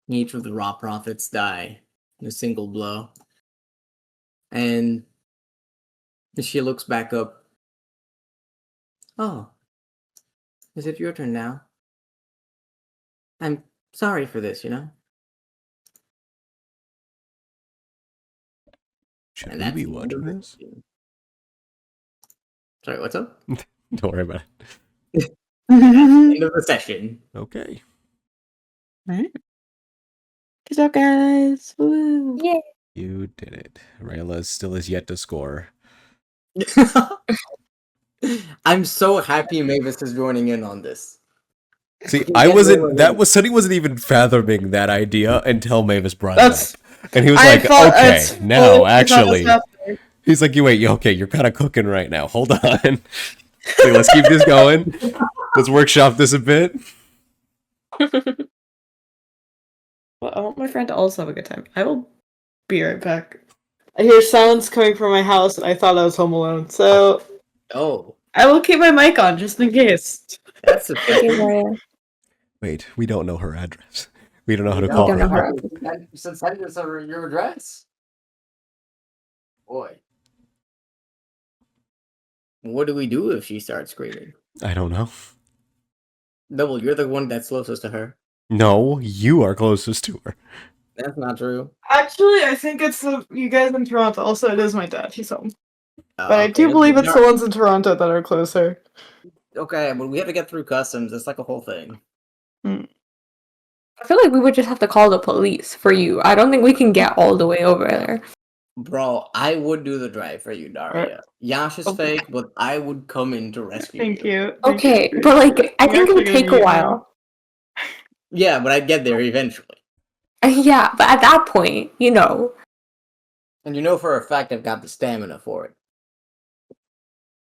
Each of the Ra prophets die in a single blow. And she looks back up. Oh, is it your turn now? I'm sorry for this, you know? Should And we that's be the end watching of the this? scene. Sorry, what's up? Don't worry about it. That's the end of the session. Okay. Alright. Good job, guys. Woo. Yeah. You did it. Rayla still is yet to score. I'm so happy Mavis is joining in on this. See, can I get wasn't. Rayla That in. was Sonny wasn't even fathoming that idea until Mavis brought That's- it up, and he was I like, thought "Okay, that's now fully what was actually." happening. He's like, "You wait, okay, you're kind of cooking right now. Hold on. Okay, let's keep this going. Let's workshop this a bit." Well, I want my friend to also have a good time. I will be right back. I hear sounds coming from my house, and I thought I was home alone, so Oh, I will keep my mic on just in case. that's Thank you, effective. Maria. Wait, we don't know her address. We don't know how to You call don't know her. her. Send us your address. Boy. What do we do if she starts screaming? I don't know. Double, you're the one that's closest to her. No, you are closest to her. That's not true. Actually, I think it's you guys in Toronto. Also, it is my dad. He's home. But I Okay, do believe it's the Dar- ones in Toronto that are closer. Okay, but we have to get through customs. It's like a whole thing. I feel like we would just have to call the police for you. I don't think we can get all the way over there. Bro, I would do the drive for you, Daria. Yash is Okay. fake, but I would come in to rescue Thank you. you. Thank Okay, you. but like I You're think it would actually take gonna a need while. Yeah, but I'd get there eventually. Yeah, but at that point, you know. And you know for a fact I've got the stamina for it.